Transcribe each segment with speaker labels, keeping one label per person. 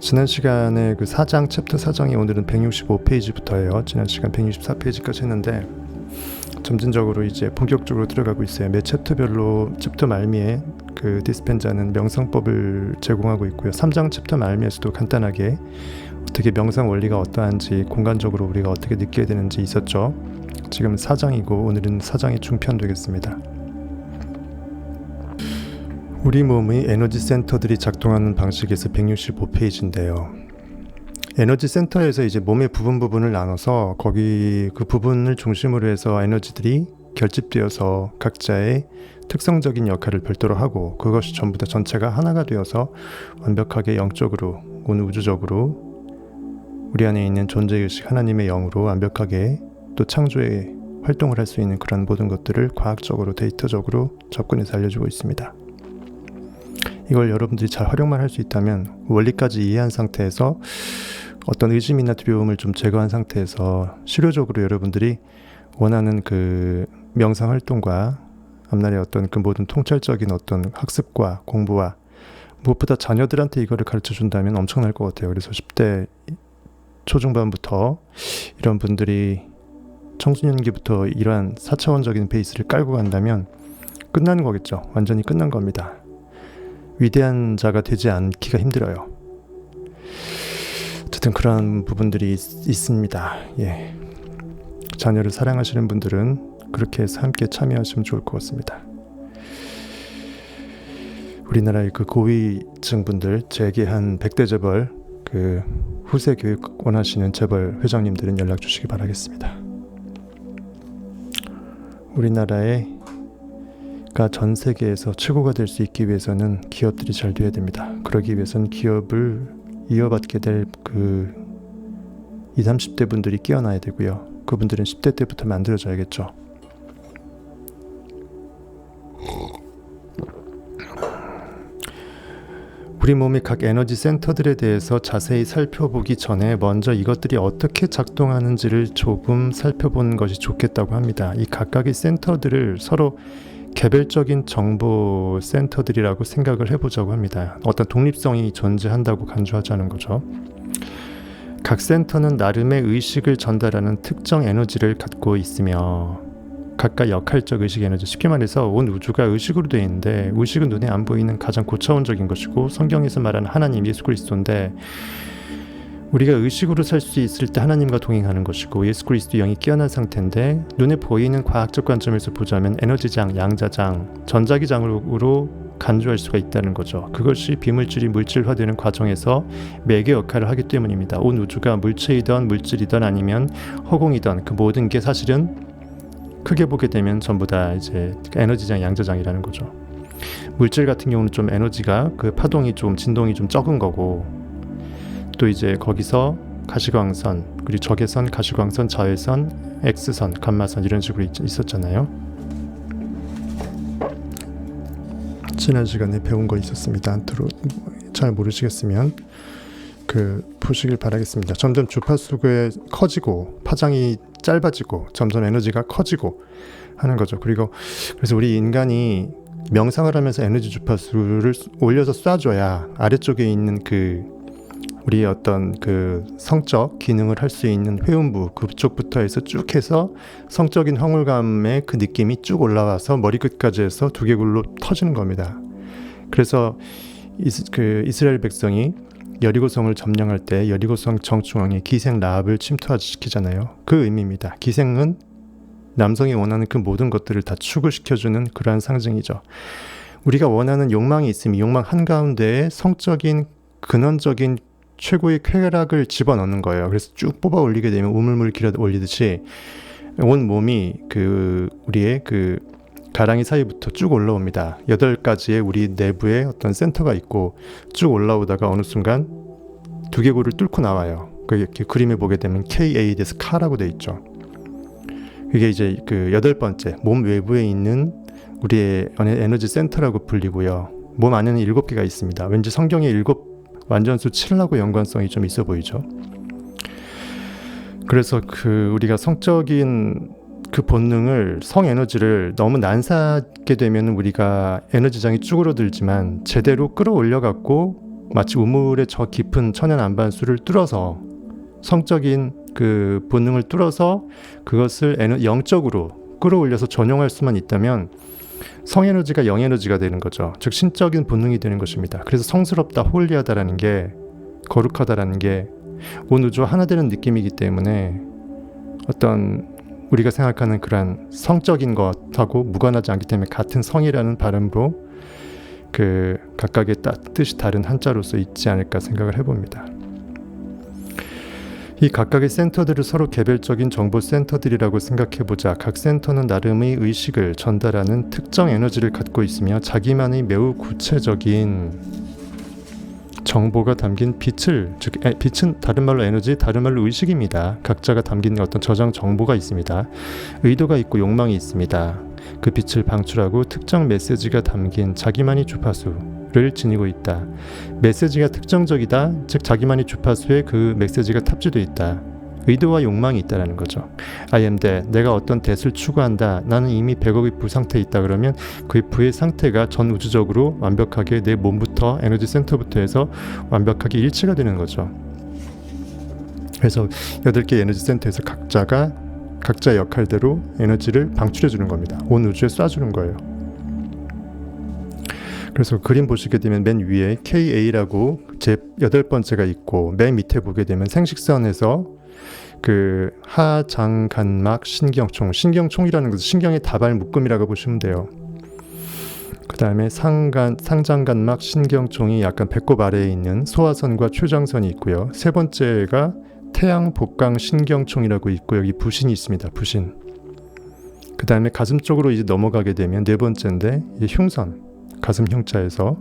Speaker 1: 지난 시간에 그 4장 챕터 4장이 오늘은 165페이지부터예요. 지난 시간 164페이지까지 했는데 점진적으로 이제 본격적으로 들어가고 있어요. 매 챕터별로 챕터 말미에 그 디스펜자는 명상법을 제공하고 있고요. 3장 챕터 말미에서도 간단하게 어떻게 명상 원리가 어떠한지 공간적으로 우리가 어떻게 느껴야 되는지 있었죠. 지금 4장이고 오늘은 4장의 중편 되겠습니다. 우리 몸의 에너지 센터들이 작동하는 방식에서 165페이지인데요. 에너지 센터에서 이제 몸의 부분을 나눠서 거기 그 부분을 중심으로 해서 에너지들이 결집되어서 각자의 특성적인 역할을 별도로 하고 그것이 전부 다 전체가 하나가 되어서 완벽하게 영적으로 온 우주적으로 우리 안에 있는 존재의식 하나님의 영으로 완벽하게 또 창조의 활동을 할 수 있는 그런 모든 것들을 과학적으로 데이터적으로 접근해서 알려주고 있습니다. 이걸 여러분들이 잘 활용만 할 수 있다면 원리까지 이해한 상태에서 어떤 의심이나 두려움을 좀 제거한 상태에서 실효적으로 여러분들이 원하는 그 명상 활동과 앞날의 어떤 그 모든 통찰적인 어떤 학습과 공부와 무엇보다 자녀들한테 이거를 가르쳐 준다면 엄청날 것 같아요. 그래서 10대 초중반부터 이런 분들이 청소년기부터 이러한 4차원적인 베이스를 깔고 간다면 끝나는 거겠죠. 완전히 끝난 겁니다. 위대한 자가 되지 않기가 힘들어요. 어쨌든 그런 부분들이 있습니다. 예. 자녀를 사랑하시는 분들은 그렇게 해서 함께 참여하시면 좋을 것 같습니다. 우리나라의 그 고위층 분들, 제게 한 100대 재벌, 그 후세 교육 원하시는 재벌 회장님들은 연락 주시기 바라겠습니다. 우리나라의 전 세계에서 최고가 될 수 있기 위해서는 기업들이 잘 돼야 됩니다. 그러기 위해서는 기업을 이어받게 될 그 20, 30대 분들이 깨어나야 되고요. 그분들은 10대 때부터 만들어져야겠죠. 우리 몸의 각 에너지 센터들에 대해서 자세히 살펴보기 전에 먼저 이것들이 어떻게 작동하는지를 조금 살펴보는 것이 좋겠다고 합니다. 이 각각의 센터들을 서로 개별적인 정보 센터들이라고 생각을 해보자고 합니다. 어떤 독립성이 존재한다고 간주하자는 거죠. 각 센터는 나름의 의식을 전달하는 특정 에너지를 갖고 있으며 각각 역할적 의식 에너지, 쉽게 말해서 온 우주가 의식으로 되어 있는데 의식은 눈에 안 보이는 가장 고차원적인 것이고 성경에서 말하는 하나님 예수 그리스도인데 우리가 의식으로 살 수 있을 때 하나님과 동행하는 것이고 예수 그리스도 영이 깨어난 상태인데 눈에 보이는 과학적 관점에서 보자면 에너지장, 양자장, 전자기장으로 간주할 수가 있다는 거죠. 그것이 비물질이 물질화되는 과정에서 매개 역할을 하기 때문입니다. 온 우주가 물체이든 물질이든 아니면 허공이든 그 모든 게 사실은 크게 보게 되면 전부 다 이제 에너지장, 양자장이라는 거죠. 물질 같은 경우는 좀 에너지가 그 파동이 좀 진동이 좀 적은 거고 또 이제 거기서 가시광선, 그리고 적외선, 가시광선, 자외선, X선, 감마선 이런 식으로 있었잖아요. 지난 시간에 배운 거 있었습니다. 잘 모르시겠으면 보시길 바라겠습니다. 점점 주파수가 커지고 파장이 짧아지고 점점 에너지가 커지고 하는 거죠. 그래서 우리 인간이 명상을 하면서 에너지 주파수를 올려서 쏴줘야 아래쪽에 있는 우리의 어떤 성적 기능을 할 수 있는 회음부 그쪽부터 해서 쭉 해서 성적인 황홀감의 그 느낌이 쭉 올라와서 머리끝까지 해서 두개골로 터지는 겁니다. 그래서 이스라엘 백성이 여리고성을 점령할 때 여리고성 정중앙에 기생 라합을 침투시키잖아요. 그 의미입니다. 기생은 남성이 원하는 그 모든 것들을 다 축을시켜주는 그러한 상징이죠. 우리가 원하는 욕망이 있으면 욕망 한가운데에 성적인 근원적인 최고의 쾌락을 집어넣는 거예요. 그래서 쭉 뽑아 올리게 되면 우물물 길어 올리듯이 온 몸이 우리의 가랑이 사이부터 쭉 올라옵니다. 8가지의 우리 내부에 어떤 센터가 있고 쭉 올라오다가 어느 순간 두개골을 뚫고 나와요. 이렇게 그림에 보게 되면 KA에서 카라고 돼 있죠. 그게 이제 8번째 몸 외부에 있는 우리의 에너지 센터라고 불리고요. 몸 안에는 7개가 있습니다. 왠지 성경의 7 완전수 7하고 연관성이 좀 있어 보이죠. 그래서 우리가 성적인 본능을, 성에너지를 너무 난사하게 되면 우리가 에너지장이 쭈그러들지만 제대로 끌어올려 갖고 마치 우물의 저 깊은 천연 안반수를 뚫어서 성적인 그 본능을 뚫어서 그것을 영적으로 끌어올려서 전용할 수만 있다면 성에너지가 영에너지가 되는 거죠. 즉 신적인 본능이 되는 것입니다. 그래서 성스럽다, 홀리하다라는 게, 거룩하다라는 게 온 우주와 하나 되는 느낌이기 때문에 어떤 우리가 생각하는 그러한 성적인 것하고 무관하지 않기 때문에 같은 성이라는 발음으로 그 각각의 뜻이 다른 한자로서 있지 않을까 생각을 해봅니다. 이 각각의 센터들을 서로 개별적인 정보 센터들이라고 생각해보자. 각 센터는 나름의 의식을 전달하는 특정 에너지를 갖고 있으며 자기만의 매우 구체적인 정보가 담긴 빛은 다른 말로 에너지, 다른 말로 의식입니다. 각자가 담긴 어떤 저장 정보가 있습니다. 의도가 있고 욕망이 있습니다. 그 빛을 방출하고 특정 메시지가 담긴 자기만의 주파수를 지니고 있다. 메시지가 특정적이다. 즉 자기만의 주파수에 그 메시지가 탑재되어 있다. 의도와 욕망이 있다는 거죠. I am that. 내가 어떤 that을 추구한다. 나는 이미 100억의 부 상태에 있다. 그러면 그 부의 상태가 전 우주적으로 완벽하게 내 몸부터 에너지 센터부터 해서 완벽하게 일치가 되는 거죠. 그래서 8개 에너지 센터에서 각자의 역할대로 에너지를 방출해 주는 겁니다. 온 우주에 쏴주는 거예요. 그래서 그림 보시게 되면 맨 위에 KA라고 제 8번째가 있고 맨 밑에 보게 되면 생식선에서 그 하장간막 신경총이라는 것은 신경의 다발 묶음이라고 보시면 돼요. 그 다음에 상장간막 신경총이 약간 배꼽 아래에 있는 소화선과 췌장선이 있고요. 세 번째가 태양복강 신경총이라고 있고 여기 부신이 있습니다. 부신. 그 다음에 가슴 쪽으로 이제 넘어가게 되면 네 번째인데 흉선, 가슴 흉자에서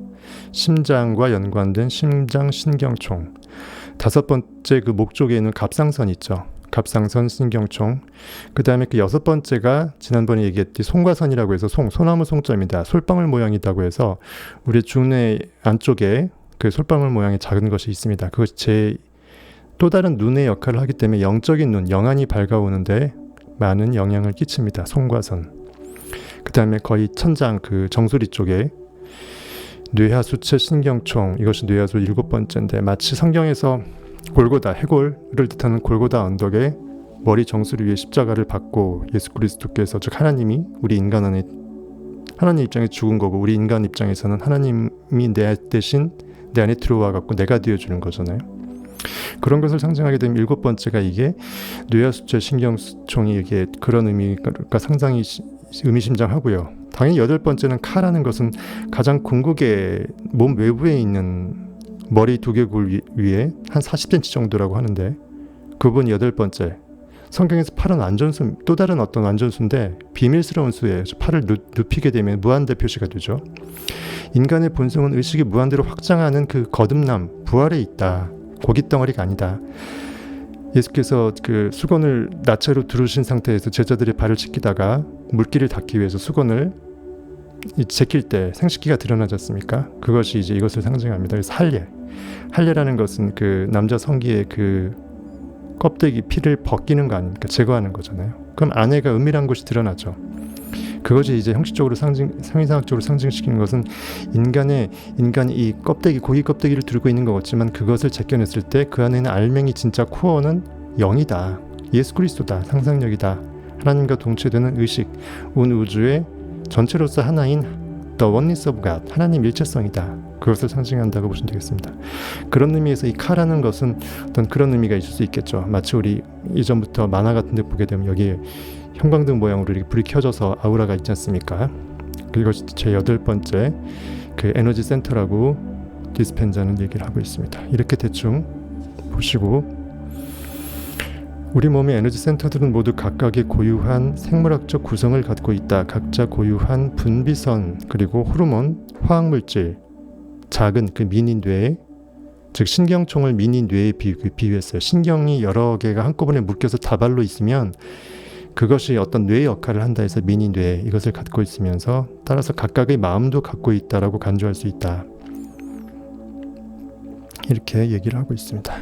Speaker 1: 심장과 연관된 심장 신경총. 다섯 번째 그 목 쪽에 있는 갑상선 있죠. 갑상선 신경총. 그 다음에 그 여섯 번째가 지난번에 얘기했듯이 송과선이라고 해서 소나무 송자입니다. 솔방울 모양이라고 해서 우리 중뇌 안쪽에 그 솔방울 모양의 작은 것이 있습니다. 그것이 제 또 다른 눈의 역할을 하기 때문에 영적인 눈, 영안이 밝아오는데 많은 영향을 끼칩니다. 송과선. 그 다음에 거의 천장 그 정수리 쪽에 뇌하수체 신경총, 이것이 뇌하수 7번째인데 마치 성경에서 골고다, 해골을 뜻하는 골고다 언덕에 머리 정수리 위에 십자가를 받고 예수 그리스도께서 즉 하나님이 우리 인간 안에 하나님 입장에 죽은 거고 우리 인간 입장에서는 하나님이 내 대신 내 안에 들어와 갖고 내가 되어주는 거잖아요. 그런 것을 상징하게 되면 7번째가 이게 뇌하수체 신경총이 이게 그런 의미가 상당히 의미심장하고요. 당연히 8번째는 카라는 것은 가장 궁극의 몸 외부에 있는 머리 두개골 위에 한 40cm 정도라고 하는데 그분이 8번째. 성경에서 팔은 완전수, 또 다른 어떤 완전수인데 비밀스러운 수예요. 팔을 눕히게 되면 무한대 표시가 되죠. 인간의 본성은 의식이 무한대로 확장하는 그 거듭남, 부활에 있다. 고깃덩어리가 아니다. 예수께서 그 수건을 나체로 두르신 상태에서 제자들의 발을 씻기다가 물기를 닦기 위해서 수건을 제낄 때 생식기가 드러나지 않습니까? 그것이 이제 이것을 상징합니다. 그래서 할례라는 것은 그 남자 성기의 그 껍데기 피를 벗기는 거 아닙니까? 제거하는 거잖아요. 그럼 안에가 은밀한 것이 드러나죠. 그것이 이제 형식적으로 성인상학적으로 상징시키는 것은 인간이 이 껍데기, 고기 껍데기를 두르고 있는 것 같지만 그것을 제껴냈을 때 그 안에는 알맹이 진짜 코어는 영이다. 예수 그리스도다. 상상력이다. 하나님과 동체되는 의식, 온 우주의 전체로서 하나인 The Oneness of God, 하나님 일체성이다. 그것을 상징한다고 보시면 되겠습니다. 그런 의미에서 이 카라는 것은 어떤 그런 의미가 있을 수 있겠죠. 마치 우리 이전부터 만화 같은 데 보게 되면 여기에 형광등 모양으로 이렇게 불이 켜져서 아우라가 있지 않습니까? 그것이 제 8번째 그 에너지 센터라고 디스펜자는 얘기를 하고 있습니다. 이렇게 대충 보시고 우리 몸의 에너지 센터들은 모두 각각의 고유한 생물학적 구성을 갖고 있다. 각자 고유한 분비선 그리고 호르몬, 화학물질, 작은 그 미니 뇌, 즉 신경총을 미니 뇌에 비유했어요. 신경이 여러 개가 한꺼번에 묶여서 다발로 있으면 그것이 어떤 뇌의 역할을 한다 해서 미니 뇌 이것을 갖고 있으면서 따라서 각각의 마음도 갖고 있다라고 간주할 수 있다. 이렇게 얘기를 하고 있습니다.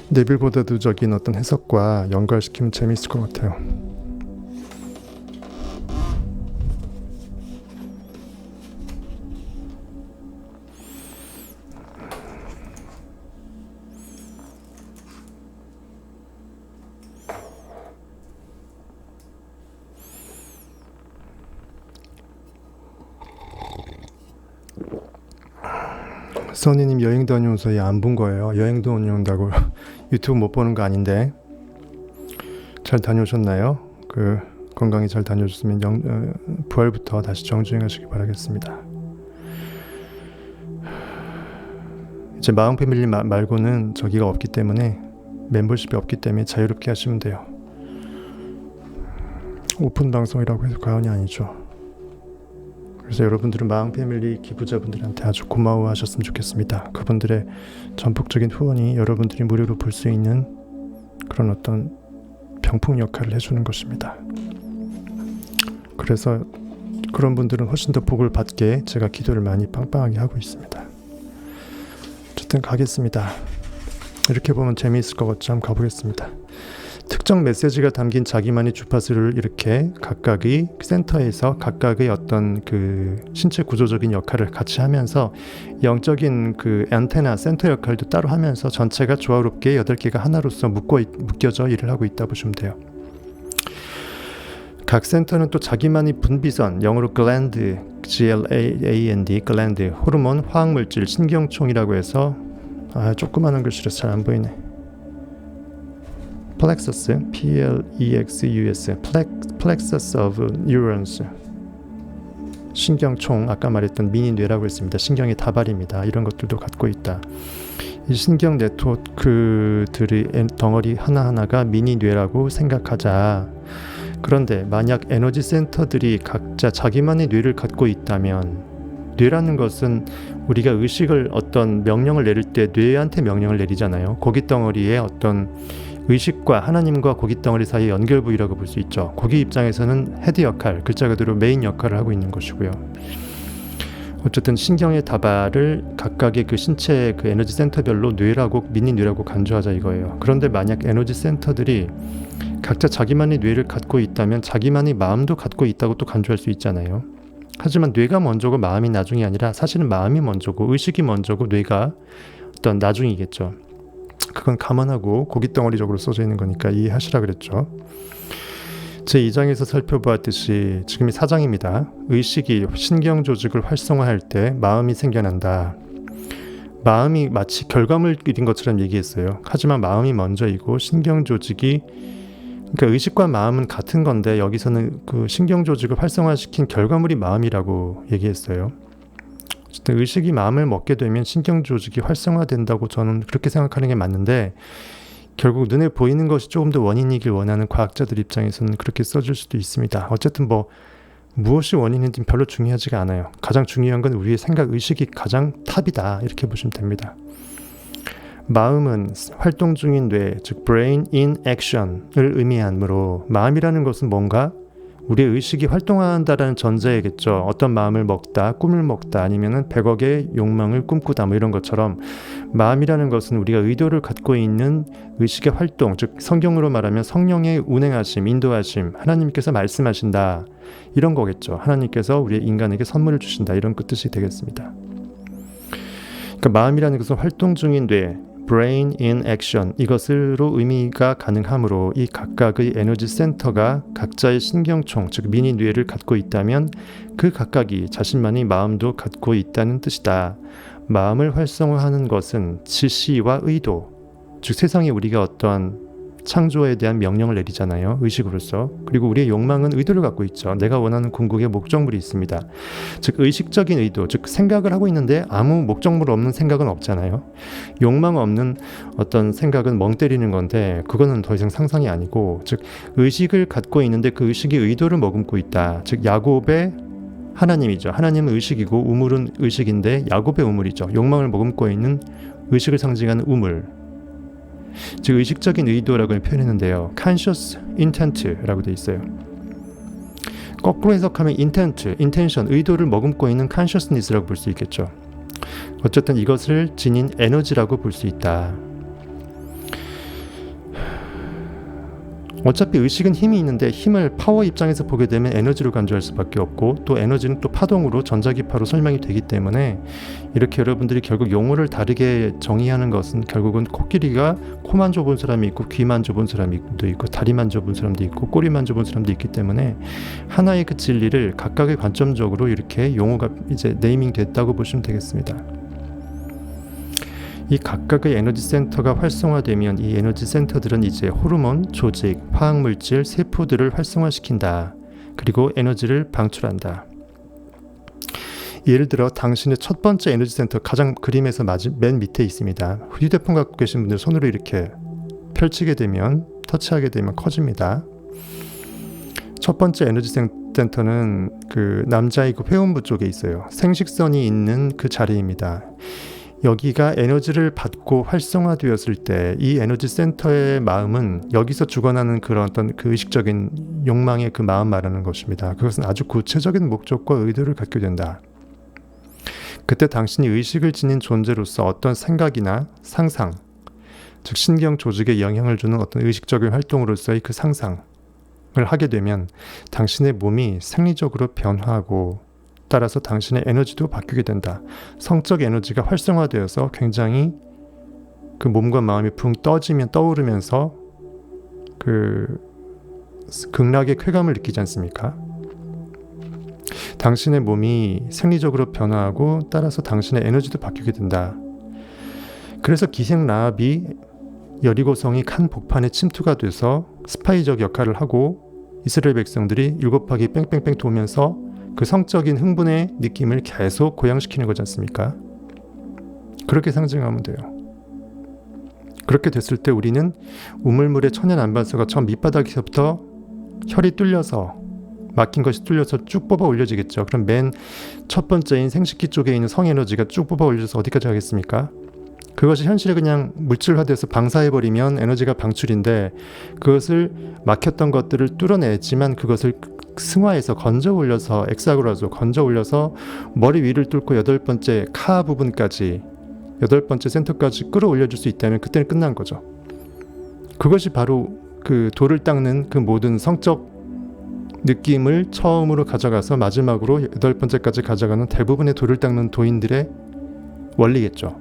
Speaker 1: 네빌보다도적인 어떤 해석과 연결시키면 재미있을 것 같아요. 써니님 여행 다녀오서 안 본 거예요. 여행 다녀온다고 유튜브 못 보는 거 아닌데. 잘 다녀오셨나요? 건강히 잘 다녀오셨으면 부활부터 다시 정주행하시기 바라겠습니다. 이제 마음 패밀리 말고는 저기가 없기 때문에, 멤버십이 없기 때문에 자유롭게 하시면 돼요. 오픈 방송이라고 해서 과언이 아니죠. 그래서 여러분들은 마음 패밀리 기부자분들한테 아주 고마워하셨으면 좋겠습니다. 그분들의 전폭적인 후원이 여러분들이 무료로 볼 수 있는 그런 어떤 병풍 역할을 해주는 것입니다. 그래서 그런 분들은 훨씬 더 복을 받게 제가 기도를 많이 빵빵하게 하고 있습니다. 어쨌든 가겠습니다. 이렇게 보면 재미있을 것 같죠? 한번 가보겠습니다. 특정 메시지가 담긴 자기만의 주파수를 이렇게 각각의 센터에서 각각의 어떤 신체 구조적인 역할을 같이 하면서 영적인 안테나 센터 역할도 따로 하면서 전체가 조화롭게 8개가 하나로서 묶여져 일을 하고 있다 보시면 돼요. 각 센터는 또 자기만의 분비선, 영어로 글랜드, G-L-A-N-D, 글랜드, 호르몬, 화학물질, 신경총이라고 해서 조그마한 글씨라서 잘 안 보이네. plexus, P-L-E-X-U-S, plexus of neurons, 신경총, 아까 말했던 미니 뇌라고 했습니다. 신경의 다발입니다. 이런 것들도 갖고 있다. 이 신경 네트워크들의 덩어리 하나하나가 미니 뇌라고 생각하자. 그런데 만약 에너지 센터들이 각자 자기만의 뇌를 갖고 있다면, 뇌라는 것은 우리가 의식을 어떤 명령을 내릴 때 뇌한테 명령을 내리잖아요. 고기 덩어리의 어떤 의식과 하나님과 고기 덩어리 사이의 연결 부위라고 볼 수 있죠. 고기 입장에서는 헤드 역할, 글자 그대로 메인 역할을 하고 있는 것이고요. 어쨌든 신경의 다발을 각각의 신체의 에너지 센터별로 뇌라고, 미니 뇌라고 간주하자 이거예요. 그런데 만약 에너지 센터들이 각자 자기만의 뇌를 갖고 있다면 자기만의 마음도 갖고 있다고 또 간주할 수 있잖아요. 하지만 뇌가 먼저고 마음이 나중이 아니라 사실은 마음이 먼저고 의식이 먼저고 뇌가 어떤 나중이겠죠. 그건 감안하고 고깃덩어리적으로 써져 있는 거니까 이해하시라 그랬죠. 제2장에서 살펴보았듯이 지금이 4장입니다. 의식이 신경조직을 활성화할 때 마음이 생겨난다. 마음이 마치 결과물인 것처럼 얘기했어요. 하지만 마음이 먼저이고 신경조직이, 그러니까 의식과 마음은 같은 건데 여기서는 신경조직을 활성화시킨 결과물이 마음이라고 얘기했어요. 어쨌든 의식이 마음을 먹게 되면 신경조직이 활성화된다고 저는 그렇게 생각하는 게 맞는데, 결국 눈에 보이는 것이 조금 더 원인이길 원하는 과학자들 입장에서는 그렇게 써줄 수도 있습니다. 어쨌든 무엇이 원인인지는 별로 중요하지가 않아요. 가장 중요한 건 우리의 생각, 의식이 가장 탑이다, 이렇게 보시면 됩니다. 마음은 활동 중인 뇌, 즉 brain in action을 의미하므로 마음이라는 것은 뭔가 우리의 의식이 활동한다라는 전제겠죠. 어떤 마음을 먹다, 꿈을 먹다, 아니면은 100억의 욕망을 꿈꾸다, 이런 것처럼 마음이라는 것은 우리가 의도를 갖고 있는 의식의 활동, 즉 성경으로 말하면 성령의 운행하심, 인도하심, 하나님께서 말씀하신다, 이런 거겠죠. 하나님께서 우리 인간에게 선물을 주신다, 이런 뜻이 되겠습니다. 그러니까 마음이라는 것은 활동 중인 뇌, brain in action, 이것으로 의미가 가능하므로 이 각각의 에너지 센터가 각자의 신경총, 즉 미니 뇌를 갖고 있다면 그 각각이 자신만의 마음도 갖고 있다는 뜻이다. 마음을 활성화하는 것은 지시와 의도, 즉 세상에 우리가 어떠한 창조에 대한 명령을 내리잖아요. 의식으로서. 그리고 우리의 욕망은 의도를 갖고 있죠. 내가 원하는 궁극의 목적물이 있습니다. 즉 의식적인 의도, 즉 생각을 하고 있는데 아무 목적물 없는 생각은 없잖아요. 욕망 없는 어떤 생각은 멍 때리는 건데 그거는 더 이상 상상이 아니고, 즉 의식을 갖고 있는데 그 의식이 의도를 머금고 있다. 즉 야곱의 하나님이죠. 하나님은 의식이고 우물은 의식인데 야곱의 우물이죠. 욕망을 머금고 있는 의식을 상징하는 우물, 즉 의식적인 의도라고 표현했는데요. conscious intent라고 되어 있어요. 거꾸로 해석하면 intention, 의도를 머금고 있는 consciousness라고 볼 수 있겠죠. 어쨌든 이것을 지닌 에너지라고 볼 수 있다. 어차피 의식은 힘이 있는데 힘을 파워 입장에서 보게 되면 에너지로 간주할 수밖에 없고, 또 에너지는 또 파동으로 전자기파로 설명이 되기 때문에 이렇게 여러분들이 결국 용어를 다르게 정의하는 것은 결국은 코끼리가 코만 좁은 사람이 있고 귀만 좁은 사람이 있고 다리만 좁은 사람도 있고 꼬리만 좁은 사람도 있기 때문에 하나의 그 진리를 각각의 관점적으로 이렇게 용어가 이제 네이밍 됐다고 보시면 되겠습니다. 이 각각의 에너지 센터가 활성화되면 이 에너지 센터들은 이제 호르몬, 조직, 화학물질, 세포들을 활성화시킨다. 그리고 에너지를 방출한다. 예를 들어 당신의 첫 번째 에너지 센터, 가장 그림에서 맨 밑에 있습니다. 휴대폰 갖고 계신 분들 손으로 이렇게 펼치게 되면, 터치하게 되면 커집니다. 첫 번째 에너지 센터는 그 남자의 그 회음부 쪽에 있어요. 생식선이 있는 그 자리입니다. 여기가 에너지를 받고 활성화되었을 때 이 에너지 센터의 마음은 여기서 주관하는 그런 어떤 그 의식적인 욕망의 그 마음 말하는 것입니다. 그것은 아주 구체적인 목적과 의도를 갖게 된다. 그때 당신이 의식을 지닌 존재로서 어떤 생각이나 상상, 즉 신경 조직에 영향을 주는 어떤 의식적인 활동으로서의 그 상상을 하게 되면 당신의 몸이 생리적으로 변화하고 따라서 당신의 에너지도 바뀌게 된다. 성적 에너지가 활성화되어서 굉장히 그 몸과 마음이 붕 떠오르면서 그 극락의 쾌감을 느끼지 않습니까? 당신의 몸이 생리적으로 변화하고 따라서 당신의 에너지도 바뀌게 된다. 그래서 기생 라합이 여리고성이 칸 복판에 침투가 돼서 스파이적 역할을 하고 이스라엘 백성들이 7바퀴 뺑뺑뺑 도면서 그 성적인 흥분의 느낌을 계속 고양시키는 거지 않습니까? 그렇게 상징하면 돼요. 그렇게 됐을 때 우리는 우물물의 천연 안반수가 처음 밑바닥에서부터 혈이 뚫려서 막힌 것이 뚫려서 쭉 뽑아 올려지겠죠. 그럼 맨 첫 번째인 생식기 쪽에 있는 성에너지가 쭉 뽑아 올려서 어디까지 가겠습니까? 그것이 현실에 그냥 물질화돼서 방사해버리면 에너지가 방출인데 그것을 막혔던 것들을 뚫어내지만 그것을 승화해서 건져 올려서 엑사그라죠. 건져 올려서 머리 위를 뚫고 8번째 카 부분까지 8번째 센터까지 끌어올려줄 수 있다면 그때는 끝난 거죠. 그것이 바로 그 돌을 닦는 그 모든 성적 느낌을 처음으로 가져가서 마지막으로 8번째까지 가져가는 대부분의 돌을 닦는 도인들의 원리겠죠.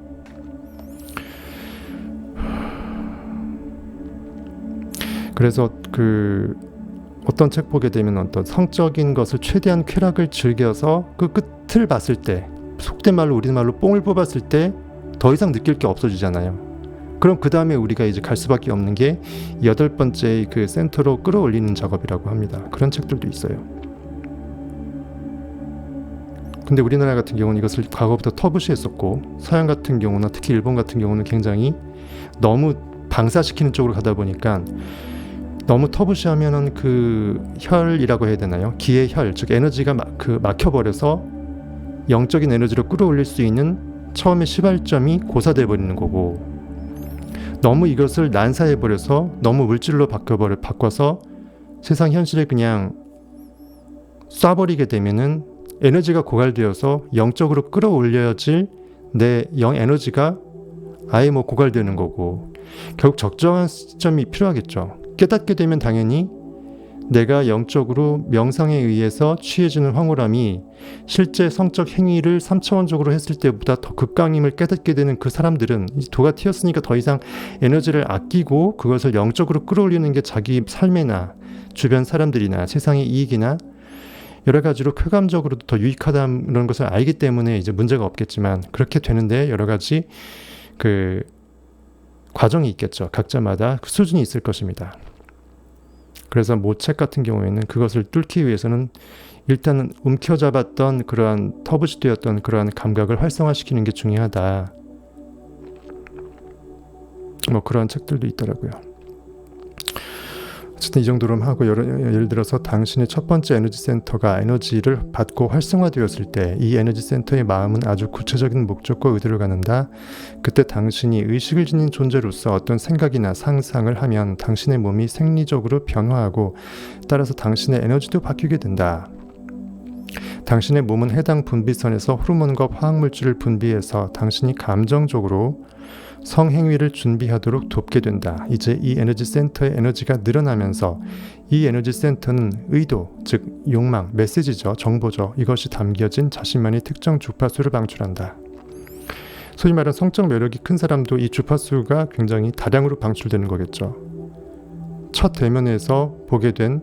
Speaker 1: 그래서 그 어떤 책 보게 되면 어떤 성적인 것을 최대한 쾌락을 즐겨서 그 끝을 봤을 때 속된 말로 우리말로 뽕을 뽑았을 때 더 이상 느낄 게 없어지잖아요. 그럼 그 다음에 우리가 이제 갈 수밖에 없는 게 8번째 그 센터로 끌어올리는 작업이라고 합니다. 그런 책들도 있어요. 근데 우리나라 같은 경우는 이것을 과거부터 터부시했었고 서양 같은 경우나 특히 일본 같은 경우는 굉장히 너무 방사시키는 쪽으로 가다 보니까 너무 터부시하면은 그 혈이라고 해야 되나요? 기의 혈, 즉 에너지가 막혀버려서 영적인 에너지로 끌어올릴 수 있는 처음에 시발점이 고사돼 버리는 거고 너무 이것을 난사해 버려서 너무 물질로 바꿔서 세상 현실에 그냥 쏴버리게 되면은 에너지가 고갈되어서 영적으로 끌어올려질 내 영 에너지가 아예 고갈되는 거고 결국 적정한 시점이 필요하겠죠. 깨닫게 되면 당연히 내가 영적으로 명상에 의해서 취해지는 황홀함이 실제 성적 행위를 3차원적으로 했을 때보다 더 극강임을 깨닫게 되는 그 사람들은 도가 튀었으니까 더 이상 에너지를 아끼고 그것을 영적으로 끌어올리는 게 자기 삶이나 주변 사람들이나 세상의 이익이나 여러 가지로 쾌감적으로도 더 유익하다는 것을 알기 때문에 이제 문제가 없겠지만 그렇게 되는데 여러 가지 그 과정이 있겠죠. 각자마다 그 수준이 있을 것입니다. 그래서 책 같은 경우에는 그것을 뚫기 위해서는 일단은 움켜잡았던 그러한 터부시되었던 그러한 감각을 활성화시키는 게 중요하다. 그런 책들도 있더라고요. 어쨌든 이 정도로 하고 예를 들어서 당신의 첫 번째 에너지 센터가 에너지를 받고 활성화되었을 때 이 에너지 센터의 마음은 아주 구체적인 목적과 의도를 갖는다. 그때 당신이 의식을 지닌 존재로서 어떤 생각이나 상상을 하면 당신의 몸이 생리적으로 변화하고 따라서 당신의 에너지도 바뀌게 된다. 당신의 몸은 해당 분비선에서 호르몬과 화학물질을 분비해서 당신이 감정적으로 성행위를 준비하도록 돕게 된다. 이제 이 에너지 센터의 에너지가 늘어나면서 이 에너지 센터는 의도, 즉 욕망, 메시지죠, 정보죠. 이것이 담겨진 자신만의 특정 주파수를 방출한다. 소위 말하는 성적 매력이 큰 사람도 이 주파수가 굉장히 다량으로 방출되는 거겠죠. 첫 대면에서 보게 된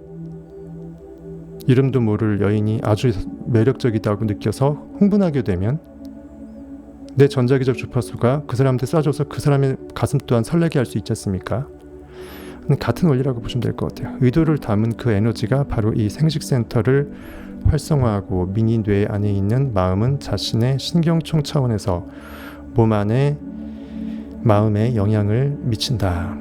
Speaker 1: 이름도 모를 여인이 아주 매력적이다고 느껴서 흥분하게 되면 내 전자기적 주파수가 그 사람한테 쏴줘서 그 사람의 가슴 또한 설레게 할 수 있지 않습니까? 같은 원리라고 보시면 될 것 같아요. 의도를 담은 그 에너지가 바로 이 생식센터를 활성화하고 미니 뇌 안에 있는 마음은 자신의 신경총 차원에서 몸 안에 마음에 영향을 미친다.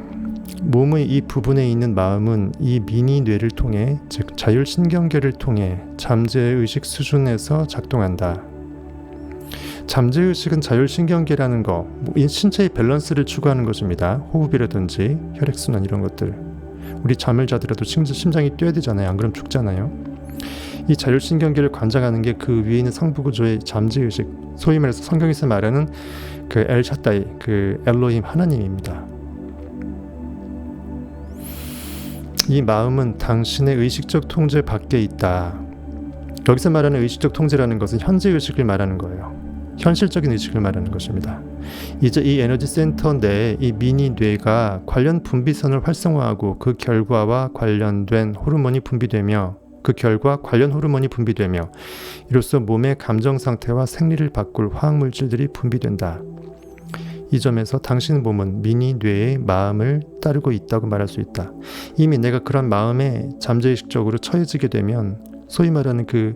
Speaker 1: 몸의 이 부분에 있는 마음은 이 미니 뇌를 통해, 즉 자율신경계를 통해 잠재의식 수준에서 작동한다. 잠재의식은 자율신경계라는 거, 신체의 밸런스를 추구하는 것입니다. 호흡이라든지 혈액순환 이런 것들. 우리 잠을 자더라도 심장이 뛰어야 되잖아요. 안 그러면 죽잖아요. 이 자율신경계를 관장하는 게 그 위에 있는 상부구조의 잠재의식, 소위 말해서 성경에서 말하는 그 엘샤다이, 그 엘로힘 하나님입니다. 이 마음은 당신의 의식적 통제 밖에 있다. 여기서 말하는 의식적 통제라는 것은 현재 의식을 말하는 거예요. 현실적인 의식을 말하는 것입니다. 이제 이 에너지 센터 내에 이 미니 뇌가 관련 분비선을 활성화하고 그 결과와 관련된 호르몬이 분비되며 이로써 몸의 감정 상태와 생리를 바꿀 화학물질들이 분비된다. 이 점에서 당신 몸은 미니 뇌의 마음을 따르고 있다고 말할 수 있다. 이미 내가 그런 마음에 잠재의식적으로 처해지게 되면 소위 말하는 그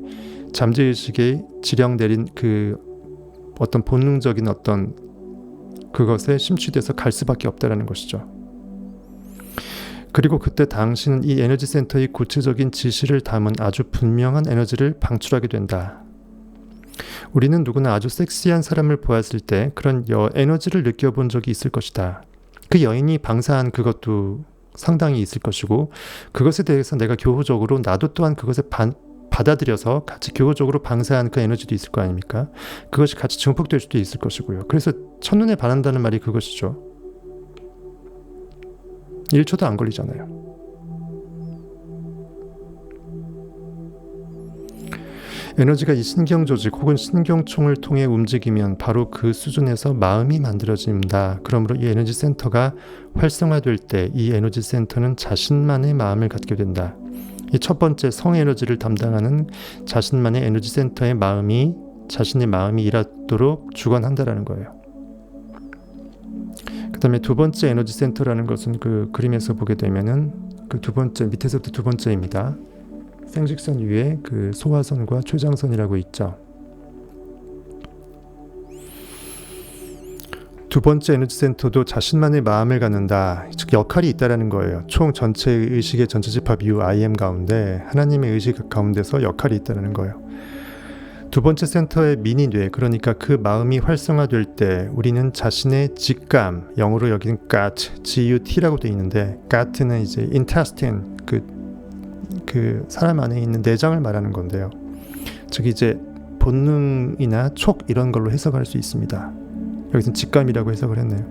Speaker 1: 잠재의식에 지령 내린 그 어떤 본능적인 어떤 그것에 심취돼서 갈 수밖에 없다는 것이죠. 그리고 그때 당신은 이 에너지 센터의 구체적인 지시를 담은 아주 분명한 에너지를 방출하게 된다. 우리는 누구나 아주 섹시한 사람을 보았을 때 그런 에너지를 느껴본 적이 있을 것이다. 그 여인이 방사한 그것도 상당히 있을 것이고, 그것에 대해서 내가 교호적으로 나도 또한 그것에 받아들여서 같이 교호적으로 방사한 그 에너지도 있을 거 아닙니까? 그것이 같이 증폭될 수도 있을 것이고요. 그래서 첫눈에 반한다는 말이 그것이죠. 1초도 안 걸리잖아요. 에너지가 이 신경조직 혹은 신경총을 통해 움직이면 바로 그 수준에서 마음이 만들어진다. 그러므로 이 에너지 센터가 활성화될 때 이 에너지 센터는 자신만의 마음을 갖게 된다. 이 첫 번째 성에너지를 담당하는 자신만의 에너지 센터의 마음이 자신의 마음이 일하도록 주관한다라는 거예요. 그 다음에 두 번째 에너지 센터라는 것은 그 그림에서 보게 되면은 그 두 번째, 밑에서부터 두 번째입니다. 생식선 위에 그 소화선과 췌장선이라고 있죠. 두 번째 에너지 센터도 자신만의 마음을 갖는다. 즉 역할이 있다라는 거예요. 총 전체의 의식의 전체 집합 이후 I am 가운데 하나님의 의식 가운데서 역할이 있다라는 거예요. 두 번째 센터의 미니 뇌, 그러니까 그 마음이 활성화될 때 우리는 자신의 직감, 영어로 여기는 gut, G-U-T라고 되어 있는데 gut는 이제 intestine, 그 사람 안에 있는 내장을 말하는 건데요. 즉 이제 본능이나 촉 이런 걸로 해석할 수 있습니다. 여기서는 직감이라고 해석을 했네요.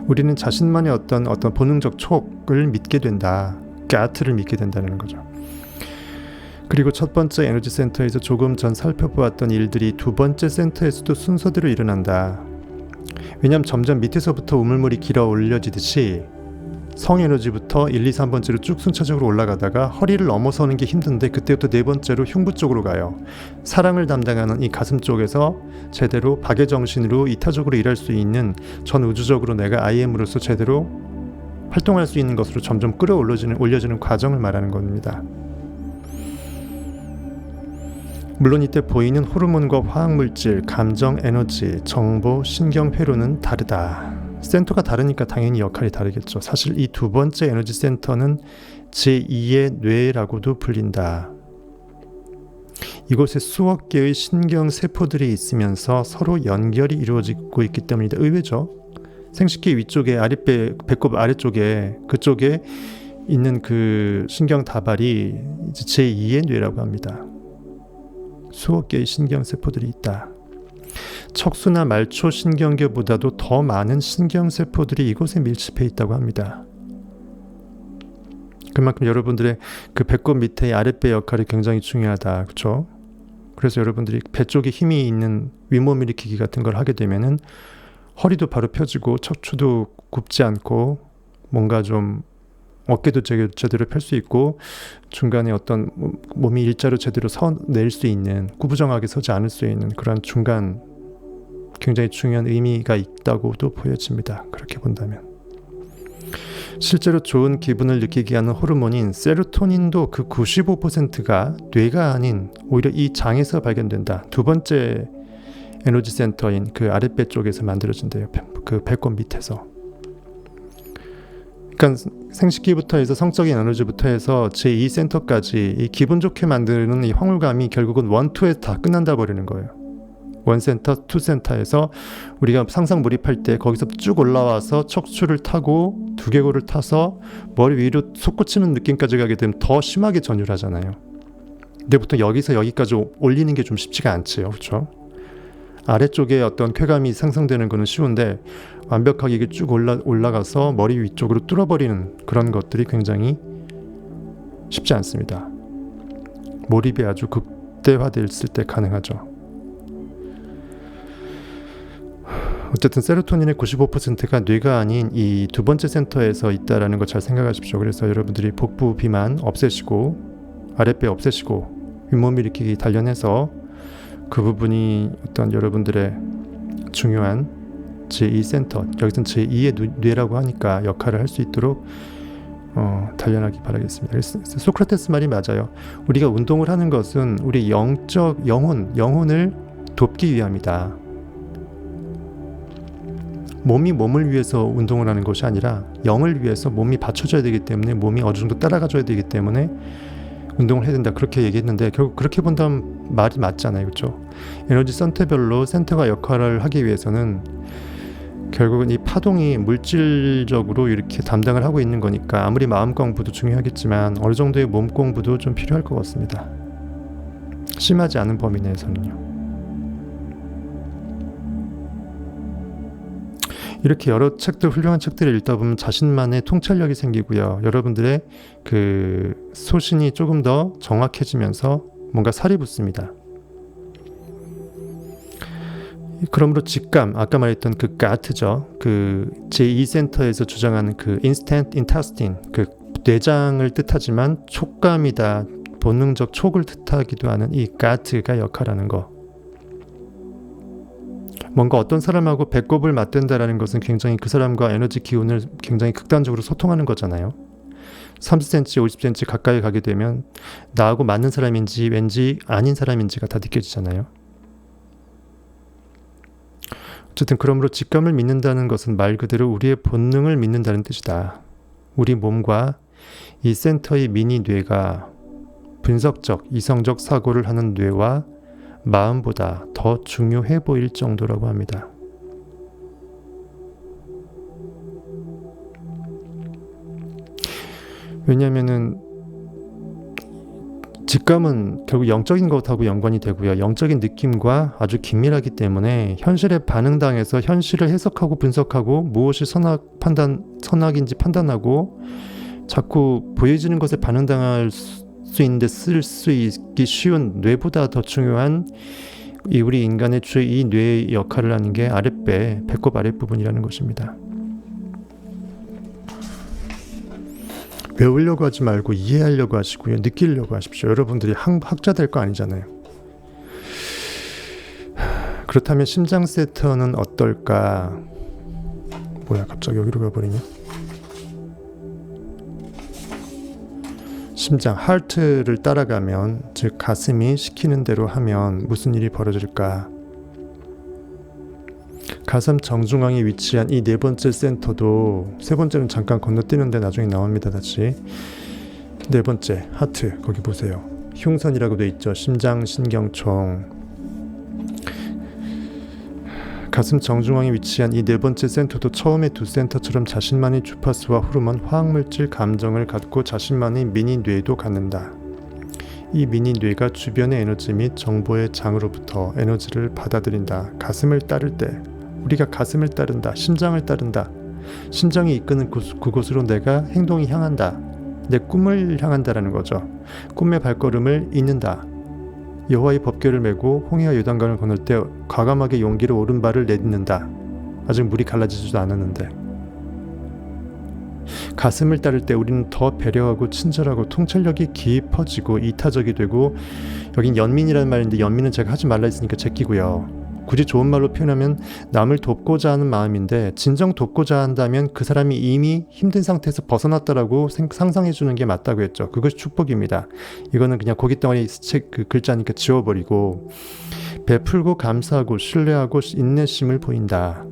Speaker 1: 우리는 자신만의 어떤 본능적 촉을 믿게 된다. gut를 믿게 된다는 거죠. 그리고 첫 번째 에너지 센터에서 조금 전 살펴보았던 일들이 두 번째 센터에서도 순서대로 일어난다. 왜냐하면 점점 밑에서부터 우물물이 길어 올려지듯이 성에너지부터 1, 2, 3번째로 쭉 순차적으로 올라가다가 허리를 넘어서는 게 힘든데 그때부터 네 번째로 흉부 쪽으로 가요. 사랑을 담당하는 이 가슴 쪽에서 제대로 박애정신으로 이타적으로 일할 수 있는, 전 우주적으로 내가 IM으로서 제대로 활동할 수 있는 것으로 점점 올려지는 과정을 말하는 겁니다. 물론 이때 보이는 호르몬과 화학물질, 감정, 에너지, 정보, 신경 회로는 다르다. 센터가 다르니까 당연히 역할이 다르겠죠. 사실 이 두 번째 에너지 센터는 제2의 뇌라고도 불린다. 이곳에 수억 개의 신경 세포들이 있으면서 서로 연결이 이루어지고 있기 때문이다. 의외죠. 생식기 위쪽에 배꼽 아래쪽에 그쪽에 있는 그 신경 다발이 이제 제2의 뇌라고 합니다. 수억 개의 신경 세포들이 있다. 척수나 말초 신경계보다도 더 많은 신경세포들이 이곳에 밀집해 있다고 합니다. 그만큼 여러분들의 그 배꼽 밑에 아랫배 역할이 굉장히 중요하다. 그렇죠? 그래서 여러분들이 배 쪽에 힘이 있는 윗몸 일으키기 같은 걸 하게 되면은 허리도 바로 펴지고 척추도 굽지 않고 뭔가 좀 어깨도 제대로 펼 수 있고 중간에 어떤 몸이 일자로 제대로 서낼 수 있는, 구부정하게 서지 않을 수 있는 그런 중간 굉장히 중요한 의미가 있다고도 보여집니다. 그렇게 본다면. 실제로 좋은 기분을 느끼게 하는 호르몬인 세로토닌도 그 95%가 뇌가 아닌 오히려 이 장에서 발견된다. 두 번째 에너지 센터인 그 아랫배 쪽에서 만들어진대요. 그 배꼽 밑에서. 그러니까 생식기부터 해서 성적인 에너지부터 해서 제2 센터까지 이 기분 좋게 만드는 이 황홀감이 결국은 1, 2에 다 끝난다 버리는 거예요. 1 센터, 2 센터에서 우리가 상상 몰입할 때 거기서 쭉 올라와서 척추를 타고 두개골을 타서 머리 위로 솟구치는 느낌까지 가게 되면 더 심하게 전율 하잖아요. 근데 보통 여기서 여기까지 올리는 게 좀 쉽지가 않지요. 그렇죠? 아래쪽에 어떤 쾌감이 상상되는 거는 쉬운데 완벽하게 이게 쭉 올라가서 머리 위쪽으로 뚫어버리는 그런 것들이 굉장히 쉽지 않습니다. 몰입이 아주 극대화됐을 때 가능하죠. 어쨌든 세로토닌의 95%가 뇌가 아닌 이 두 번째 센터에서 있다라는 거 잘 생각하십시오. 그래서 여러분들이 복부 비만 없애시고 아랫배 없애시고 윗몸 일으키기 단련해서 그 부분이 어떤 여러분들의 중요한 제2 센터, 여기서는 제2의 뇌라고 하니까 역할을 할 수 있도록 단련하기 바라겠습니다. 그래서 소크라테스 말이 맞아요. 우리가 운동을 하는 것은 우리 영적 영혼을 돕기 위함이다. 몸이 몸을 위해서 운동을 하는 것이 아니라 영을 위해서 몸이 받쳐줘야 되기 때문에 몸이 어느 정도 따라가줘야 되기 때문에 운동을 해야 된다. 그렇게 얘기했는데 결국 그렇게 본다면 말이 맞잖아요. 그렇죠? 에너지 센터별로 센터가 역할을 하기 위해서는 결국은 이 파동이 물질적으로 이렇게 담당을 하고 있는 거니까 아무리 마음 공부도 중요하겠지만 어느 정도의 몸 공부도 좀 필요할 것 같습니다. 심하지 않은 범위 내에서는요. 이렇게 여러 책들, 훌륭한 책들을 읽다 보면 자신만의 통찰력이 생기고요. 여러분들의 그 소신이 조금 더 정확해지면서 뭔가 살이 붙습니다. 그러므로 직감, 아까 말했던 그 가트죠. 그 제2 센터에서 주장하는 그 instant intestine, 그 뇌장을 뜻하지만 촉감이다, 본능적 촉을 뜻하기도 하는 이 가트가 역할하는 거. 뭔가 어떤 사람하고 배꼽을 맞댄다라는 것은 굉장히 그 사람과 에너지 기운을 굉장히 극단적으로 소통하는 거잖아요. 30cm, 50cm 가까이 가게 되면 나하고 맞는 사람인지 왠지 아닌 사람인지가 다 느껴지잖아요. 어쨌든 그러므로 직감을 믿는다는 것은 말 그대로 우리의 본능을 믿는다는 뜻이다. 우리 몸과 이 센터의 미니 뇌가 분석적, 이성적 사고를 하는 뇌와 마음보다 더 중요해 보일 정도라고 합니다. 왜냐하면은 직감은 결국 영적인 것하고 연관이 되고요. 영적인 느낌과 아주 긴밀하기 때문에 현실에 반응당해서 현실을 해석하고 분석하고 무엇이 선악인지 판단하고 자꾸 보여지는 것에 반응당할 수 있는데 쓸 수 있기 쉬운 뇌보다 더 중요한 우리 인간의 이 뇌의 역할을 하는 게 아랫배, 배꼽 아랫부분이라는 것입니다. 외우려고 하지 말고 이해하려고 하시고요. 느끼려고 하십시오. 여러분들이 학자 될 거 아니잖아요. 그렇다면 심장 센터는 어떨까? 뭐야, 갑자기 여기로 가버리냐? 심장, 하트를 따라가면, 즉 가슴이 시키는 대로 하면 무슨 일이 벌어질까? 가슴 정중앙에 위치한 이 네 번째 센터도, 세 번째는 잠깐 건너뛰는데 나중에 나옵니다. 다시 네 번째 하트, 거기 보세요. 흉선이라고 돼 있죠. 심장 신경총. 가슴 정중앙에 위치한 이 네 번째 센터도 처음의 두 센터처럼 자신만의 주파수와 호르몬, 화학물질, 감정을 갖고 자신만의 미니 뇌도 갖는다. 이 미니 뇌가 주변의 에너지 및 정보의 장으로부터 에너지를 받아들인다. 가슴을 따를 때 우리가 가슴을 따른다. 심장을 따른다. 심장이 이끄는 그곳으로 내가 행동이 향한다. 내 꿈을 향한다라는 거죠. 꿈의 발걸음을 잇는다. 여호와의 법궤를 메고 홍해와 요단강을 건널 때 과감하게 용기로 오른발을 내딛는다. 아직 물이 갈라지지도 않았는데. 가슴을 따를 때 우리는 더 배려하고 친절하고 통찰력이 깊어지고 이타적이 되고, 여긴 연민이라는 말인데 연민은 제가 하지 말라 했으니까 제끼고요. 굳이 좋은 말로 표현하면 남을 돕고자 하는 마음인데, 진정 돕고자 한다면 그 사람이 이미 힘든 상태에서 벗어났다라고 상상해 주는 게 맞다고 했죠. 그것이 축복입니다. 이거는 그냥 고깃덩어리 그 글자니까 지워버리고, 베풀고 감사하고 신뢰하고 인내심을 보인다.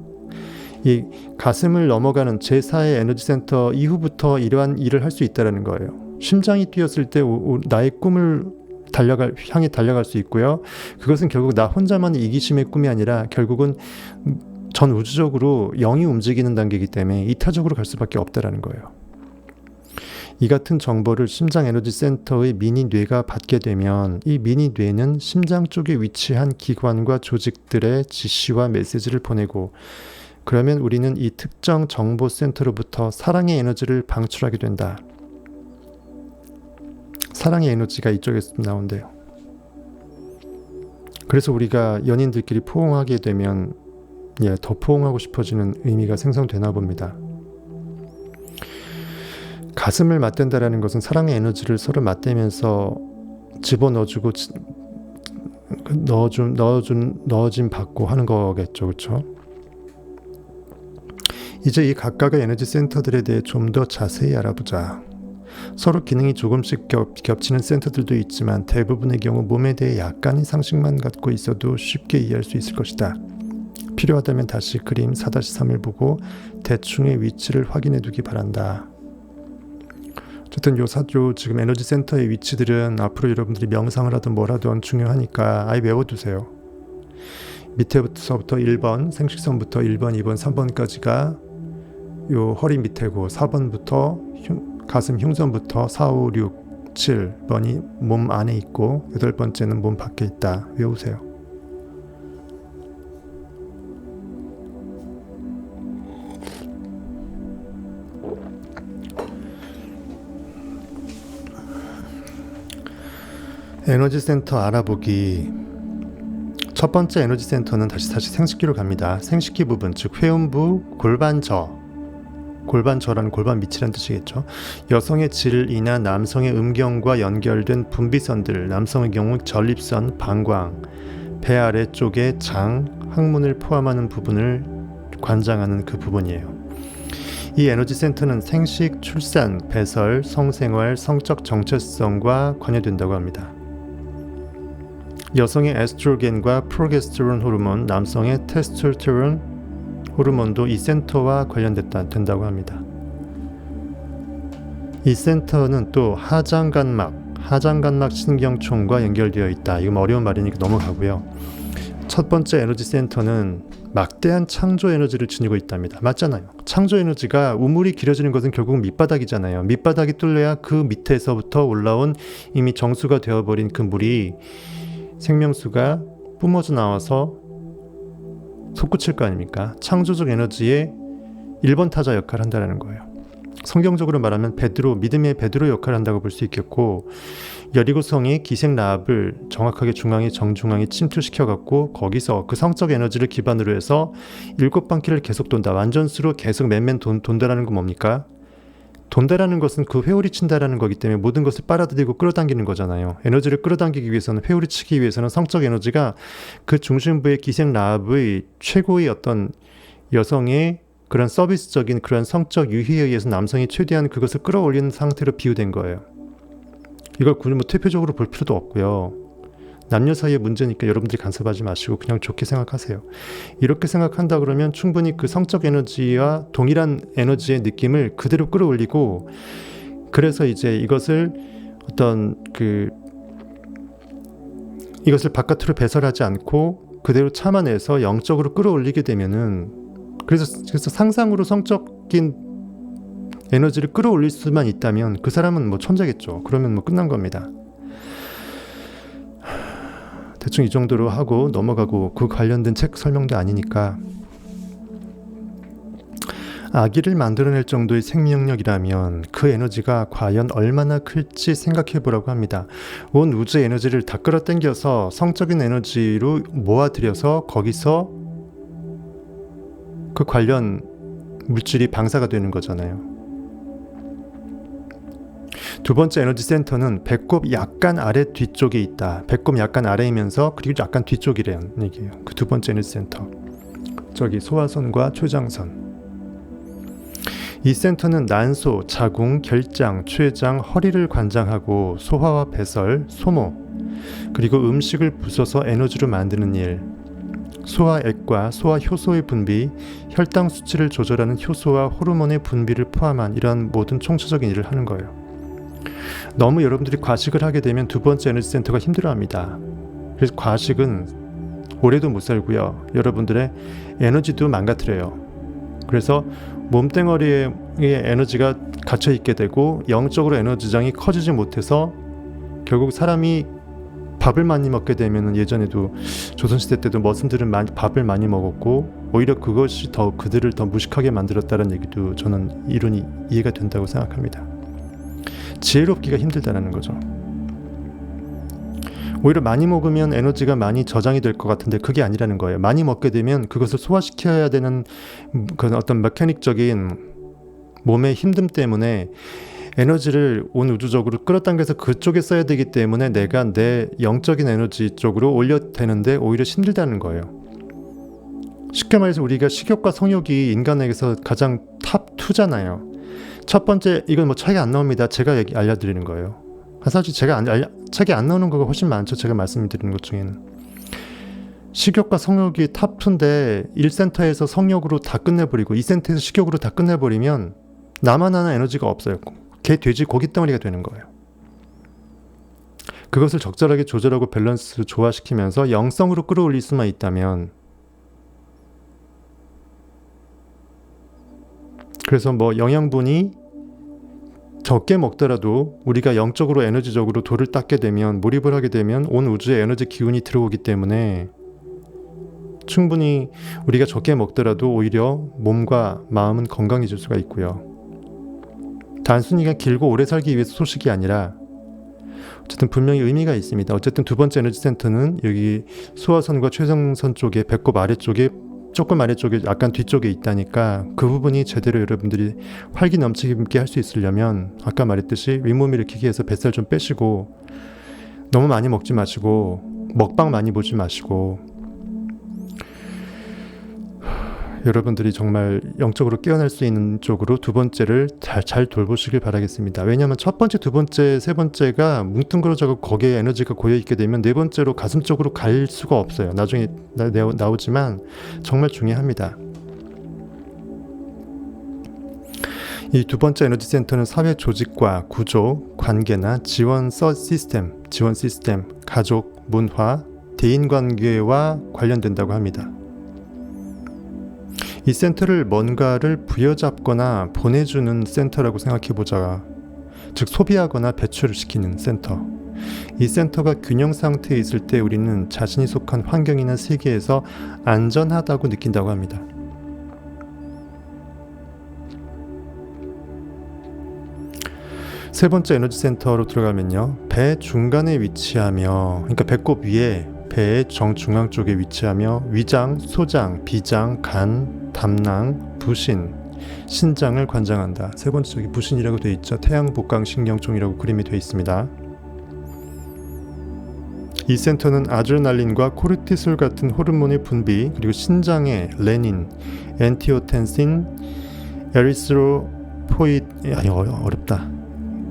Speaker 1: 이 가슴을 넘어가는 제4의 에너지 센터 이후부터 이러한 일을 할 수 있다는 거예요. 심장이 뛰었을 때 나의 꿈을 향해 달려갈 수 있고요. 그것은 결국 나 혼자만의 이기심의 꿈이 아니라 결국은 전 우주적으로 영이 움직이는 단계이기 때문에 이타적으로 갈 수밖에 없다는 거예요. 이 같은 정보를 심장 에너지 센터의 미니 뇌가 받게 되면 이 미니 뇌는 심장 쪽에 위치한 기관과 조직들의 지시와 메시지를 보내고, 그러면 우리는 이 특정 정보 센터로부터 사랑의 에너지를 방출하게 된다. 사랑의 에너지가 이쪽에서 나온대요. 그래서 우리가 연인들끼리 포옹하게 되면 더 포옹하고 싶어지는 의미가 생성되나 봅니다. 가슴을 맞댄다라는 것은 사랑의 에너지를 서로 맞대면서 집어넣어주고 넣어짐 받고 하는 거겠죠. 그렇죠? 이제 이 각각의 에너지 센터들에 대해 좀 더 자세히 알아보자. 서로 기능이 조금씩 겹치는 센터들도 있지만 대부분의 경우 몸에 대해 약간의 상식만 갖고 있어도 쉽게 이해할 수 있을 것이다. 필요하다면 다시 그림 4-3을 보고 대충의 위치를 확인해 두기 바란다. 어쨌든 요 지금 에너지 센터의 위치들은 앞으로 여러분들이 명상을 하든 뭘 하든 중요하니까 아예 외워두세요. 밑에부터 1번, 생식선부터 1번, 2번, 3번까지가 요 허리 밑에고, 4번부터 가슴 흉선부터 4, 5, 6, 7번이 몸 안에 있고, 8번째는 몸 밖에 있다. 외우세요. 에너지 센터 알아보기. 첫 번째 에너지 센터는 다시 생식기로 갑니다. 생식기 부분, 즉 회음부, 골반저라는 골반 밑이라는 뜻이겠죠. 여성의 질이나 남성의 음경과 연결된 분비선들, 남성의 경우 전립선, 방광, 배 아래쪽에 장, 항문을 포함하는 부분을 관장하는 그 부분이에요. 이 에너지 센터는 생식, 출산, 배설, 성생활, 성적 정체성과 관여된다고 합니다. 여성의 에스트로겐과 프로게스테론 호르몬, 남성의 테스토스테론 호르몬도 이 센터와 관련된다고 합니다. 이 센터는 또 하장관막 신경총과 연결되어 있다. 이건 어려운 말이니까 넘어가고요. 첫 번째 에너지 센터는 막대한 창조 에너지를 지니고 있답니다. 맞잖아요. 창조 에너지가 우물이 길어지는 것은 결국 밑바닥이잖아요. 밑바닥이 뚫려야 그 밑에서부터 올라온 이미 정수가 되어버린 그 물이 생명수가 뿜어져 나와서 솟구칠 거 아닙니까? 창조적 에너지의 1번 타자 역할을 한다는 거예요. 성경적으로 말하면 믿음의 베드로 역할을 한다고 볼 수 있겠고, 여리고성이 기생 라합을 정확하게 정중앙에 침투시켜갖고 거기서 그 성적 에너지를 기반으로 해서 7바퀴를 계속 돈다. 완전수로 계속 맨맨 돈다라는 건 뭡니까? 돈다라는 것은 그 회오리 친다라는 거기 때문에 모든 것을 빨아들이고 끌어당기는 거잖아요. 에너지를 끌어당기기 위해서는, 회오리 치기 위해서는 성적 에너지가 그 중심부의 기생 라합의 최고의 어떤 여성의 그런 서비스적인 그런 성적 유희에 의해서 남성이 최대한 그것을 끌어올리는 상태로 비유된 거예요. 이걸 굳이 퇴폐적으로 볼 필요도 없고요. 남녀 사이의 문제니까 여러분들이 간섭하지 마시고 그냥 좋게 생각하세요. 이렇게 생각한다 그러면 충분히 그 성적 에너지와 동일한 에너지의 느낌을 그대로 끌어올리고, 그래서 이제 이것을 이것을 바깥으로 배설하지 않고 그대로 참아내서 영적으로 끌어올리게 되면은, 그래서 상상으로 성적인 에너지를 끌어올릴 수만 있다면 그 사람은 천재겠죠. 그러면 끝난 겁니다. 대충 이 정도로 하고 넘어가고, 그 관련된 책 설명도 아니니까. 아기를 만들어낼 정도의 생명력이라면 그 에너지가 과연 얼마나 클지 생각해보라고 합니다. 온 우주의 에너지를 다 끌어당겨서 성적인 에너지로 모아들여서 거기서 그 관련 물질이 방사가 되는 거잖아요. 두 번째 에너지 센터는 배꼽 약간 아래 뒤쪽에 있다. 배꼽 약간 아래이면서 그리고 약간 뒤쪽이라는 얘기예요. 그 두 번째 에너지 센터. 저기 소화선과 췌장선. 이 센터는 난소, 자궁, 결장, 췌장, 허리를 관장하고 소화와 배설, 소모, 그리고 음식을 부숴서 에너지로 만드는 일, 소화액과 소화효소의 분비, 혈당 수치를 조절하는 효소와 호르몬의 분비를 포함한 이러한 모든 총체적인 일을 하는 거예요. 너무 여러분들이 과식을 하게 되면 두 번째 에너지 센터가 힘들어합니다. 그래서 과식은 오래도 못 살고요. 여러분들의 에너지도 망가뜨려요. 그래서 몸뚱어리에 에너지가 갇혀있게 되고 영적으로 에너지장이 커지지 못해서 결국 사람이 밥을 많이 먹게 되면, 예전에도 조선시대 때도 머슴들은 밥을 많이 먹었고 오히려 그것이 더 그들을 더 무식하게 만들었다는 얘기도 저는 이론이 이해가 된다고 생각합니다. 지혜롭기가 힘들다는 거죠. 오히려 많이 먹으면 에너지가 많이 저장이 될 것 같은데 그게 아니라는 거예요. 많이 먹게 되면 그것을 소화시켜야 되는 그런 어떤 메커닉적인 몸의 힘듦 때문에 에너지를 온 우주적으로 끌어당겨서 그쪽에 써야 되기 때문에 내가 내 영적인 에너지 쪽으로 올려대는데 오히려 힘들다는 거예요. 쉽게 말해서 우리가 식욕과 성욕이 인간에게서 가장 탑 2잖아요. 첫 번째, 이건 뭐 차이가 안 나옵니다. 제가 알려드리는 거예요. 사실 책이 안 나오는 거가 훨씬 많죠. 제가 말씀드리는 것 중에는. 식욕과 성욕이 탑 2인데 1센터에서 성욕으로 다 끝내버리고 2센터에서 식욕으로 다 끝내버리면 나만 하는 에너지가 없어요. 개, 돼지, 고기 덩어리가 되는 거예요. 그것을 적절하게 조절하고 밸런스 조화시키면서 영성으로 끌어올릴 수만 있다면, 그래서 뭐 영양분이 적게 먹더라도 우리가 영적으로 에너지적으로 돌을 닦게 되면, 몰입을 하게 되면 온 우주에 에너지 기운이 들어오기 때문에 충분히 우리가 적게 먹더라도 오히려 몸과 마음은 건강해질 수가 있고요. 단순히 그냥 길고 오래 살기 위해서 소식이 아니라 어쨌든 분명히 의미가 있습니다. 어쨌든 두 번째 에너지 센터는 여기 소화선과 췌장선 쪽에, 배꼽 아래쪽에, 조금 아래쪽에, 약간 뒤쪽에 있다니까 그 부분이 제대로 여러분들이 활기 넘치게 할 수 있으려면 아까 말했듯이 윗몸 일으키기 위해서 뱃살 좀 빼시고, 너무 많이 먹지 마시고, 먹방 많이 보지 마시고, 여러분들이 정말 영적으로 깨어날 수 있는 쪽으로 두 번째를 잘 돌보시길 바라겠습니다. 왜냐하면 첫 번째, 두 번째, 세 번째가 뭉뚱그러져서 거기에 에너지가 고여있게 되면 네 번째로 가슴 쪽으로 갈 수가 없어요. 나중에 나오지만 정말 중요합니다. 이 두 번째 에너지 센터는 사회 조직과 구조, 관계나 지원 시스템, 가족, 문화, 대인관계와 관련된다고 합니다. 이 센터를 뭔가를 부여잡거나 보내주는 센터라고 생각해보자. 즉 소비하거나 배출을 시키는 센터. 이 센터가 균형 상태에 있을 때 우리는 자신이 속한 환경이나 세계에서 안전하다고 느낀다고 합니다. 세 번째 에너지 센터로 들어가면요, 배 중간에 위치하며, 그러니까 배꼽 위에 배의 정중앙 쪽에 위치하며 위장, 소장, 비장, 간, 담낭, 부신, 신장을 관장한다. 세 번째 쪽이 부신이라고 되어 있죠. 태양복강신경종이라고 그림이 되어 있습니다. 이 센터는 아드레날린과 코르티솔 같은 호르몬의 분비, 그리고 신장의 레닌, 엔티오텐신,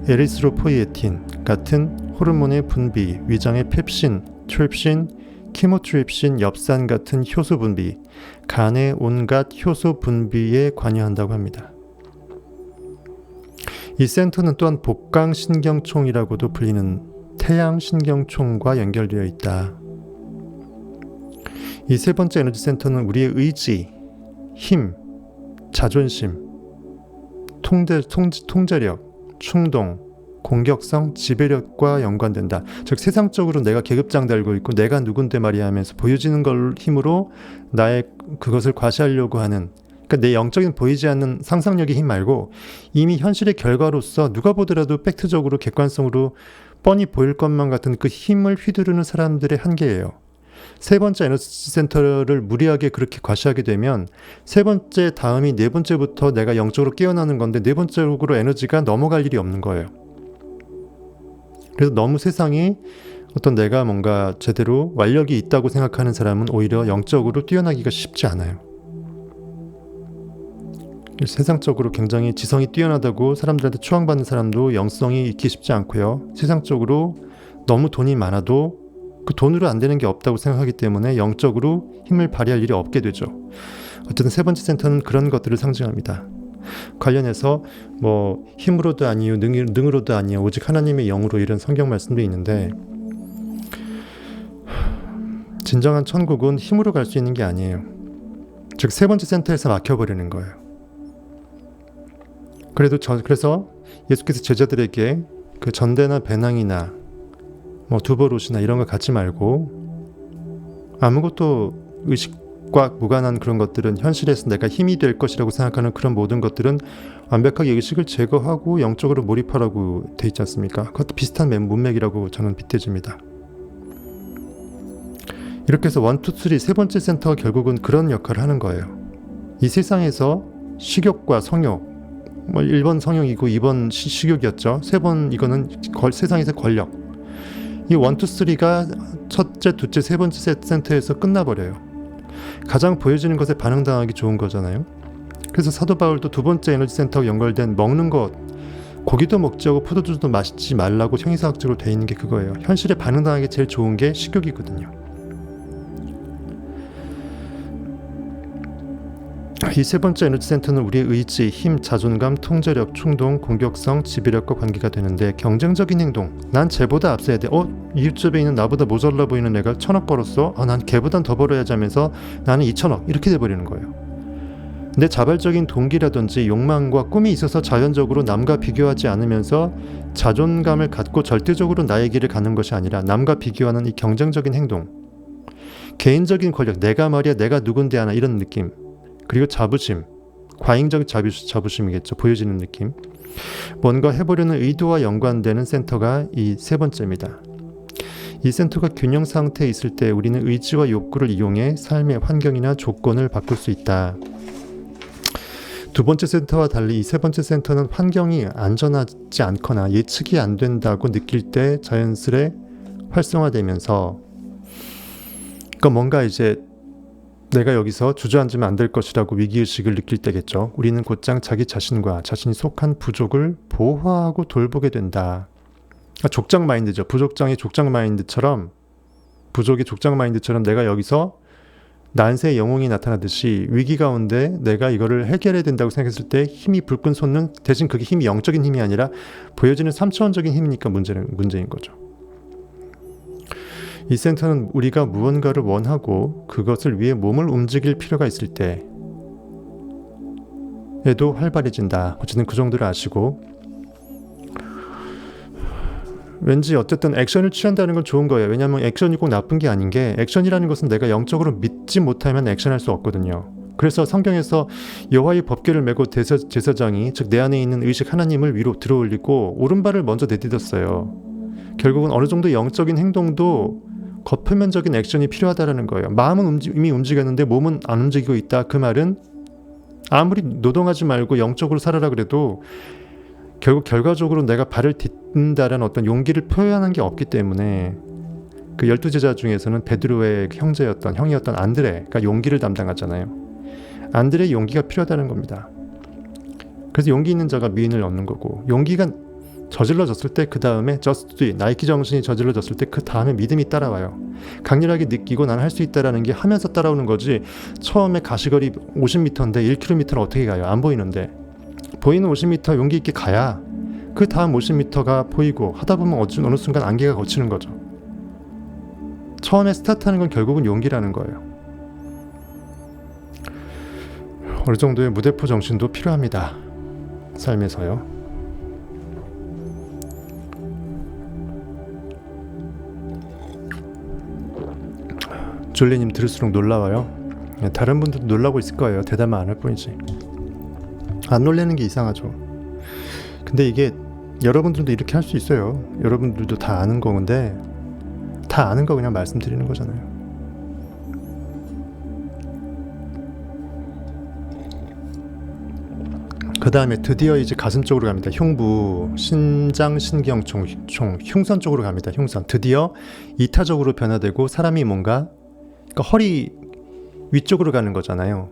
Speaker 1: 에리스로포이에틴 같은 호르몬의 분비, 위장의 펩신, 트립신, 키모트립신, 엽산 같은 효소 분비, 간의 온갖 효소 분비에 관여한다고 합니다. 이 센터는 또한 복강신경총이라고도 불리는 태양신경총과 연결되어 있다. 이 세 번째 에너지 센터는 우리의 의지, 힘, 자존심, 통제력, 충동, 공격성, 지배력과 연관된다. 즉 세상적으로 내가 계급장 달고 있고 내가 누군데 말이야 하면서 보여지는 걸 힘으로 나의 그것을 과시하려고 하는, 그러니까 내 영적인 보이지 않는 상상력의 힘 말고 이미 현실의 결과로서 누가 보더라도 팩트적으로 객관성으로 뻔히 보일 것만 같은 그 힘을 휘두르는 사람들의 한계예요. 세 번째 에너지 센터를 무리하게 그렇게 과시하게 되면 세 번째 다음이 네 번째부터 내가 영적으로 깨어나는 건데 네 번째로 에너지가 넘어갈 일이 없는 거예요. 그래서 너무 세상이 어떤 내가 뭔가 제대로 완력이 있다고 생각하는 사람은 오히려 영적으로 뛰어나기가 쉽지 않아요. 세상적으로 굉장히 지성이 뛰어나다고 사람들한테 추앙받는 사람도 영성이 있기 쉽지 않고요. 세상적으로 너무 돈이 많아도 그 돈으로 안 되는 게 없다고 생각하기 때문에 영적으로 힘을 발휘할 일이 없게 되죠. 어쨌든 세 번째 센터는 그런 것들을 상징합니다. 관련해서 뭐 힘으로도 아니요 능으로도 아니요 오직 하나님의 영으로 이런 성경 말씀도 있는데, 진정한 천국은 힘으로 갈 수 있는 게 아니에요. 즉 세 번째 센터에서 막혀버리는 거예요. 그래서 예수께서 제자들에게 그 전대나 배낭이나 뭐 두벌옷이나 이런 거 갖지 말고, 아무것도 의식과 무관한 그런 것들은, 현실에서 내가 힘이 될 것이라고 생각하는 그런 모든 것들은 완벽하게 의식을 제거하고 영적으로 몰입하라고 돼 있지 않습니까? 그것도 비슷한 문맥이라고 저는 빗대집니다. 이렇게 해서 1, 2, 3 세 번째 센터가 결국은 그런 역할을 하는 거예요. 이 세상에서 식욕과 성욕, 뭐 1번 성욕이고 2번 식욕이었죠. 3번 이거는 세상에서 권력. 이 1, 2, 3가 첫째, 둘째, 세 번째 센터에서 끝나버려요. 가장 보여지는 것에 반응당하기 좋은 거잖아요. 그래서 사도 바울도 두 번째 에너지 센터와 연결된 먹는 것, 고기도 먹지 하고 포도주도 마시지 말라고 형이사학적으로 돼 있는 게 그거예요. 현실에 반응당하기 제일 좋은 게 식욕이거든요. 이 세 번째 에너지 센터는 우리의 의지, 힘, 자존감, 통제력, 충동, 공격성, 지배력과 관계가 되는데, 경쟁적인 행동, 난 쟤보다 앞서야 돼. 이웃집에 있는 나보다 모자라 보이는 애가 1,000억 벌었어. 난 걔보단 더 벌어야지 하면서 나는 2,000억 이렇게 돼버리는 거예요. 내 자발적인 동기라든지 욕망과 꿈이 있어서 자연적으로 남과 비교하지 않으면서 자존감을 갖고 절대적으로 나의 길을 가는 것이 아니라, 남과 비교하는 이 경쟁적인 행동, 개인적인 권력, 내가 말이야 내가 누군데 하나, 이런 느낌, 그리고 자부심, 과잉적 자부심이겠죠. 보여지는 느낌. 뭔가 해보려는 의도와 연관되는 센터가 이 세 번째입니다. 이 센터가 균형 상태에 있을 때 우리는 의지와 욕구를 이용해 삶의 환경이나 조건을 바꿀 수 있다. 두 번째 센터와 달리 이 세 번째 센터는 환경이 안전하지 않거나 예측이 안 된다고 느낄 때 자연스레 활성화되면서, 그러니까 뭔가 이제 내가 여기서 주저앉으면 안 될 것이라고 위기의식을 느낄 때겠죠. 우리는 곧장 자기 자신과 자신이 속한 부족을 보호하고 돌보게 된다. 족장 마인드죠. 부족장이 족장 마인드처럼, 부족이 족장 마인드처럼 내가 여기서 난세의 영웅이 나타나듯이 위기 가운데 내가 이거를 해결해야 된다고 생각했을 때 힘이 불끈 솟는, 대신 그게 힘이 영적인 힘이 아니라 보여지는 3차원적인 힘이니까 문제인 거죠. 이 센터는 우리가 무언가를 원하고 그것을 위해 몸을 움직일 필요가 있을 때에도 활발해진다. 어쨌든 그 정도를 아시고, 왠지 어쨌든 액션을 취한다는 건 좋은 거예요. 왜냐하면 액션이 꼭 나쁜 게 아닌 게, 액션이라는 것은 내가 영적으로 믿지 못하면 액션할 수 없거든요. 그래서 성경에서 여호와의 법궤를 메고 제사장이, 즉 내 안에 있는 의식 하나님을 위로 들어올리고 오른발을 먼저 내딛었어요. 결국은 어느 정도 영적인 행동도 겉표면적인 액션이 필요하다라는 거예요. 마음은 이미 움직였는데 몸은 안 움직이고 있다. 그 말은 아무리 노동하지 말고 영적으로 살아라 그래도 결국 결과적으로 내가 발을 딛는다라는 어떤 용기를 표현한 게 없기 때문에, 그 12제자 중에서는 베드로의 형이었던 안드레가 용기를 담당하잖아요. 안드레의 용기가 필요하다는 겁니다. 그래서 용기 있는 자가 미인을 얻는 거고, 용기가 저질러졌을 때 그 다음에 just do it, 나이키 정신이 저질러졌을 때 그 다음에 믿음이 따라와요. 강렬하게 느끼고 난 할 수 있다라는 게 하면서 따라오는 거지, 처음에 가시거리 50m인데 1km를 어떻게 가요? 안 보이는데. 보이는 50m 용기 있게 가야 그 다음 50m가 보이고, 하다 보면 어느 순간 안개가 걷히는 거죠. 처음에 스타트하는 건 결국은 용기라는 거예요. 어느 정도의 무대포 정신도 필요합니다. 삶에서요. 졸리님 들을수록 놀라워요. 다른 분들도 놀라고 있을 거예요. 대답만 안 할 뿐이지. 안 놀라는 게 이상하죠. 근데 이게 여러분들도 이렇게 할 수 있어요. 여러분들도 다 아는 건데, 다 아는 거 그냥 말씀드리는 거잖아요. 그 다음에 드디어 이제 가슴 쪽으로 갑니다. 흉부, 신장, 신경총, 흉선 쪽으로 갑니다. 흉선. 드디어 이타적으로 변화되고 사람이 뭔가 그러니까 허리 위쪽으로 가는 거잖아요.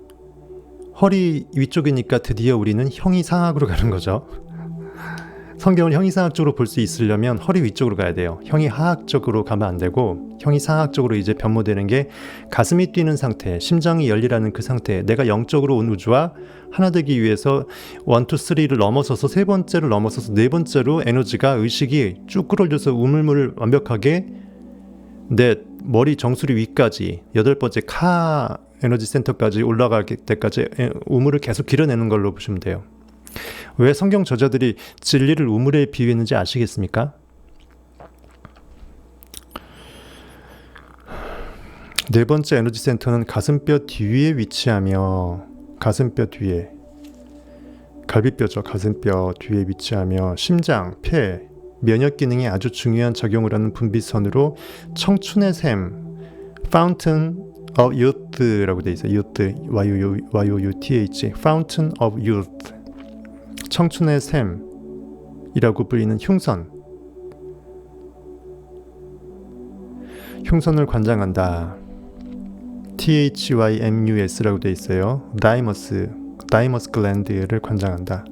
Speaker 1: 허리 위쪽이니까 드디어 우리는 형이상학으로 가는 거죠. 성경을 형이상학적으로 볼 수 있으려면 허리 위쪽으로 가야 돼요. 형이하학적으로 가면 안 되고 형이상학적으로 이제 변모되는 게 가슴이 뛰는 상태, 심장이 열리라는 그 상태, 내가 영적으로 온 우주와 하나 되기 위해서 1, 2, 3를 넘어서서 세 번째를 넘어서서 네 번째로 에너지가 의식이 쭉 끌어올려서 우물물을 완벽하게 내 머리 정수리 위까지 8번째 카 에너지 센터까지 올라갈 때까지 우물을 계속 길어내는 걸로 보시면 돼요. 왜 성경 저자들이 진리를 우물에 비유했는지 아시겠습니까? 네 번째 에너지 센터는 가슴뼈 뒤에 위치하며 가슴뼈 뒤에 갈비뼈죠. 가슴뼈 뒤에 위치하며 심장, 폐, 면역 기능에 아주 중요한 작용을 하는 분비선으로 청춘의 샘, Fountain of Youth라고 돼 있어요. Youth, Y-O-U-T-H, Fountain of Youth, 청춘의 샘이라고 불리는 흉선을 관장한다. THYMUS라고 돼 있어요. 다이머스 글랜드를 관장한다.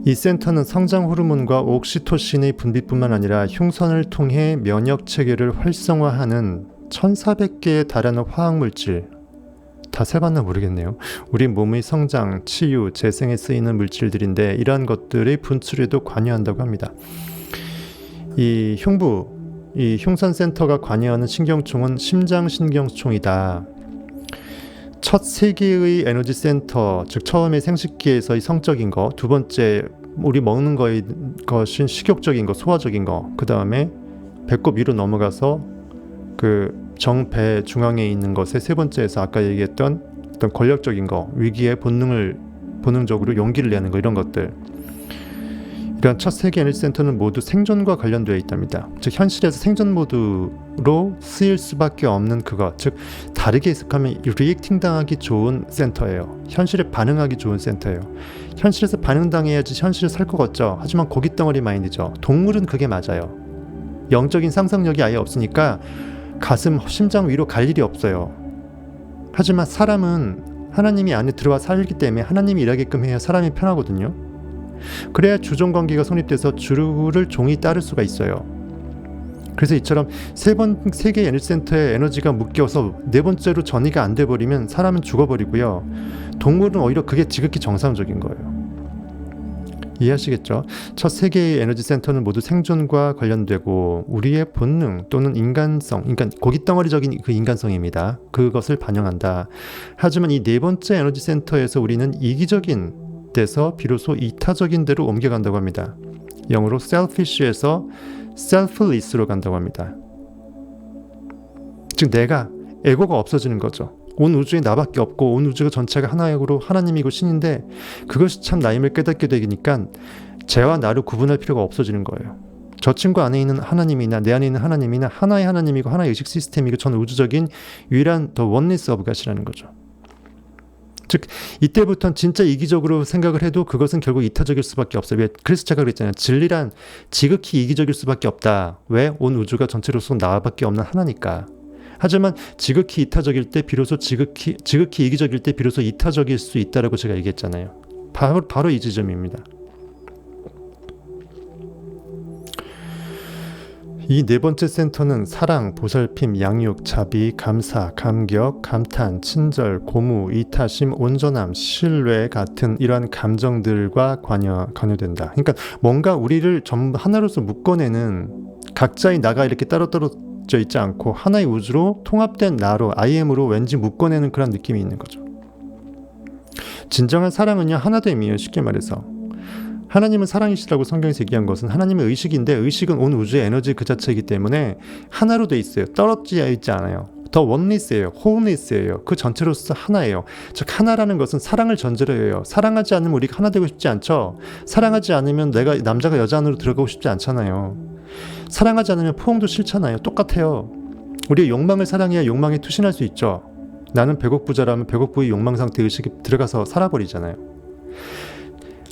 Speaker 1: 이 센터는 성장 호르몬과 옥시토신의 분비뿐만 아니라 흉선을 통해 면역 체계를 활성화하는 1400개에 달하는 화학물질, 다 세봤나 모르겠네요. 우리 몸의 성장, 치유, 재생에 쓰이는 물질들인데 이러한 것들의 분출에도 관여한다고 합니다. 이 흉선 센터가 관여하는 신경총은 심장 신경총이다. 첫 세 개의 에너지 센터, 즉 처음에 생식기에서의 성적인 거, 두 번째 우리 먹는 것인 식욕적인 거, 소화적인 거, 그 다음에 배꼽 위로 넘어가서 그 정배 중앙에 있는 것의 세 번째에서 아까 얘기했던 어떤 권력적인 거, 위기의 본능적으로 용기를 내는 거, 이런 것들. 이러한 첫 세계 에너지 센터는 모두 생존과 관련되어 있답니다. 즉 현실에서 생존 모드로 쓰일 수밖에 없는 그것, 즉 다르게 해석하면 리액팅 당하기 좋은 센터예요. 현실에 반응하기 좋은 센터예요. 현실에서 반응당해야지 현실을 살 것 같죠. 하지만 고깃덩어리 마인드죠. 동물은 그게 맞아요. 영적인 상상력이 아예 없으니까 가슴, 심장 위로 갈 일이 없어요. 하지만 사람은 하나님이 안에 들어와 살기 때문에 하나님이 일하게끔 해야 사람이 편하거든요. 그래야 주종관계가 성립돼서 주를 종이 따를 수가 있어요. 그래서 이처럼 세 개의 에너지 센터에 에너지가 묶여서 네 번째로 전이가 안 돼버리면 사람은 죽어버리고요. 동물은 오히려 그게 지극히 정상적인 거예요. 이해하시겠죠? 첫 세 개의 에너지 센터는 모두 생존과 관련되고 우리의 본능 또는 인간성, 그러니까 고깃덩어리적인 그 인간성입니다. 그것을 반영한다. 하지만 이 네 번째 에너지 센터에서 우리는 이기적인 데서 비로소 이타적인 데로 옮겨간다고 합니다. 영어로 selfish에서 selfless로 간다고 합니다. 즉 내가, 에고가 없어지는 거죠. 온 우주에 나밖에 없고 온 우주가 전체가 하나이고 하나님이고 신인데 그것이 참 나임을 깨닫게 되니까 쟤와 나를 구분할 필요가 없어지는 거예요. 저 친구 안에 있는 하나님이나 내 안에 있는 하나님이나 하나의 하나님이고 하나의 의식 시스템이고 전 우주적인 유일한 더 원리스 오브 갓이라는 거죠. 즉 이때부터는 진짜 이기적으로 생각을 해도 그것은 결국 이타적일 수밖에 없어요. 그래서 제가 그랬잖아요. 진리란 지극히 이기적일 수밖에 없다. 왜? 온 우주가 전체로서 나밖에 없는 하나니까. 하지만 지극히 이타적일 때 비로소 지극히 이기적일 때 비로소 이타적일 수 있다라고 제가 얘기했잖아요. 바로 이 지점입니다. 이 네 번째 센터는 사랑, 보살핌, 양육, 자비, 감사, 감격, 감탄, 친절, 고무, 이타심, 온전함, 신뢰 같은 이러한 감정들과 관여된다. 그러니까 뭔가 우리를 전부 하나로서 묶어내는 각자의 나가 이렇게 따로 있지 않고 하나의 우주로 통합된 나로 IM으로 왠지 묶어내는 그런 느낌이 있는 거죠. 진정한 사랑은요 하나됨이에요. 쉽게 말해서 하나님은 사랑이시라고 성경에서 얘기한 것은 하나님의 의식인데 의식은 온 우주의 에너지 그 자체이기 때문에 하나로 돼 있어요. 떨어져 있지 않아요. 더 원리스예요. 홀리스예요. 그 전체로서 하나예요. 즉 하나라는 것은 사랑을 전제로 해요. 사랑하지 않으면 우리가 하나 되고 싶지 않죠. 사랑하지 않으면 내가 남자가 여자 안으로 들어가고 싶지 않잖아요. 사랑하지 않으면 포옹도 싫잖아요. 똑같아요. 우리의 욕망을 사랑해야 욕망에 투신할 수 있죠. 나는 배고프자라면 배고프의 욕망 상태 의식이 들어가서 살아버리잖아요.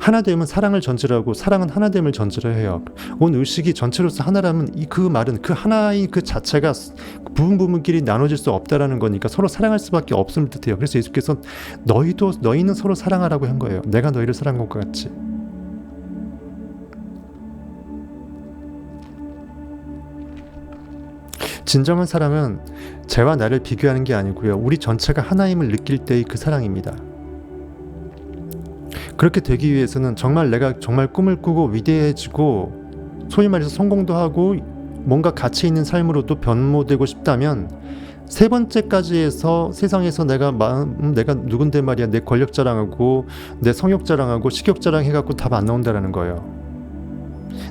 Speaker 1: 하나됨은 사랑을 전제하고 사랑은 하나됨을 전제로 해요. 온 의식이 전체로서 하나라면 그 말은 그 하나인 그 자체가 부분끼리 나눠질 수 없다라는 거니까 서로 사랑할 수밖에 없음을 뜻해요. 그래서 예수께서 너희는 서로 사랑하라고 한 거예요. 내가 너희를 사랑한 것 같이. 진정한 사랑은 쟤와 나를 비교하는 게 아니고요. 우리 전체가 하나임을 느낄 때의 그 사랑입니다. 그렇게 되기 위해서는 정말 내가 정말 꿈을 꾸고 위대해지고 소위 말해서 성공도 하고 뭔가 가치 있는 삶으로도 변모되고 싶다면 세 번째까지 해서 세상에서 내가 누군데 말이야 내 권력 자랑하고 내 성욕 자랑하고 식욕 자랑 해갖고 답 안 나온다라는 거예요.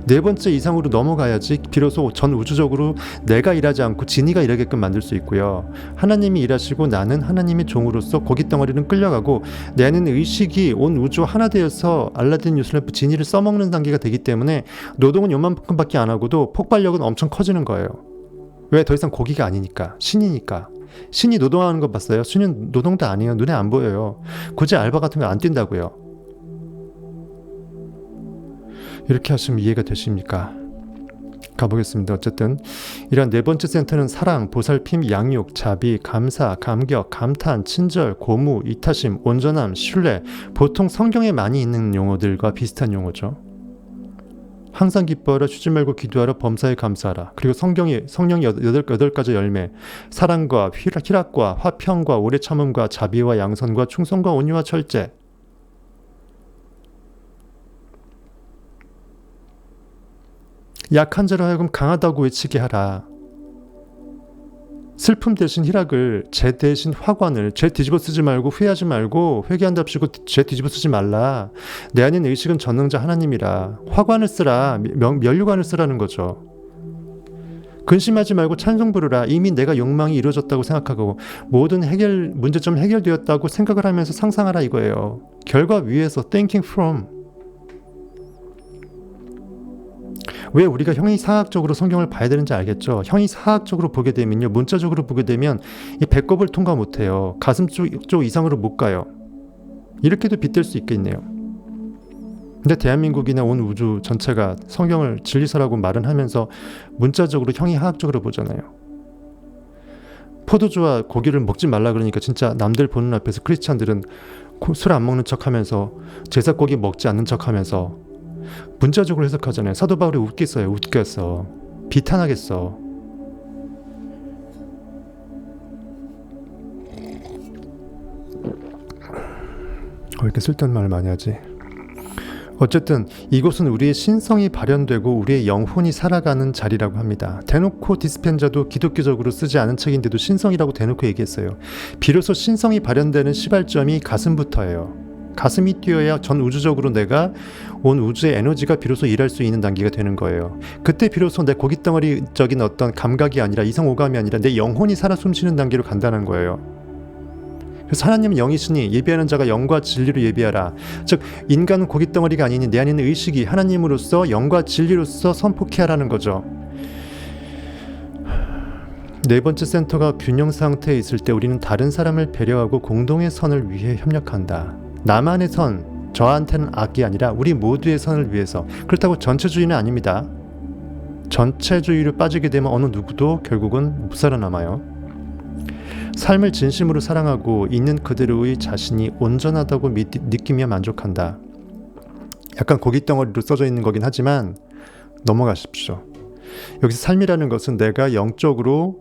Speaker 1: 네 번째 이상으로 넘어가야지 비로소 전 우주적으로 내가 일하지 않고 진이가 일하게끔 만들 수 있고요. 하나님이 일하시고 나는 하나님의 종으로서 고깃 덩어리는 끌려가고 내 안에는 의식이 온 우주 하나 되어서 알라딘 뉴슬램프 진이를 써먹는 단계가 되기 때문에 노동은 요만큼밖에 안 하고도 폭발력은 엄청 커지는 거예요. 왜? 더 이상 고기가 아니니까. 신이니까. 신이 노동하는 거 봤어요? 신은 노동도 안 해요. 눈에 안 보여요. 굳이 알바 같은 거 안 뛴다고요. 이렇게 하시면 이해가 되십니까? 가보겠습니다. 어쨌든 이러한 네 번째 센터는 사랑, 보살핌, 양육, 자비, 감사, 감격, 감탄, 친절, 고무, 이타심, 온전함, 신뢰, 보통 성경에 많이 있는 용어들과 비슷한 용어죠. 항상 기뻐하라, 쉬지 말고 기도하라, 범사에 감사하라. 그리고 성령의 8가지 열매, 사랑과 희락과 화평과 오래 참음과 자비와 양선과 충성과 온유와 철제. 약한 자로 하여금 강하다고 외치게 하라. 슬픔 대신 희락을, 죄 대신 화관을, 죄 뒤집어 쓰지 말고 후회하지 말고 회개한답시고 죄 뒤집어 쓰지 말라. 내 안인 의식은 전능자 하나님이라. 화관을 쓰라. 면류관을 쓰라는 거죠. 근심하지 말고 찬송 부르라. 이미 내가 욕망이 이루어졌다고 생각하고 모든 문제점 해결되었다고 생각을 하면서 상상하라 이거예요. 결과 위에서 thinking from. 왜 우리가 형이상학적으로 성경을 봐야 되는지 알겠죠? 형이상학적으로 보게 되면요, 문자적으로 보게 되면 이 배꼽을 통과 못해요. 가슴 쪽 이상으로 못 가요. 이렇게도 빗댈 수 있겠네요. 근데 대한민국이나 온 우주 전체가 성경을 진리서라고 말은 하면서 문자적으로 형이하학적으로 보잖아요. 포도주와 고기를 먹지 말라 그러니까 진짜 남들 보는 앞에서 크리스찬들은 술 안 먹는 척하면서 제사고기 먹지 않는 척하면서 문자적으로 해석하잖아요. 사도 바울이 웃겼어. 비탄하겠어. 왜 이렇게 쓸데없는 말을 많이 하지? 어쨌든 이곳은 우리의 신성이 발현되고 우리의 영혼이 살아가는 자리라고 합니다. 대놓고 디스펜자도 기독교적으로 쓰지 않은 책인데도 신성이라고 대놓고 얘기했어요. 비로소 신성이 발현되는 시발점이 가슴부터예요. 가슴이 뛰어야 전 우주적으로 내가 온 우주의 에너지가 비로소 일할 수 있는 단계가 되는 거예요. 그때 비로소 내 고깃덩어리적인 어떤 감각이 아니라 이성오감이 아니라 내 영혼이 살아 숨쉬는 단계로 간다는 거예요. 그래서 하나님은 영이시니 예비하는 자가 영과 진리로 예비하라. 즉 인간은 고깃덩어리가 아니니 내 안에 있는 의식이 하나님으로서 영과 진리로서 선포케 하라는 거죠. 네 번째 센터가 균형 상태에 있을 때 우리는 다른 사람을 배려하고 공동의 선을 위해 협력한다. 나만의 선, 저한테는 악이 아니라 우리 모두의 선을 위해서. 그렇다고 전체주의는 아닙니다. 전체주의로 빠지게 되면 어느 누구도 결국은 못 살아남아요. 삶을 진심으로 사랑하고 있는 그대로의 자신이 온전하다고 느끼며 만족한다. 약간 고깃덩어리로 써져 있는 거긴 하지만 넘어가십시오. 여기서 삶이라는 것은 내가 영적으로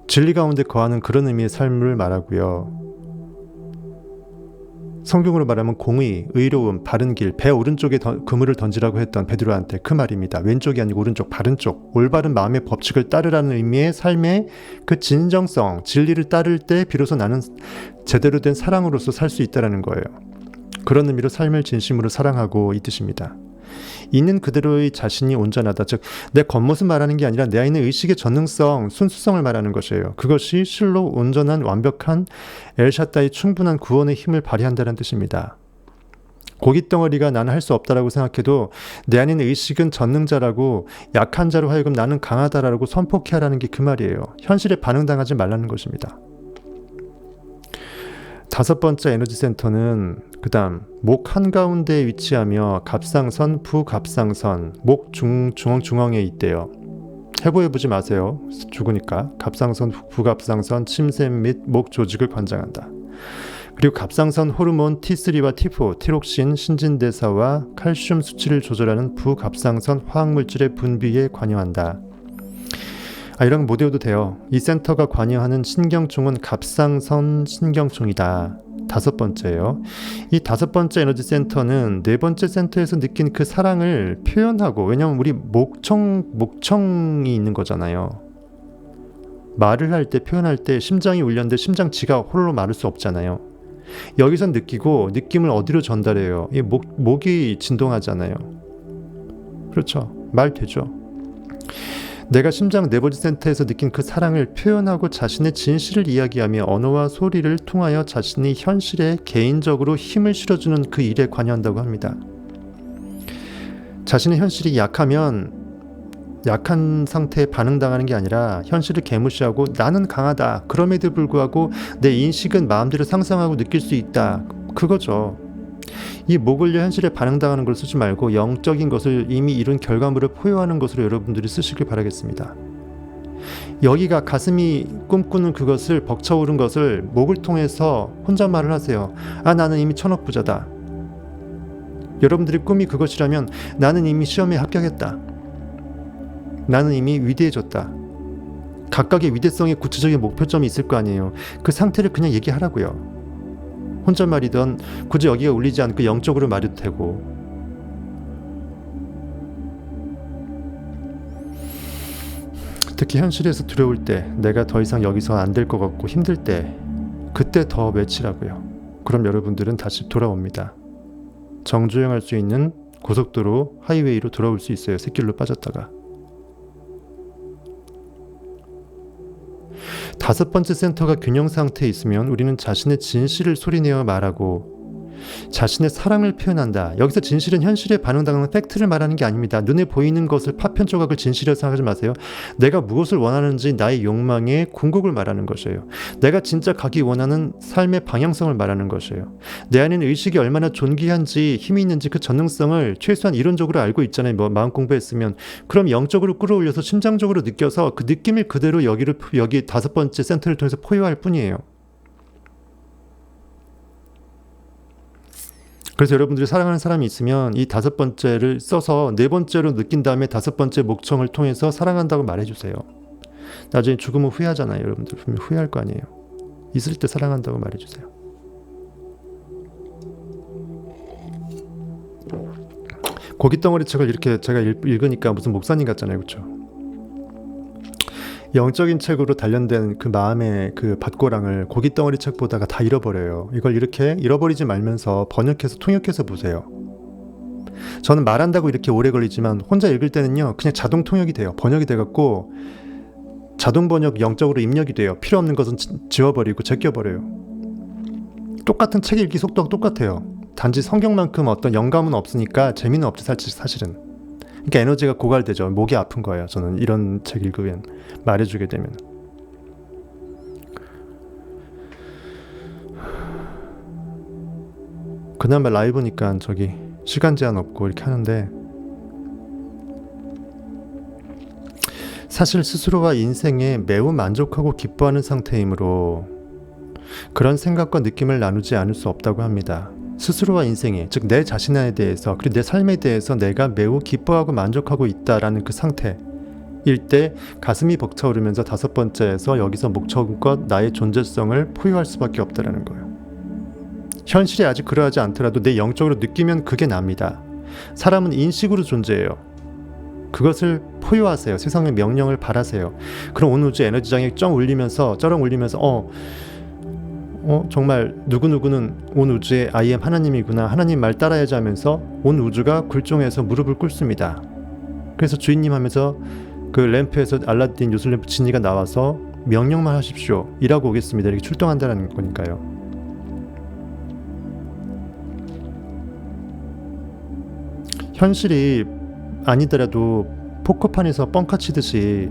Speaker 1: 진리 가운데 거하는 그런 의미의 삶을 말하고요. 성경으로 말하면 공의, 의로움, 바른 길, 배 오른쪽에 그물을 던지라고 했던 베드로한테 그 말입니다. 왼쪽이 아니고 오른쪽, 바른 쪽, 올바른 마음의 법칙을 따르라는 의미의 삶의 그 진정성, 진리를 따를 때 비로소 나는 제대로 된 사랑으로서 살 수 있다는 거예요. 그런 의미로 삶을 진심으로 사랑하고 이 뜻입니다. 있는 그대로의 자신이 온전하다. 즉 내 겉모습 말하는 게 아니라 내 안에 있는 의식의 전능성, 순수성을 말하는 것이에요. 그것이 실로 온전한 완벽한 엘샤다의 충분한 구원의 힘을 발휘한다는 뜻입니다. 고깃덩어리가 나는 할 수 없다라고 생각해도 내 안에 있는 의식은 전능자라고 약한 자로 하여금 나는 강하다라고 선포케 하라는 게 그 말이에요. 현실에 반응당하지 말라는 것입니다. 다섯 번째 에너지 센터는 그 다음 목 한가운데에 위치하며 갑상선, 부갑상선, 목 중앙에 있대요. 해부해보지 마세요. 죽으니까. 갑상선, 부갑상선, 침샘 및 목 조직을 관장한다. 그리고 갑상선 호르몬 T3와 T4, 티록신, 신진대사와 칼슘 수치를 조절하는 부갑상선 화학물질의 분비에 관여한다. 이런 거 못 외워도 돼요. 이 센터가 관여하는 신경총은 갑상선 신경총이다. 5번째예요. 이 5번째 에너지 센터는 4번째 센터에서 느낀 그 사랑을 표현하고, 왜냐면 우리 목청이 있는 거잖아요. 말을 할 때, 표현할 때 심장이 울렸는데 심장 지가 홀로 말할 수 없잖아요. 여기서 느끼고 느낌을 어디로 전달해요? 이 목이 진동하잖아요. 그렇죠. 말 되죠. 내가 심장 네버지 센터에서 느낀 그 사랑을 표현하고 자신의 진실을 이야기하며 언어와 소리를 통하여 자신이 현실에 개인적으로 힘을 실어주는 그 일에 관여한다고 합니다. 자신의 현실이 약하면 약한 상태에 반응당하는 게 아니라 현실을 개무시하고 나는 강하다. 그럼에도 불구하고 내 인식은 마음대로 상상하고 느낄 수 있다. 그거죠. 이 목을려 현실에 반응당하는 걸 쓰지 말고 영적인 것을 이미 이룬 결과물을 포효하는 것으로 여러분들이 쓰시길 바라겠습니다. 여기가 가슴이 꿈꾸는 그것을 벅차오른 것을 목을 통해서 혼잣말을 하세요. 나는 이미 천억부자다. 여러분들의 꿈이 그것이라면 나는 이미 시험에 합격했다. 나는 이미 위대해졌다. 각각의 위대성의 구체적인 목표점이 있을 거 아니에요. 그 상태를 그냥 얘기하라고요. 혼잣말이든 굳이 여기가 울리지 않고 영적으로 말해도 되고. 특히 현실에서 두려울 때, 내가 더 이상 여기서 안 될 것 같고 힘들 때, 그때 더 외치라고요. 그럼 여러분들은 다시 돌아옵니다. 정주행할 수 있는 고속도로 하이웨이로 돌아올 수 있어요. 샛길로 빠졌다가. 5번째 센터가 균형 상태에 있으면 우리는 자신의 진실을 소리내어 말하고 자신의 사랑을 표현한다. 여기서 진실은 현실에 반응당하는 팩트를 말하는 게 아닙니다. 눈에 보이는 것을 파편 조각을 진실이라고 생각하지 마세요. 내가 무엇을 원하는지 나의 욕망의 궁극을 말하는 것이에요. 내가 진짜 가기 원하는 삶의 방향성을 말하는 것이에요. 내 안에는 의식이 얼마나 존귀한지 힘이 있는지 그 전능성을 최소한 이론적으로 알고 있잖아요. 마음 공부했으면. 그럼 영적으로 끌어올려서 심장적으로 느껴서 그 느낌을 그대로 여기 5번째 센터를 통해서 포효할 뿐이에요. 그래서 여러분들이 사랑하는 사람이 있으면 이 5번째를 써서 4번째로 느낀 다음에 5번째 목청을 통해서 사랑한다고 말해주세요. 나중에 죽으면 후회하잖아요. 여러분들 분명 후회할 거 아니에요. 있을 때 사랑한다고 말해주세요. 고깃덩어리 책을 이렇게 제가 읽으니까 무슨 목사님 같잖아요. 그렇죠? 영적인 책으로 단련된 그 마음의 그 밭고랑을 고깃덩어리 책 보다가 다 잃어버려요. 이걸 이렇게 잃어버리지 말면서 번역해서 통역해서 보세요. 저는 말한다고 이렇게 오래 걸리지만 혼자 읽을 때는요 그냥 자동 통역이 돼요. 번역이 돼갖고 자동 번역 영적으로 입력이 돼요. 필요 없는 것은 지워버리고 제껴버려요. 똑같은 책 읽기 속도가 똑같아요. 단지 성경만큼 어떤 영감은 없으니까 재미는 없지 사실은. 그러니까 에너지가 고갈되죠. 목이 아픈 거예요. 저는 이런 책 읽으면 말해주게 되면. 그나마 라이브니까 저기 시간 제한 없고 이렇게 하는데 사실 스스로와 인생에 매우 만족하고 기뻐하는 상태이므로 그런 생각과 느낌을 나누지 않을 수 없다고 합니다. 스스로와 인생에, 즉 내 자신에 대해서 그리고 내 삶에 대해서 내가 매우 기뻐하고 만족하고 있다라는 그 상태일 때 가슴이 벅차오르면서 5번째에서 여기서 목청껏 나의 존재성을 포효할 수밖에 없다라는 거예요. 현실이 아직 그러하지 않더라도 내 영적으로 느끼면 그게 납니다. 사람은 인식으로 존재해요. 그것을 포효하세요. 세상의 명령을 바라세요. 그럼 온 우주 에너지장이 쩡 울리면서 정말 누구누구는 온 우주의 I am 하나님이구나, 하나님 말 따라야지 하면서 온 우주가 굴종해서 무릎을 꿇습니다. 그래서 주인님 하면서 그 램프에서 알라딘 요술램프 지니가 나와서 명령만 하십시오. 일하고 오겠습니다. 이렇게 출동한다는 거니까요. 현실이 아니더라도 포커판에서 뻥카 치듯이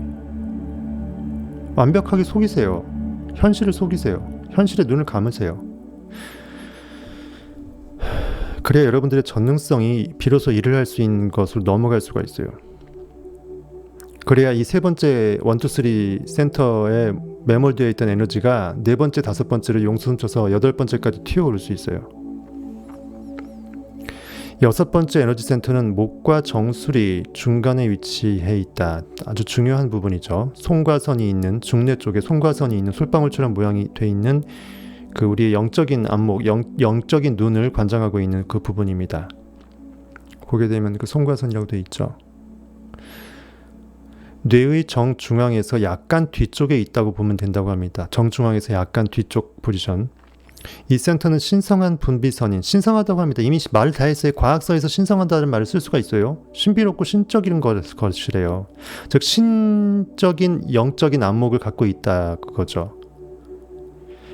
Speaker 1: 완벽하게 속이세요. 현실을 속이세요. 현실에 눈을 감으세요. 그래야 여러분들의 전능성이 비로소 일을 할 수 있는 것으로 넘어갈 수가 있어요. 그래야 이 세 번째 1, 2, 3 센터에 매몰되어 있던 에너지가 네 번째, 다섯 번째를 용수훔쳐서 여덟 번째까지 튀어오를 수 있어요. 여섯 번째 에너지 센터는 목과 정수리 중간에 위치해 있다. 아주 중요한 부분이죠. 송과선이 있는 중뇌 쪽에 송과선이 있는 솔방울처럼 모양이 돼 있는 그 우리의 영적인 안목, 영적인 눈을 관장하고 있는 그 부분입니다. 보게 되면 그 송과선이라고 돼 있죠. 뇌의 정중앙에서 약간 뒤쪽에 있다고 보면 된다고 합니다. 정중앙에서 약간 뒤쪽 포지션. 이 센터는 신성한 분비선인, 신성하다고 합니다. 이미 말을 다 했어요. 과학서에서 신성하다는 말을 쓸 수가 있어요. 신비롭고 신적인 것이래요. 즉 신적인 영적인 안목을 갖고 있다 그거죠.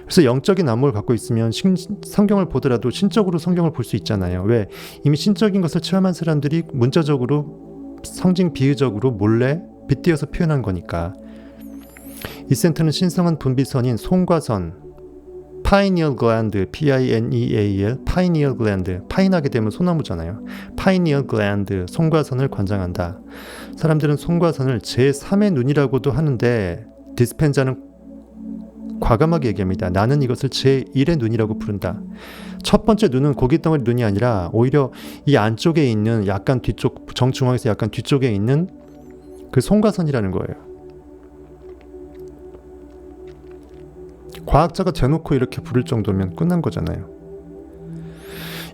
Speaker 1: 그래서 영적인 안목을 갖고 있으면 성경을 보더라도 신적으로 성경을 볼 수 있잖아요. 왜? 이미 신적인 것을 체험한 사람들이 문자적으로 상징 비유적으로 몰래 빗대어서 표현한 거니까. 이 센터는 신성한 분비선인 송과선, pineal gland, P-I-N-E-A-L, pineal gland, 파인하게 되면 소나무잖아요. pineal gland, 송과선을 관장한다. 사람들은 송과선을 제3의 눈이라고도 하는데 디스펜자는 과감하게 얘기합니다. 나는 이것을 제1의 눈이라고 부른다. 첫 번째 눈은 고깃덩어리 눈이 아니라 오히려 이 안쪽에 있는 약간 뒤쪽, 정중앙에서 약간 뒤쪽에 있는 그 송과선이라는 거예요. 과학자가 대놓고 이렇게 부를 정도면 끝난 거잖아요.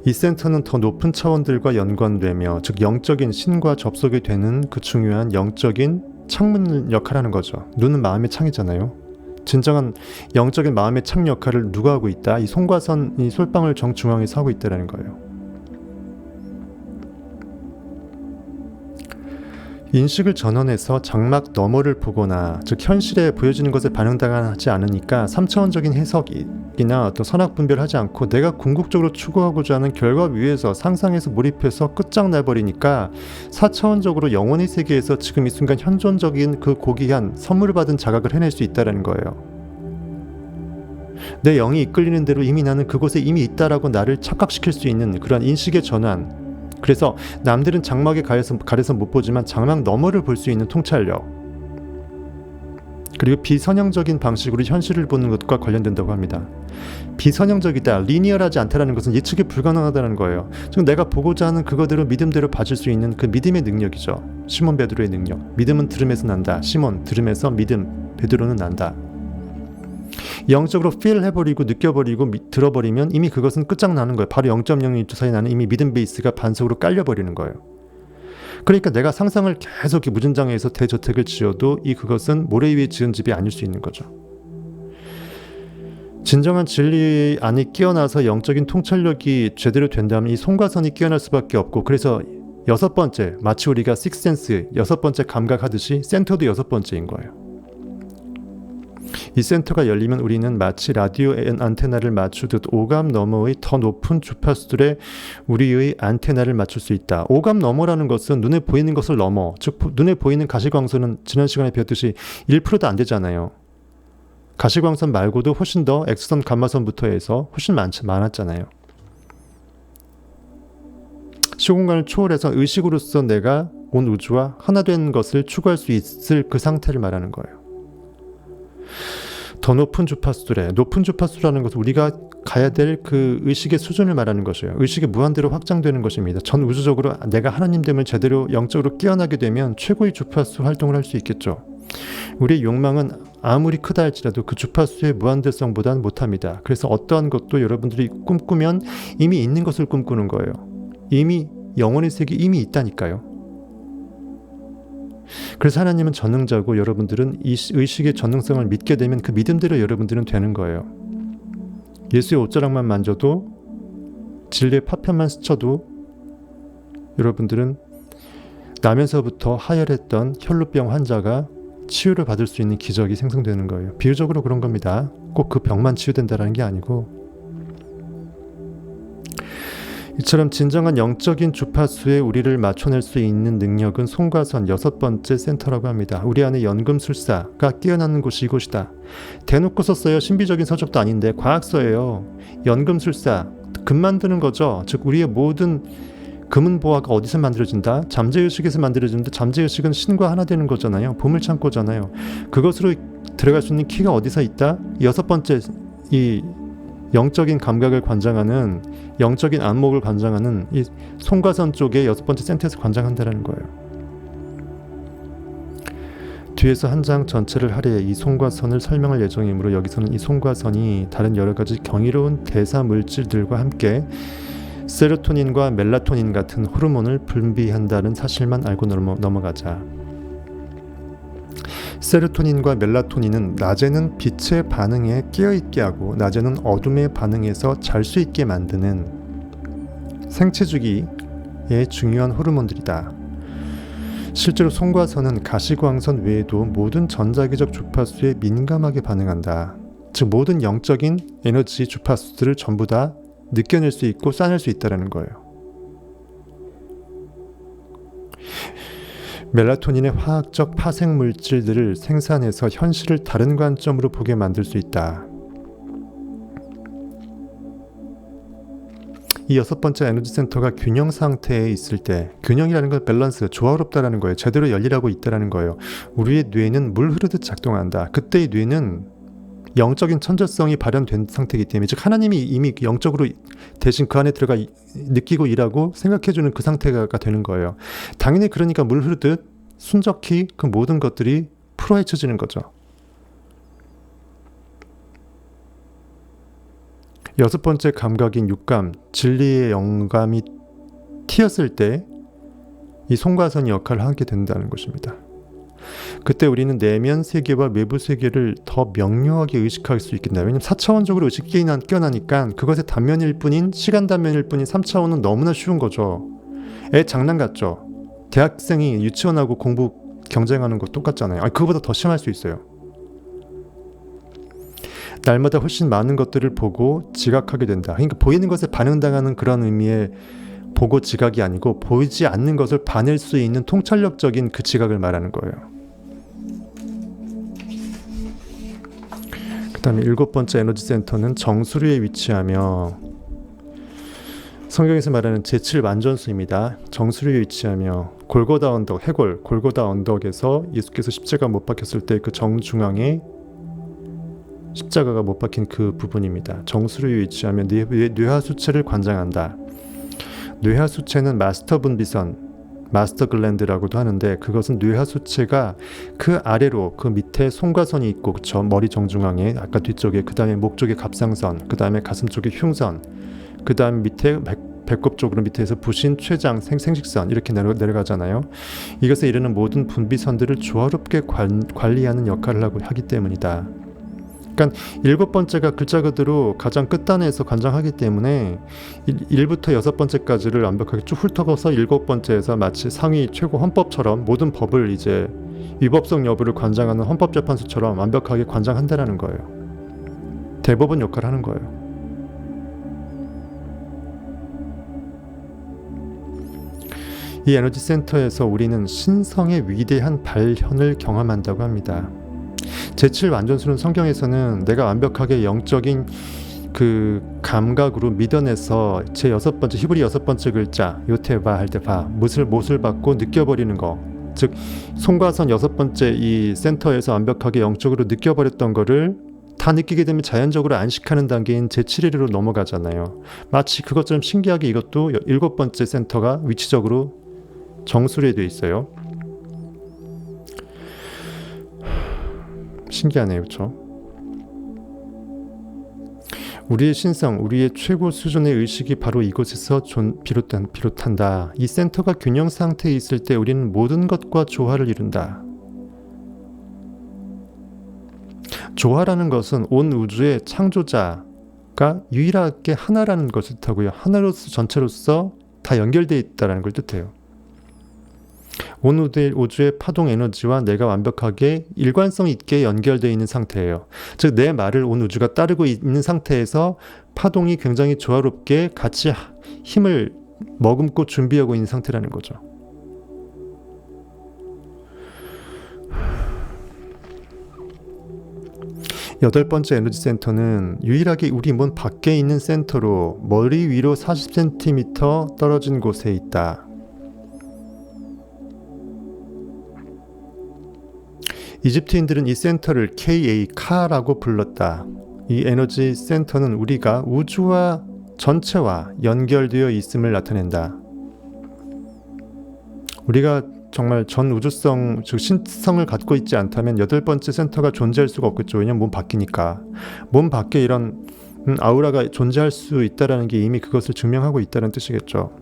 Speaker 1: 이 센터는 더 높은 차원들과 연관되며 즉 영적인 신과 접속이 되는 그 중요한 영적인 창문 역할을 하는 거죠. 눈은 마음의 창이잖아요. 진정한 영적인 마음의 창 역할을 누가 하고 있다? 이 송과선, 이 솔방울 정중앙에서 하고 있다는 거예요. 인식을 전환해서 장막 너머를 보거나 즉 현실에 보여지는 것에 반응당하지 않으니까 3차원적인 해석이나 어떤 선악 분별을 하지 않고 내가 궁극적으로 추구하고자 하는 결과 위에서 상상해서 몰입해서 끝장나버리니까 4차원적으로 영혼의 세계에서 지금 이 순간 현존적인 그 고귀한 선물을 받은 자각을 해낼 수 있다는 거예요. 내 영이 이끌리는 대로 이미 나는 그곳에 이미 있다라고 나를 착각시킬 수 있는 그런 인식의 전환. 그래서 남들은 장막에 가려서 못 보지만 장막 너머를 볼 수 있는 통찰력, 그리고 비선형적인 방식으로 현실을 보는 것과 관련된다고 합니다. 비선형적이다, 리니어하지 않다라는 것은 예측이 불가능하다는 거예요. 지금 내가 보고자 하는 그거대로 믿음대로 봐줄 수 있는 그 믿음의 능력이죠. 시몬 베드로의 능력. 믿음은 들음에서 난다. 시몬, 들음에서 믿음, 베드로는 난다. 영적으로 feel 해버리고 느껴버리고 들어버리면 이미 그것은 끝장나는 거예요. 바로 0.01초 사이 나는 이미 믿음 베이스가 반석으로 깔려버리는 거예요. 그러니까 내가 상상을 계속 무진장에서 대저택을 지어도 그것은 모래 위에 지은 집이 아닐 수 있는 거죠. 진정한 진리 안에 끼어나서 영적인 통찰력이 제대로 된다면 이 송과선이 끼어날 수밖에 없고, 그래서 여섯 번째, 마치 우리가 식센스 여섯 번째 감각하듯이 센터도 여섯 번째인 거예요. 이 센터가 열리면 우리는 마치 라디오 안테나를 맞추듯 오감 너머의 더 높은 주파수들에 우리의 안테나를 맞출 수 있다. 오감 너머라는 것은 눈에 보이는 것을 넘어, 즉 눈에 보이는 가시광선은 지난 시간에 배웠듯이 1%도 안 되잖아요. 가시광선 말고도 훨씬 더 X선 감마선부터 해서 훨씬 많았잖아요. 시공간을 초월해서 의식으로서 내가 온 우주와 하나 된 것을 추구할 수 있을 그 상태를 말하는 거예요. 더 높은 주파수들에, 높은 주파수라는 것은 우리가 가야 될 그 의식의 수준을 말하는 것이에요. 의식이 무한대로 확장되는 것입니다. 전 우주적으로 내가 하나님됨을 제대로 영적으로 깨어나게 되면 최고의 주파수 활동을 할 수 있겠죠. 우리의 욕망은 아무리 크다 할지라도 그 주파수의 무한대성보다는 못합니다. 그래서 어떠한 것도 여러분들이 꿈꾸면 이미 있는 것을 꿈꾸는 거예요. 이미 영혼의 세계 이미 있다니까요. 그래서 하나님은 전능자고 여러분들은 이 의식의 전능성을 믿게 되면 그 믿음대로 여러분들은 되는 거예요. 예수의 옷자락만 만져도, 진리의 파편만 스쳐도 여러분들은 나면서부터 하혈했던 혈루병 환자가 치유를 받을 수 있는 기적이 생성되는 거예요. 비유적으로 그런 겁니다. 꼭 그 병만 치유된다는 게 아니고, 이처럼 진정한 영적인 주파수에 우리를 맞춰낼 수 있는 능력은 송과선 여섯 번째 센터라고 합니다. 우리 안에 연금술사가 깨어나는 곳이 이곳이다. 대놓고 썼어요. 신비적인 서적도 아닌데 과학서예요. 연금술사, 금 만드는 거죠. 즉 우리의 모든 금은 보화가 어디서 만들어진다? 잠재의식에서 만들어지는데 잠재의식은 신과 하나 되는 거잖아요. 보물창고잖아요. 그것으로 들어갈 수 있는 키가 어디서 있다? 여섯 번째, 이 영적인 감각을 관장하는, 영적인 안목을 관장하는 이 송과선 쪽에 여섯 번째 센터에서 관장한다는 거예요. 뒤에서 한 장 전체를 할애해 이 송과선을 설명할 예정이므로 여기서는 이 송과선이 다른 여러 가지 경이로운 대사 물질들과 함께 세로토닌과 멜라토닌 같은 호르몬을 분비한다는 사실만 알고 넘어가자. 세로토닌과 멜라토닌은 낮에는 빛의 반응에 깨어있게 하고 낮에는 어둠의 반응에서 잘 수 있게 만드는 생체주기의 중요한 호르몬들이다. 실제로 송과선은 가시광선 외에도 모든 전자기적 주파수에 민감하게 반응한다. 즉 모든 영적인 에너지 주파수들을 전부 다 느껴낼 수 있고 싸낼 수 있다는 거예요. 멜라토닌의 화학적 파생 물질들을 생산해서 현실을 다른 관점으로 보게 만들 수 있다. 이 여섯 번째 에너지 센터가 균형 상태에 있을 때, 균형이라는 건 밸런스, 조화롭다라는 거예요. 제대로 열일하고 있다라는 거예요. 우리의 뇌는 물 흐르듯 작동한다. 그때의 뇌는 영적인 천재성이 발현된 상태이기 때문에, 즉 하나님이 이미 영적으로 대신 그 안에 들어가 느끼고 일하고 생각해주는 그 상태가 되는 거예요. 당연히 그러니까 물 흐르듯 순적히 그 모든 것들이 풀어헤쳐지는 거죠. 여섯 번째 감각인 육감, 진리의 영감이 튀었을 때 이 송과선이 역할을 하게 된다는 것입니다. 그때 우리는 내면 세계와 외부 세계를 더 명료하게 의식할 수 있겠다. 왜냐하면 4차원적으로 의식이 껴나니까 그것의 단면일 뿐인, 시간 단면일 뿐인 3차원은 너무나 쉬운 거죠. 애 장난 같죠? 대학생이 유치원하고 공부 경쟁하는 거 똑같잖아요. 그거보다 더 심할 수 있어요. 날마다 훨씬 많은 것들을 보고 지각하게 된다. 그러니까 보이는 것에 반응당하는 그런 의미의 보고 지각이 아니고 보이지 않는 것을 봐낼 수 있는 통찰력적인 그 지각을 말하는 거예요. 그 다음에 일곱 번째 에너지 센터는 정수리에 위치하며, 성경에서 말하는 제7 완전수입니다. 정수리에 위치하며 골고다 언덕, 해골 골고다 언덕에서 예수께서 십자가 못 박혔을 때 그 정중앙에 십자가가 못 박힌 그 부분입니다. 정수리에 위치하며 뇌하수체를 관장한다. 뇌하수체는 마스터 분비선, 마스터 글랜드라고도 하는데, 그것은 뇌하수체가 그 아래로 그 밑에 송과선이 있고, 그쵸? 머리 정중앙에 아까 뒤쪽에, 그 다음에 목 쪽에 갑상선, 그 다음에 가슴 쪽에 흉선, 그 다음 밑에 배꼽 쪽으로 밑에서 부신, 췌장, 생식선 이렇게 내려가잖아요. 이것에 이르는 모든 분비선들을 조화롭게 관리하는 역할을 하기 때문이다. 그러니까 일곱 번째가 글자 그대로 가장 끝단에서 관장하기 때문에 1부터 여섯 번째까지를 완벽하게 쭉 훑어서 일곱 번째에서 마치 상위 최고 헌법처럼 모든 법을 이제 위법성 여부를 관장하는 헌법재판소처럼 완벽하게 관장한다는 거예요. 대법원 역할을 하는 거예요. 이 에너지 센터에서 우리는 신성의 위대한 발현을 경험한다고 합니다. 제7 완전수는 성경에서는 내가 완벽하게 영적인 그 감각으로 믿어내서 제 여섯 번째, 히브리 여섯 번째 글자 요테바 할 때 못을 받고 느껴버리는 거, 즉 송과선 여섯 번째 이 센터에서 완벽하게 영적으로 느껴버렸던 거를 다 느끼게 되면 자연적으로 안식하는 단계인 제7일로 넘어가잖아요. 마치 그것처럼 신기하게 이것도 일곱 번째 센터가 위치적으로 정수리에 되어 있어요. 신기하네요, 그렇죠? 우리의 신성, 우리의 최고 수준의 의식이 바로 이곳에서 비롯한다. 이 센터가 균형 상태에 있을 때 우리는 모든 것과 조화를 이룬다. 조화라는 것은 온 우주의 창조자가 유일하게 하나라는 것을 뜻하고요. 하나로서 전체로서 다 연결되어 있다는 걸 뜻해요. 온 우주의 파동 에너지와 내가 완벽하게 일관성 있게 연결되어 있는 상태예요. 즉 내 말을 온 우주가 따르고 있는 상태에서 파동이 굉장히 조화롭게 같이 힘을 머금고 준비하고 있는 상태라는 거죠. 8번째 에너지 센터는 유일하게 우리 몸 밖에 있는 센터로 머리 위로 40cm 떨어진 곳에 있다. 이집트인들은 이 센터를 KA, 카라고 불렀다. 이 에너지 센터는 우리가 우주와 전체와 연결되어 있음을 나타낸다. 우리가 정말 전 우주성, 즉 신성을 갖고 있지 않다면 8번째 센터가 존재할 수가 없겠죠. 왜냐면 몸 밖이니까. 몸 밖에 이런 아우라가 존재할 수 있다는 게 이미 그것을 증명하고 있다는 뜻이겠죠.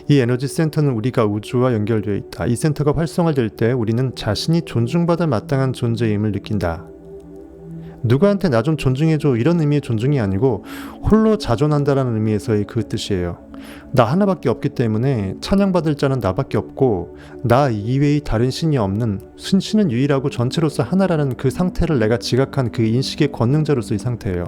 Speaker 1: 이 에너지 센터는 우리가 우주와 연결되어 있다. 이 센터가 활성화될 때 우리는 자신이 존중받아 마땅한 존재임을 느낀다. 누구한테 나 좀 존중해줘 이런 의미의 존중이 아니고 홀로 자존한다라는 의미에서의 그 뜻이에요. 나 하나밖에 없기 때문에 찬양받을 자는 나밖에 없고 나 이외의 다른 신이 없는 신은 유일하고 전체로서 하나라는 그 상태를 내가 지각한 그 인식의 권능자로서의 상태예요.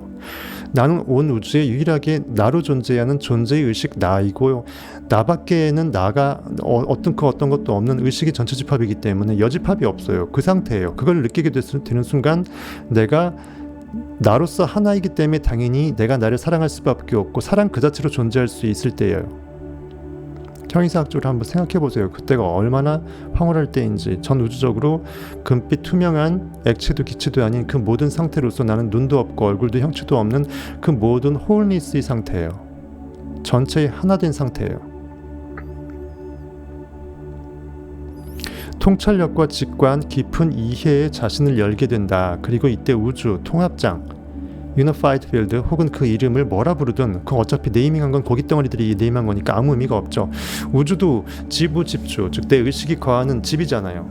Speaker 1: 나는 온 우주에 유일하게 나로 존재하는 존재의 의식 나이고 나밖에는 나가 어떤 것도 없는 의식의 전체 집합이기 때문에 여집합이 없어요. 그 상태예요. 그걸 느끼게 되는 순간 내가 나로서 하나이기 때문에 당연히 내가 나를 사랑할 수밖에 없고 사랑 그 자체로 존재할 수 있을 때예요. 형이사학적으로 한번 생각해 보세요. 그때가 얼마나 황홀할 때인지. 전 우주적으로 금빛 투명한 액체도 기체도 아닌 그 모든 상태로서 나는 눈도 없고 얼굴도 형체도 없는 그 모든 홀리스의 상태예요. 전체의 하나 된 상태예요. 통찰력과 직관, 깊은 이해에 자신을 열게 된다. 그리고 이때 우주, 통합장, Unified Field 혹은 그 이름을 뭐라 부르든 그 어차피 네이밍한 건 고깃 덩어리들이 네이밍한 거니까 아무 의미가 없죠. 우주도 지부, 집주, 즉 내 의식이 거하는 집이잖아요.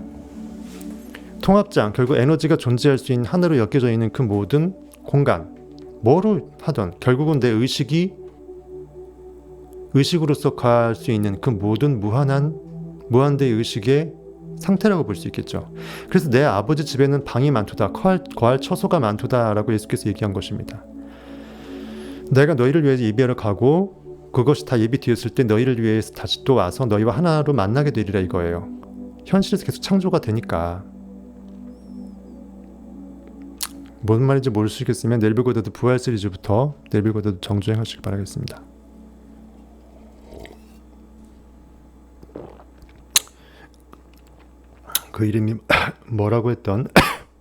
Speaker 1: 통합장, 결국 에너지가 존재할 수 있는 하나로 엮여져 있는 그 모든 공간, 뭐로 하든 결국은 내 의식으로서 거할 수 있는 그 모든 무한대의 의식의 상태라고 볼 수 있겠죠. 그래서 내 아버지 집에는 방이 많도다, 거할 처소가 많도다라고 예수께서 얘기한 것입니다. 내가 너희를 위해서 예비하러 가고 그것이 다 예비되었을 때 너희를 위해서 다시 또 와서 너희와 하나로 만나게 되리라 이거예요. 현실에서 계속 창조가 되니까. 뭔 말인지 모르시겠으면 넬빌 고다드 부활 시리즈부터 넬빌 고다드 정주행하시기 바라겠습니다. 그 이름이 뭐라고 했던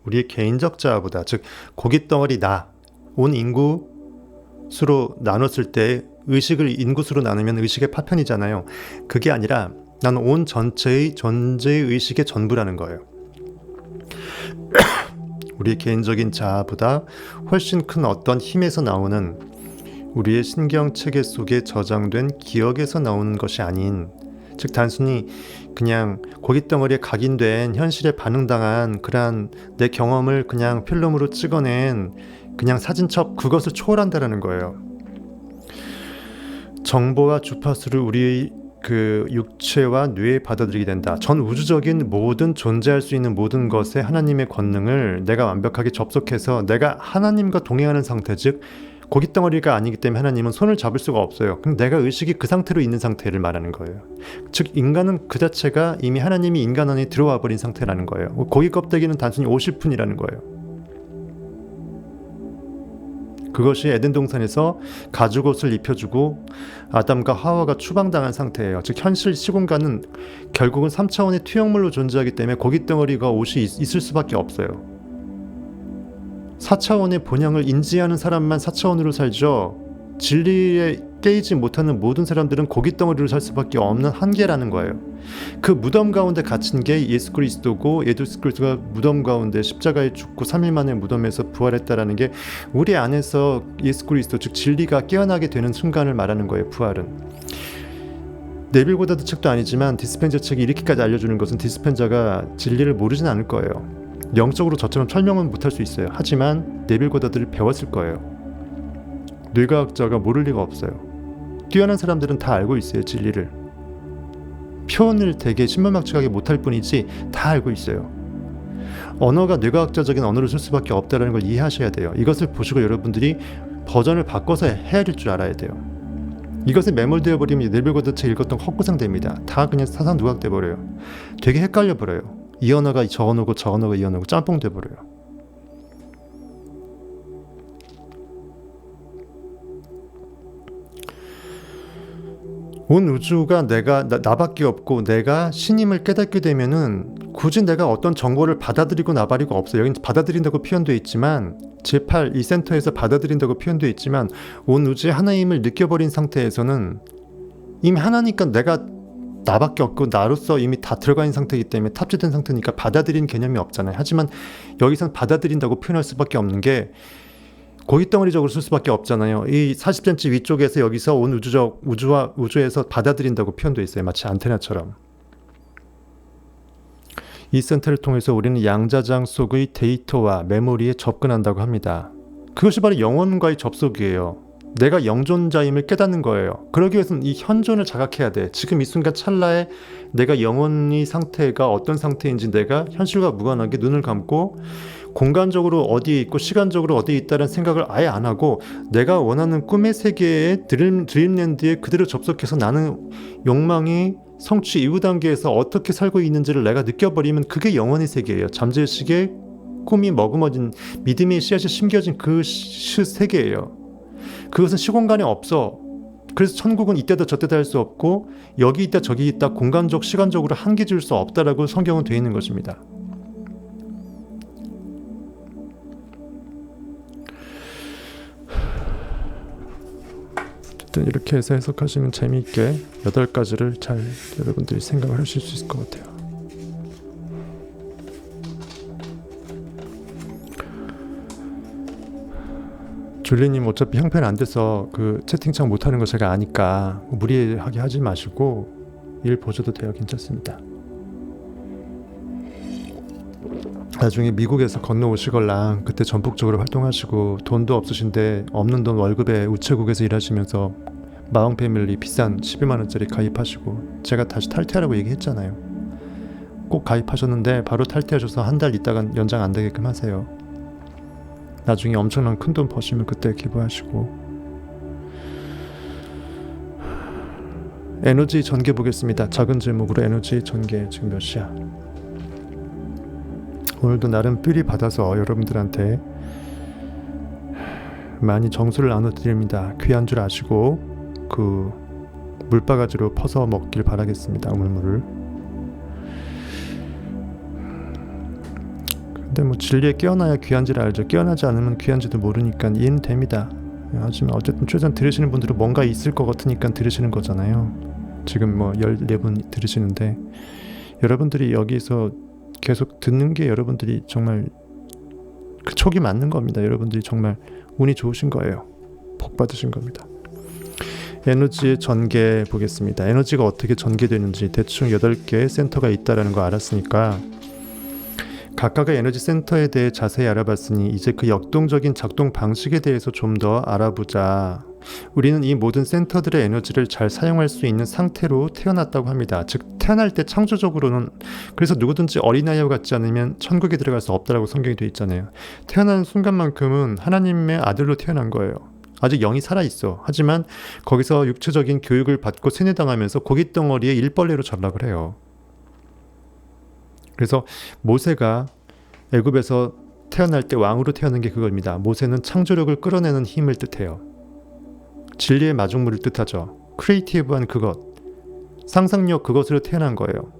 Speaker 1: 우리의 개인적 자아보다, 즉 고깃덩어리 나, 온 인구수로 나눴을 때 의식을 인구수로 나누면 의식의 파편이잖아요. 그게 아니라 나는 온 전체의 존재의 의식의 전부라는 거예요. 우리의 개인적인 자아보다 훨씬 큰 어떤 힘에서 나오는 우리의 신경체계 속에 저장된 기억에서 나오는 것이 아닌, 즉 단순히 그냥 고깃덩어리에 각인된 현실에 반응당한 그러한 내 경험을 그냥 필름으로 찍어낸 그냥 사진첩, 그것을 초월한다라는 거예요. 정보와 주파수를 우리의 그 육체와 뇌에 받아들이게 된다. 전 우주적인 모든 존재할 수 있는 모든 것에 하나님의 권능을 내가 완벽하게 접속해서 내가 하나님과 동행하는 상태, 즉 고깃덩어리가 아니기 때문에 하나님은 손을 잡을 수가 없어요. 그럼 내가 의식이 그 상태로 있는 상태를 말하는 거예요. 즉 인간은 그 자체가 이미 하나님이 인간 안에 들어와 버린 상태라는 거예요. 고기 껍데기는 단순히 옷일 뿐이라는 거예요. 그것이 에덴 동산에서 가죽옷을 입혀주고 아담과 하와가 추방당한 상태예요. 즉 현실 시공간은 결국은 3차원의 투영물로 존재하기 때문에 고깃덩어리가 옷이 있을 수밖에 없어요. 4차원의 본향을 인지하는 사람만 4차원으로 살죠. 진리에 깨이지 못하는 모든 사람들은 고깃덩어리로 살 수밖에 없는 한계라는 거예요. 그 무덤 가운데 갇힌 게 예수 그리스도고, 예수 그리스도가 무덤 가운데 십자가에 죽고 3일 만에 무덤에서 부활했다라는 게 우리 안에서 예수 그리스도, 즉 진리가 깨어나게 되는 순간을 말하는 거예요. 부활은. 네빌 고다드 책도 아니지만 디스펜자 책이 이렇게까지 알려주는 것은 디스펜자가 진리를 모르진 않을 거예요. 영적으로 저처럼 설명은 못할 수 있어요. 하지만 네빌 고다드를 배웠을 거예요. 뇌과학자가 모를 리가 없어요. 뛰어난 사람들은 다 알고 있어요. 진리를. 표현을 되게 신문막측하게 못할 뿐이지 다 알고 있어요. 언어가 뇌과학자적인 언어를 쓸 수밖에 없다는 걸 이해하셔야 돼요. 이것을 보시고 여러분들이 버전을 바꿔서 헤아릴 줄 알아야 돼요. 이것에 매몰되어 버리면 네빌 고다드 책 읽었던 거 헛구상 됩니다. 다 그냥 사상 누각돼 버려요. 되게 헷갈려 버려요. 이 언어가 저 언어고 저 언어가 이 언어고 짬뽕 돼 버려요. 온 우주가 나밖에 없고 내가 신임을 깨닫게 되면은 굳이 내가 어떤 정보를 받아들이고 나발이고 없어요. 여긴 받아들인다고 표현되어 있지만 제8 이 센터에서 받아들인다고 표현되어 있지만 온 우주의 하나임을 느껴버린 상태에서는 이미 하나니까 내가 나밖에 없고 나로서 이미 다 들어가 있는 상태이기 때문에 탑재된 상태니까 받아들인 개념이 없잖아요. 하지만 여기선 받아들인다고 표현할 수밖에 없는 게 고깃덩어리적으로 쓸 수밖에 없잖아요. 이 40cm 위쪽에서 여기서 온 우주에서 받아들인다고 표현되어 있어요. 마치 안테나처럼. 이 센터를 통해서 우리는 양자장 속의 데이터와 메모리에 접근한다고 합니다. 그것이 바로 영혼과의 접속이에요. 내가 영존자임을 깨닫는 거예요. 그러기 위해서는 이 현존을 자각해야 돼. 지금 이 순간 찰나에 내가 영혼의 상태가 어떤 상태인지 내가 현실과 무관하게 눈을 감고 공간적으로 어디에 있고 시간적으로 어디에 있다는 생각을 아예 안 하고 내가 원하는 꿈의 세계에 드림랜드에 그대로 접속해서 나는 욕망이 성취 이후 단계에서 어떻게 살고 있는지를 내가 느껴버리면 그게 영혼의 세계예요. 잠재의식에 꿈이 머금어진 믿음의 씨앗이 심겨진 그 세계예요. 그것은 시공간에 없어. 그래서 천국은 이때다 저때다 할 수 없고 여기 있다 저기 있다 공간적 시간적으로 한계 줄 수 없다라고 성경은 되어 있는 것입니다. 이렇게 해서 해석하시면 재미있게 8가지를 잘 여러분들이 생각을 하실 수 있을 것 같아요. 줄리님 어차피 형편 안 돼서 그 채팅창 못하는 거 제가 아니까 무리하게 하지 마시고 일 보셔도 돼요. 괜찮습니다. 나중에 미국에서 건너오시걸랑 그때 전폭적으로 활동하시고 돈도 없으신데 없는 돈 월급에 우체국에서 일하시면서 마왕 패밀리 비싼 12만원짜리 가입하시고 제가 다시 탈퇴하라고 얘기했잖아요. 꼭 가입하셨는데 바로 탈퇴하셔서 한 달 있다가 연장 안 되게끔 하세요. 나중에 엄청난 큰 돈 버시면 그때 기부하시고. 에너지 전개 보겠습니다. 작은 제목으로 에너지 전개. 지금 몇 시야? 오늘도 나름 삘이 받아서 여러분들한테 많이 정수를 나눠드립니다. 귀한 줄 아시고 그 물바가지로 퍼서 먹길 바라겠습니다. 우물물을. 근데 뭐 진리에 깨어나야 귀한지를 알죠. 깨어나지 않으면 귀한지도 모르니까 이해는 됩니다. 하지만 어쨌든 최소한 들으시는 분들은 뭔가 있을 것 같으니까 들으시는 거잖아요. 지금 뭐 14분 들으시는데 여러분들이 여기서 계속 듣는 게 여러분들이 정말 그 촉이 맞는 겁니다. 여러분들이 정말 운이 좋으신 거예요. 복 받으신 겁니다. 에너지의 전개 보겠습니다. 에너지가 어떻게 전개되는지 대충 8개의 센터가 있다는 거 알았으니까 각각의 에너지 센터에 대해 자세히 알아봤으니 이제 그 역동적인 작동 방식에 대해서 좀 더 알아보자. 우리는 이 모든 센터들의 에너지를 잘 사용할 수 있는 상태로 태어났다고 합니다. 즉 태어날 때 창조적으로는 그래서 누구든지 어린아이와 같지 않으면 천국에 들어갈 수 없다라고 성경이 되어 있잖아요. 태어나는 순간만큼은 하나님의 아들로 태어난 거예요. 아직 영이 살아있어. 하지만 거기서 육체적인 교육을 받고 세뇌당하면서 고깃덩어리에 일벌레로 전락을 해요. 그래서 모세가 애굽에서 태어날 때 왕으로 태어난 게 그겁니다. 모세는 창조력을 끌어내는 힘을 뜻해요. 진리의 마중물을 뜻하죠. 크리에이티브한 그것, 상상력 그것으로 태어난 거예요.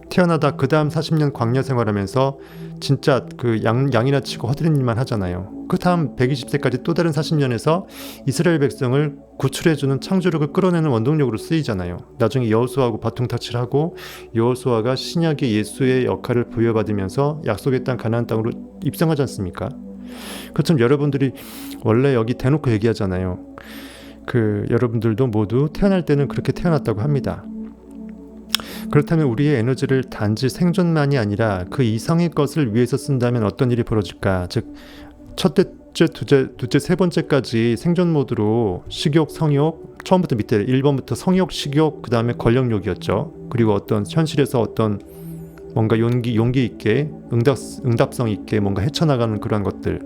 Speaker 1: 태어나다 그 다음 40년 광야 생활하면서 진짜 그 양이나 치고 허드렛 일만 하잖아요. 그 다음 120세까지 또 다른 40년에서 이스라엘 백성을 구출해주는 창조력을 끌어내는 원동력으로 쓰이잖아요. 나중에 여호수아하고 바통타치를 하고 여호수아가 신약의 예수의 역할을 부여받으면서 약속의 땅 가나안 땅으로 입성하지 않습니까? 그처럼 여러분들이 원래 여기 대놓고 얘기하잖아요. 여러분들도 모두 태어날 때는 그렇게 태어났다고 합니다. 그렇다면 우리의 에너지를 단지 생존만이 아니라 그 이상의 것을 위해서 쓴다면 어떤 일이 벌어질까? 즉 첫째, 둘째, 세 번째까지 생존 모드로 식욕, 성욕, 처음부터 밑에 1번부터 성욕, 식욕, 그 다음에 권력욕이었죠. 그리고 어떤 현실에서 어떤 뭔가 용기 있게 응답성 있게 뭔가 헤쳐나가는 그러한 것들.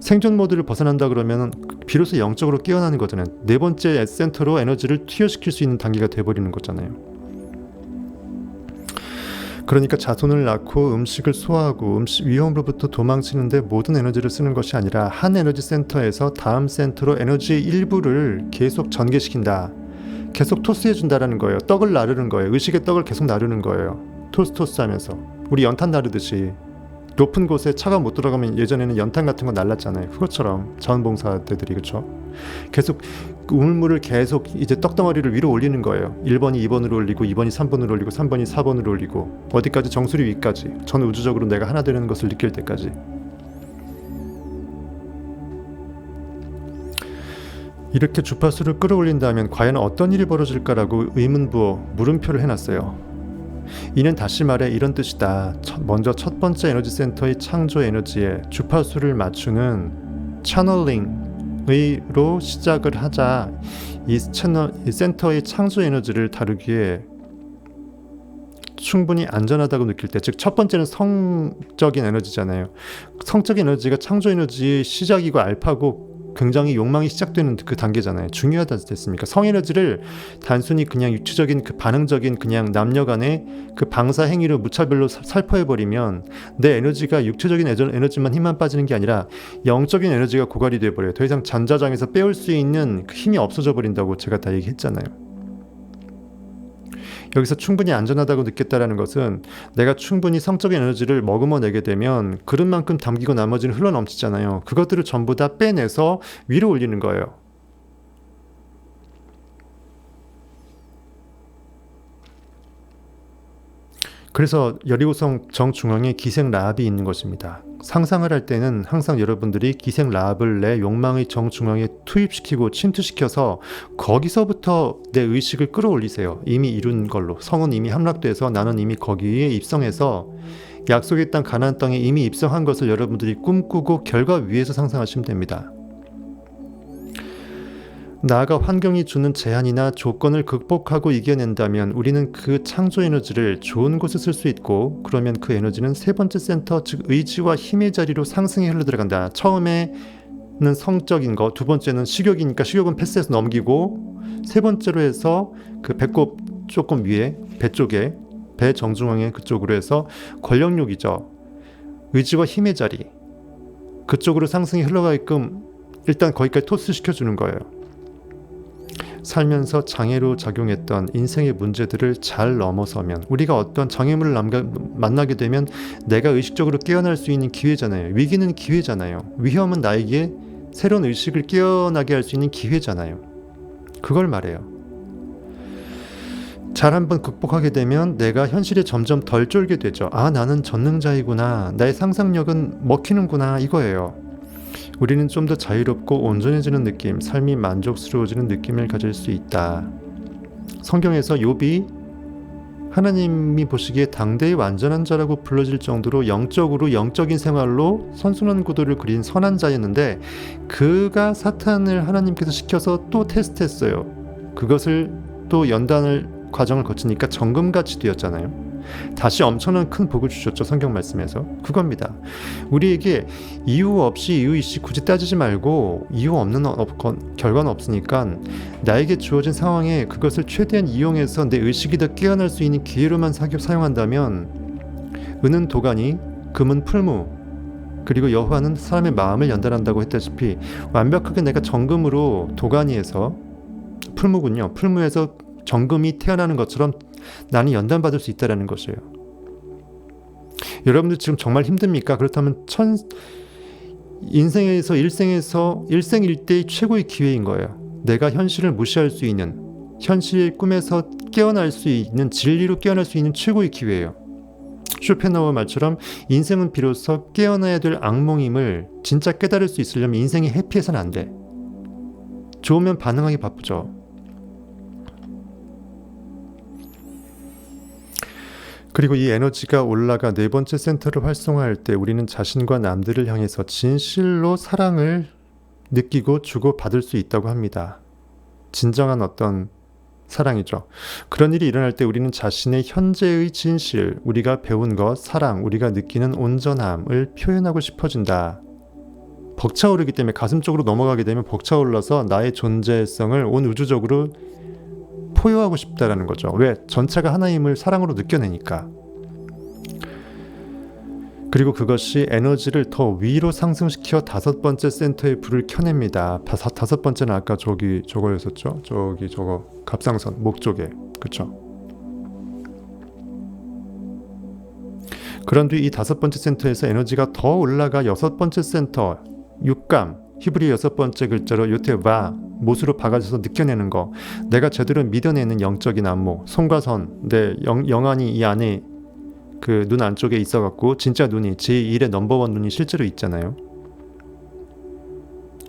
Speaker 1: 생존 모드를 벗어난다 그러면 비로소 영적으로 깨어나는 거잖아요. 네 번째 센터로 에너지를 투여시킬 수 있는 단계가 돼버리는 거잖아요. 그러니까 자손을 낳고 음식을 소화하고 위험으로부터 도망치는데 모든 에너지를 쓰는 것이 아니라 한 에너지 센터에서 다음 센터로 에너지의 일부를 계속 전개시킨다. 계속 토스해 준다라는 거예요. 떡을 나르는 거예요. 의식의 떡을 계속 나르는 거예요. 토스 하면서 우리 연탄 나르듯이 높은 곳에 차가 못 들어가면 예전에는 연탄 같은 거 날랐잖아요. 그것처럼 자원봉사자들이 그렇죠. 계속 우물물을 계속 이제 떡덩어리를 위로 올리는 거예요. 1번이 2번으로 올리고 2번이 3번으로 올리고 3번이 4번으로 올리고 어디까지 정수리 위까지 전 우주적으로 내가 하나 되는 것을 느낄 때까지. 이렇게 주파수를 끌어올린다면 과연 어떤 일이 벌어질까라고 의문부호 물음표를 해놨어요. 이는 다시 말해 이런 뜻이다. 먼저 첫 번째 에너지 센터의 창조 에너지에 주파수를 맞추는 채널링으로 시작을 하자. 이 센터의 창조 에너지를 다루기에 충분히 안전하다고 느낄 때, 즉 첫 번째는 성적인 에너지잖아요. 성적인 에너지가 창조 에너지의 시작이고 알파고 굉장히 욕망이 시작되는 그 단계잖아요. 중요하다 됐습니까? 성에너지를 단순히 그냥 육체적인 그 반응적인 그냥 남녀 간의 그 방사 행위로 무차별로 살포해버리면 내 에너지가 육체적인 에너지만 힘만 빠지는 게 아니라 영적인 에너지가 고갈이 돼버려요. 더 이상 잔자장에서 빼올 수 있는 그 힘이 없어져 버린다고 제가 다 얘기했잖아요. 여기서 충분히 안전하다고 느꼈다라는 것은 내가 충분히 성적인 에너지를 머금어내게 되면 그릇만큼 담기고 나머지는 흘러넘치잖아요. 그것들을 전부 다 빼내서 위로 올리는 거예요. 그래서 여리고성 정중앙에 기생 라합이 있는 것입니다. 상상을 할 때는 항상 여러분들이 기생 라합을 내 욕망의 정중앙에 투입시키고 침투시켜서 거기서부터 내 의식을 끌어올리세요. 이미 이룬 걸로. 성은 이미 함락돼서 나는 이미 거기에 입성해서 약속의 땅 가나안 땅에 이미 입성한 것을 여러분들이 꿈꾸고 결과 위에서 상상하시면 됩니다. 나아가 환경이 주는 제한이나 조건을 극복하고 이겨낸다면 우리는 그 창조 에너지를 좋은 곳에 쓸 수 있고, 그러면 그 에너지는 세 번째 센터, 즉 의지와 힘의 자리로 상승해 흘러들어간다. 처음에는 성적인 거, 두 번째는 식욕이니까 식욕은 패스해서 넘기고, 세 번째로 해서 그 배꼽 조금 위에 배 쪽에 배 정중앙에 그쪽으로 해서 권력욕이죠. 의지와 힘의 자리 그쪽으로 상승해 흘러가게끔 일단 거기까지 토스시켜주는 거예요. 살면서 장애로 작용했던 인생의 문제들을 잘 넘어서면, 우리가 어떤 장애물을 만나게 되면 내가 의식적으로 깨어날 수 있는 기회잖아요. 위기는 기회잖아요. 위험은 나에게 새로운 의식을 깨어나게 할 수 있는 기회잖아요. 그걸 말해요. 잘 한번 극복하게 되면 내가 현실에 점점 덜 쫄게 되죠. 아, 나는 전능자이구나. 나의 상상력은 먹히는구나. 이거예요. 우리는 좀 더 자유롭고 온전해지는 느낌, 삶이 만족스러워지는 느낌을 가질 수 있다. 성경에서 욥이 하나님이 보시기에 당대의 완전한 자라고 불러질 정도로 영적으로 영적인 생활로 선순환 구도를 그린 선한 자였는데, 그가 사탄을 하나님께서 시켜서 또 테스트했어요. 그것을 또 연단을 과정을 거치니까 정금같이 되었잖아요. 다시 엄청난 큰 복을 주셨죠. 성경 말씀에서. 그겁니다. 우리에게 이유 없이 이유 있이 굳이 따지지 말고, 이유 없는 결과는 없으니까 나에게 주어진 상황에 그것을 최대한 이용해서 내 의식이 더 깨어날 수 있는 기회로만 사용한다면, 은은 도가니, 금은 풀무, 그리고 여호와는 사람의 마음을 연단한다고 했다시피 완벽하게 내가 정금으로 도가니에서, 풀무군요. 풀무에서 정금이 태어나는 것처럼 나는 연단받을 수 있다는 것이에요. 여러분들 지금 정말 힘듭니까? 그렇다면 인생에서 일생일대의 최고의 기회인 거예요. 내가 현실을 무시할 수 있는, 현실의 꿈에서 깨어날 수 있는, 진리로 깨어날 수 있는 최고의 기회예요. 쇼펜하우어 말처럼 인생은 비로소 깨어나야 될 악몽임을 진짜 깨달을 수 있으려면 인생이 해피해서는 안 돼. 좋으면 반응하기 바쁘죠. 그리고 이 에너지가 올라가 네 번째 센터를 활성화할 때 우리는 자신과 남들을 향해서 진실로 사랑을 느끼고 주고 받을 수 있다고 합니다. 진정한 어떤 사랑이죠. 그런 일이 일어날 때 우리는 자신의 현재의 진실, 우리가 배운 것, 사랑, 우리가 느끼는 온전함을 표현하고 싶어진다. 벅차오르기 때문에, 가슴 쪽으로 넘어가게 되면 벅차올라서 나의 존재성을 온 우주적으로 포효하고 싶다라는 거죠. 왜? 전체가 하나임을 사랑으로 느껴내니까. 그리고 그것이 에너지를 더 위로 상승시켜 다섯 번째 센터의 불을 켜냅니다. 다섯 번째는 아까 저거였었죠? 저거 갑상선 목 쪽에, 그쵸? 그런 뒤 이 다섯 번째 센터에서 에너지가 더 올라가 여섯 번째 센터, 육감, 히브리 여섯 번째 글자로 요테바, 못으로 박아져서 느껴내는 거, 내가 제대로 믿어내는 영적인 안목, 손과 선, 내 영안이 이 안에 그 눈 안쪽에 있어갖고 진짜 눈이 제1의 넘버원 눈이 실제로 있잖아요.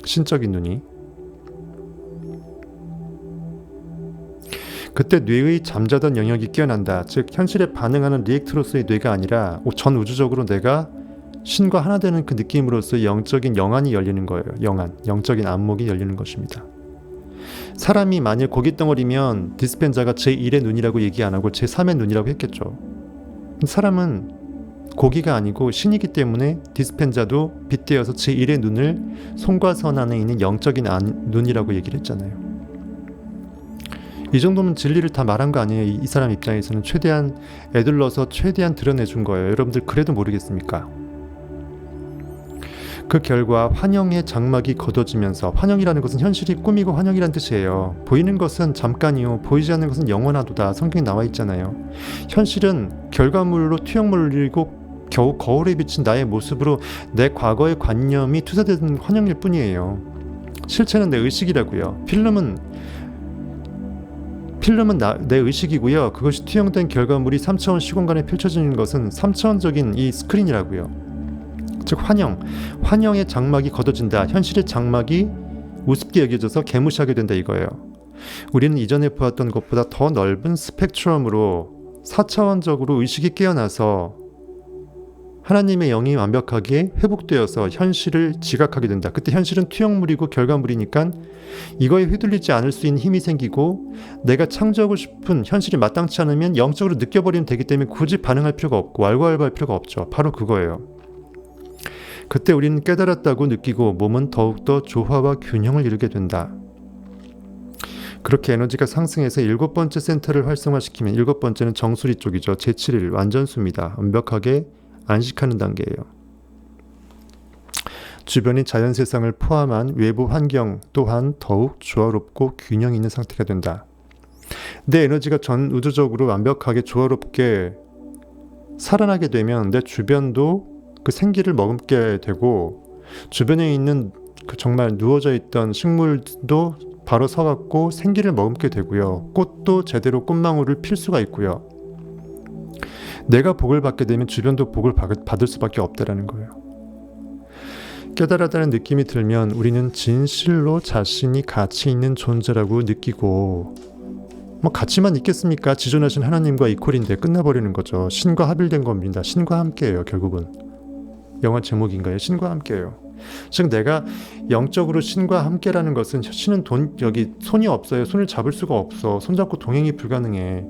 Speaker 1: 신적인 눈이. 그때 뇌의 잠자던 영역이 깨어난다. 즉 현실에 반응하는 리액트로서의 뇌가 아니라 전 우주적으로 내가 신과 하나 되는 그 느낌으로서 영적인 영안이 열리는 거예요. 영적인 안목이 열리는 것입니다. 사람이 만일 고깃덩어리면 디스펜자가 제1의 눈이라고 얘기 안 하고 제3의 눈이라고 했겠죠. 사람은 고기가 아니고 신이기 때문에 디스펜자도 빗대어서 제1의 눈을 손과 선 안에 있는 영적인 눈이라고 얘기를 했잖아요. 이 정도면 진리를 다 말한 거 아니에요. 이 사람 입장에서는 최대한 애들러서 최대한 드러내준 거예요. 여러분들 그래도 모르겠습니까? 그 결과 환영의 장막이 걷어지면서, 환영이라는 것은 현실이 꿈이고 환영이란 뜻이에요. 보이는 것은 잠깐이요 보이지 않는 것은 영원하도다. 성경에 나와 있잖아요. 현실은 결과물로 투영물이고 겨우 거울에 비친 나의 모습으로 내 과거의 관념이 투사되는 환영일 뿐이에요. 실체는 내 의식이라고요. 필름은 내 의식이고요. 그것이 투영된 결과물이 3차원 시공간에 펼쳐지는 것은 3차원적인 이 스크린이라고요. 즉 환영의 장막이 걷어진다. 현실의 장막이 우습게 여겨져서 개무시하게 된다 이거예요. 우리는 이전에 보았던 것보다 더 넓은 스펙트럼으로 4차원적으로 의식이 깨어나서 하나님의 영이 완벽하게 회복되어서 현실을 지각하게 된다. 그때 현실은 투영물이고 결과물이니까 이거에 휘둘리지 않을 수 있는 힘이 생기고, 내가 창조하고 싶은 현실이 마땅치 않으면 영적으로 느껴버리면 되기 때문에 굳이 반응할 필요가 없고 왈가왈부할 필요가 없죠. 바로 그거예요. 그때 우리는 깨달았다고 느끼고 몸은 더욱더 조화와 균형을 이루게 된다. 그렇게 에너지가 상승해서 일곱 번째 센터를 활성화시키면, 일곱 번째는 정수리 쪽이죠. 제7일 완전수입니다. 완벽하게 안식하는 단계예요. 주변의 자연 세상을 포함한 외부 환경 또한 더욱 조화롭고 균형 있는 상태가 된다. 내 에너지가 전 우주적으로 완벽하게 조화롭게 살아나게 되면 내 주변도 그 생기를 머금게 되고, 주변에 있는 그 정말 누워져 있던 식물도 바로 서갖고 생기를 머금게 되고요. 꽃도 제대로 꽃망울을 필 수가 있고요. 내가 복을 받게 되면 주변도 복을 받을 수밖에 없다라는 거예요. 깨달았다는 느낌이 들면 우리는 진실로 자신이 가치 있는 존재라고 느끼고, 뭐 가치만 있겠습니까? 지존하신 하나님과 이퀄인데 끝나버리는 거죠. 신과 합일된 겁니다. 신과 함께예요. 결국은 영화 제목인가요? 신과 함께예요. 즉 내가 영적으로 신과 함께라는 것은, 신은 여기 손이 없어요. 손을 잡을 수가 없어. 손잡고 동행이 불가능해.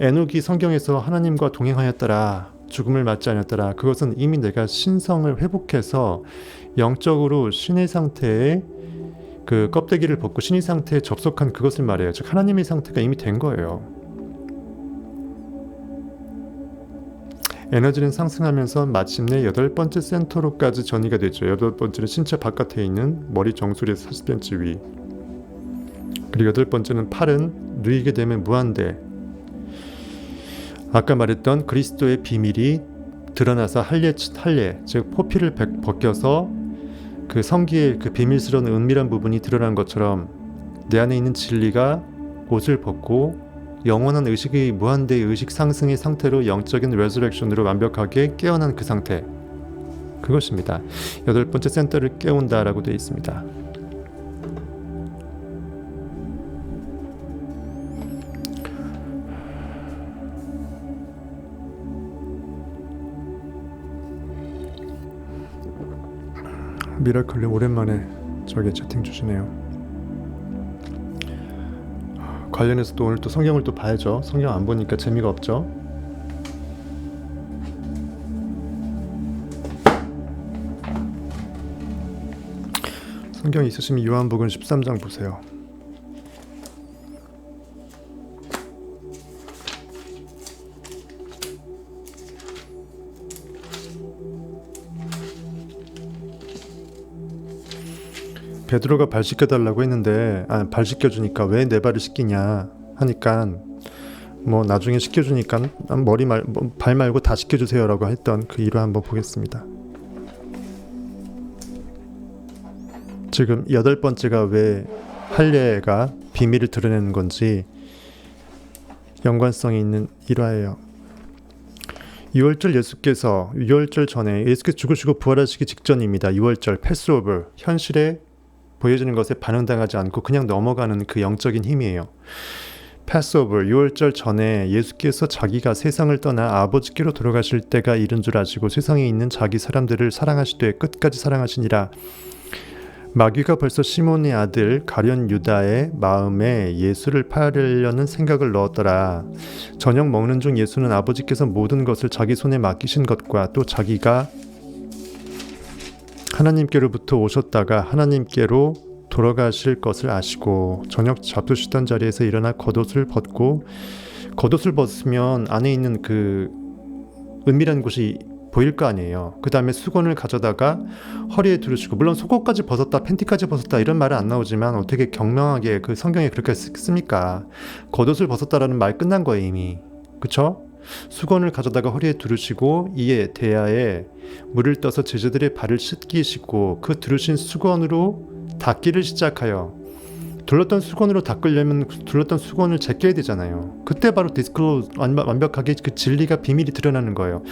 Speaker 1: 에녹이 성경에서 하나님과 동행하였더라, 죽음을 맞지 않았더라. 그것은 이미 내가 신성을 회복해서 영적으로 신의 상태에 그 껍데기를 벗고 신의 상태에 접속한 그것을 말해요. 즉 하나님의 상태가 이미 된 거예요. 에너지는 상승하면서 마침내 여덟 번째 센터로까지 전이가 되죠. 여덟 번째는 신체 바깥에 있는 머리 정수리에서 40cm 위. 그리고 여덟 번째는 팔은 누이게 되면 무한대. 아까 말했던 그리스도의 비밀이 드러나서 할례, 즉 포피를 벗겨서 그 성기의 그 비밀스러운 은밀한 부분이 드러난 것처럼 내 안에 있는 진리가 옷을 벗고 영원한 의식의 무한대의 의식 상승의 상태로 영적인 레저렉션으로 완벽하게 깨어난 그 상태, 그것입니다. 여덟 번째 센터를 깨운다라고 되어 있습니다. 미라클님 오랜만에 저에게 채팅 주시네요. 관련해서 또 오늘 또 성경을 또 봐야죠. 성경 안 보니까 재미가 없죠. 성경 있으시면 요한복음 13장 보세요. 베드로가 발 씻겨달라고 했는데 발 씻겨주니까 왜 내 발을 씻기냐 하니까 뭐 나중에 씻겨주니까 발 말고 다 씻겨주세요라고 했던 그 일화 한번 보겠습니다. 지금 8번째가 왜 할례가 비밀을 드러내는 건지 연관성이 있는 일화예요. 6월절 예수께서 6월절 전에 예수께서 죽으시고 부활하시기 직전입니다. 6월절 패스오버, 현실에 보여지는 것에 반응당하지 않고 그냥 넘어가는 그 영적인 힘이에요. 패스오버, 6월절 전에 예수께서 자기가 세상을 떠나 아버지께로 돌아가실 때가 이른 줄 아시고 세상에 있는 자기 사람들을 사랑하시되 끝까지 사랑하시니라. 마귀가 벌써 시몬의 아들 가룟 유다의 마음에 예수를 팔려는 생각을 넣었더라. 저녁 먹는 중 예수는 아버지께서 모든 것을 자기 손에 맡기신 것과 또 자기가 하나님께로부터 오셨다가 하나님께로 돌아가실 것을 아시고 저녁 잡수시던 자리에서 일어나 겉옷을 벗으면 안에 있는 그 은밀한 곳이 보일 거 아니에요. 그 다음에 수건을 가져다가 허리에 두르시고, 물론 속옷까지 벗었다 팬티까지 벗었다 이런 말은 안 나오지만 어떻게 경명하게 그 성경에 그렇게 씁니까? 겉옷을 벗었다라는 말 끝난 거예요 이미. 그쵸? 수건을 가져다가 허리에 두르시고 이에 대야에 물을 떠서 제자들의 발을 씻기시고 그 두르신 수건으로 닦기를 시작하여, 둘렀던 수건으로 닦으려면 둘렀던 수건을 제껴야 되잖아요. 그때 바로 디스클로즈 완벽하게 그 진리가 비밀이 드러나는 거예요.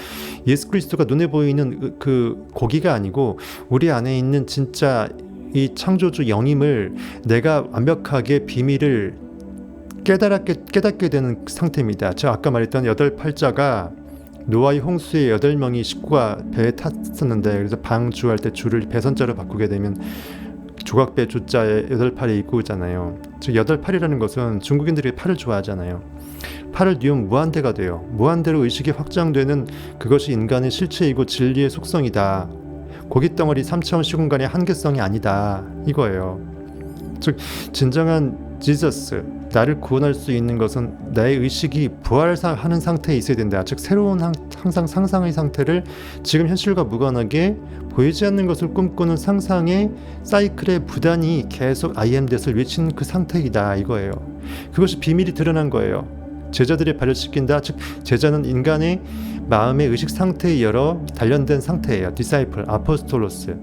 Speaker 1: 예수 그리스도가 눈에 보이는 그 고기가 아니고 우리 안에 있는 진짜 이 창조주 영임을 내가 완벽하게 비밀을 깨닫게 되는 상태입니다. 제가 아까 말했던 8팔자가 노아의 홍수에 8명이 식구가 배에 탔었는데, 그래서 방주할 때 주를 배선자로 바꾸게 되면 조각배 주자에 8팔이 있고잖아요. 즉 8팔이라는 것은 중국인들이 팔을 좋아하잖아요. 팔을 뉘우면 무한대가 돼요. 무한대로 의식이 확장되는 그것이 인간의 실체이고 진리의 속성이다. 고깃덩어리 3차원 시공간의 한계성이 아니다. 이거예요. 즉 진정한 지저스, 나를 구원할 수 있는 것은 나의 의식이 부활하는 상태에 있어야 된다. 즉 새로운 항상 상상의 상태를 지금 현실과 무관하게 보이지 않는 것을 꿈꾸는 상상의 사이클의 부단이 계속 I am that을 외치는 그 상태이다 이거예요. 그것이 비밀이 드러난 거예요. 제자들의 발을 씻긴다. 즉 제자는 인간의 마음의 의식 상태에 여러 단련된 상태예요. 디사이플, 아포스톨로스.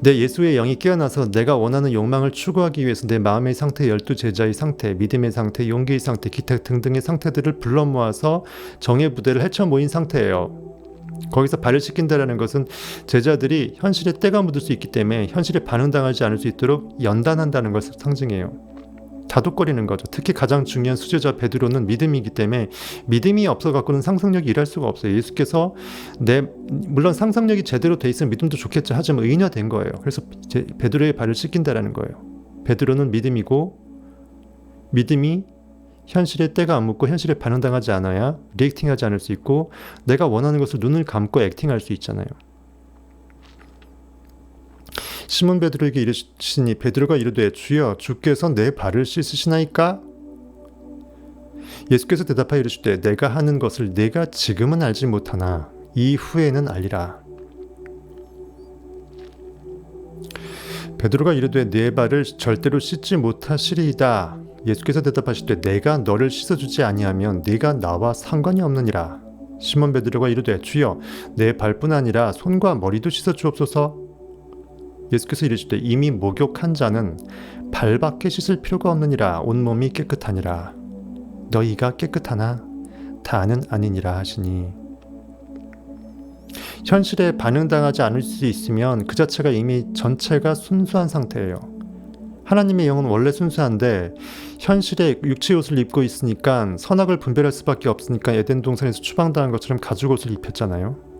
Speaker 1: 내 예수의 영이 깨어나서 내가 원하는 욕망을 추구하기 위해서 내 마음의 상태, 12제자의 상태, 믿음의 상태, 용기의 상태, 기타 등등의 상태들을 불러 모아서 정의 부대를 헤쳐 모인 상태예요. 거기서 발을 씻긴다라는 것은 제자들이 현실에 때가 묻을 수 있기 때문에 현실에 반응당하지 않을 수 있도록 연단한다는 것을 상징해요. 다독거리는 거죠. 특히 가장 중요한 수제자 베드로는 믿음이기 때문에 믿음이 없어갖고는 상상력이 일할 수가 없어요. 예수께서 물론 상상력이 제대로 돼 있으면 믿음도 좋겠죠. 하지만 의인화된 거예요. 그래서 베드로의 발을 씻긴다라는 거예요. 베드로는 믿음이고, 믿음이 현실에 때가 안 묻고 현실에 반응당하지 않아야 리액팅하지 않을 수 있고, 내가 원하는 것을 눈을 감고 액팅할 수 있잖아요. 시몬 베드로에게 이르시니 베드로가 이르되 주여 주께서 내 발을 씻으시나이까? 예수께서 대답하여 이르시되 내가 하는 것을 내가 지금은 알지 못하나 이후에는 알리라. 베드로가 이르되 내 발을 절대로 씻지 못하시리이다. 예수께서 대답하시되 내가 너를 씻어주지 아니하면 네가 나와 상관이 없느니라. 시몬 베드로가 이르되 주여 내 발뿐 아니라 손과 머리도 씻어 주옵소서. 예수께서 이르시되 이미 목욕한 자는 발밖에 씻을 필요가 없느니라. 온몸이 깨끗하니라. 너희가 깨끗하나 다는 아니니라 하시니, 현실에 반응당하지 않을 수 있으면 그 자체가 이미 전체가 순수한 상태예요. 하나님의 영은 원래 순수한데 현실에 육체의 옷을 입고 있으니까 선악을 분별할 수밖에 없으니까 에덴 동산에서 추방당한 것처럼 가죽옷을 입혔잖아요.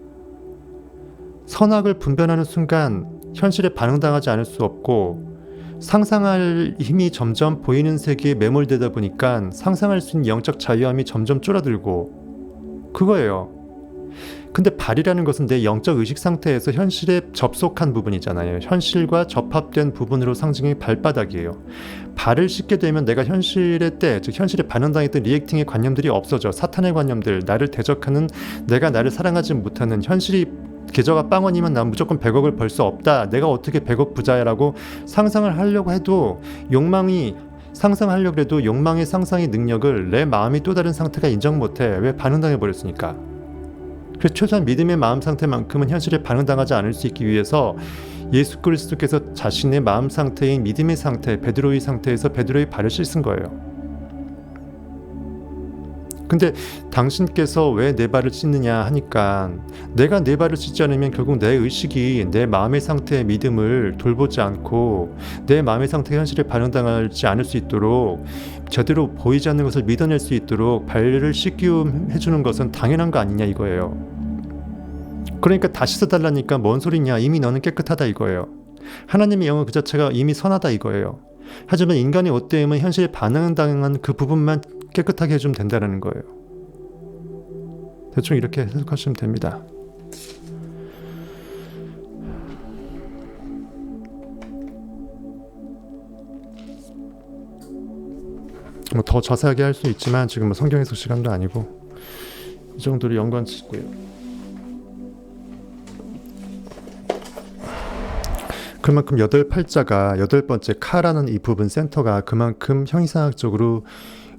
Speaker 1: 선악을 분별하는 순간 현실에 반응당하지 않을 수 없고, 상상할 힘이 점점 보이는 세계에 매몰되다 보니까 상상할 수 있는 영적 자유함이 점점 줄어들고, 그거예요. 근데 발이라는 것은 내 영적 의식 상태에서 현실에 접속한 부분이잖아요. 현실과 접합된 부분으로 상징의 발바닥이에요. 발을 씻게 되면 내가 현실의 때, 즉 현실에 반응당했던 리액팅의 관념들이 없어져. 사탄의 관념들, 나를 대적하는, 내가 나를 사랑하지 못하는, 현실이 계좌가 빵원이면 난 무조건 100억을 벌 수 없다. 내가 어떻게 100억 부자야라고 상상을 하려고 해도 상상하려고 해도 욕망의 상상의 능력을 내 마음이 또 다른 상태가 인정 못해. 왜? 반응당해 버렸으니까. 그래서 최소한 믿음의 마음 상태만큼은 현실에 반응당하지 않을 수 있기 위해서 예수 그리스도께서 자신의 마음 상태인 믿음의 상태, 베드로의 상태에서 베드로의 발을 씻은 거예요. 근데 당신께서 왜 내 발을 씻느냐 하니까, 내가 내 발을 씻지 않으면 결국 내 의식이 내 마음의 상태의 믿음을 돌보지 않고 내 마음의 상태 현실에 반응당하지 않을 수 있도록, 제대로 보이지 않는 것을 믿어낼 수 있도록 발을 씻게 해주는 것은 당연한 거 아니냐 이거예요. 그러니까 다시 써달라니까 뭔 소리냐, 이미 너는 깨끗하다 이거예요. 하나님의 영은 그 자체가 이미 선하다 이거예요. 하지만 인간의 엇됨은 현실에 반응당한 그 부분만 깨끗하게 해주면 된다는 거예요. 대충 이렇게 해석하시면 됩니다. 뭐 더 자세하게 할 수 있지만 지금 뭐 성경 해석 시간도 아니고 이 정도로 연관 짓고요. 그만큼 8팔자가 8번째 카라는 이 부분 센터가 그만큼 형이상학적으로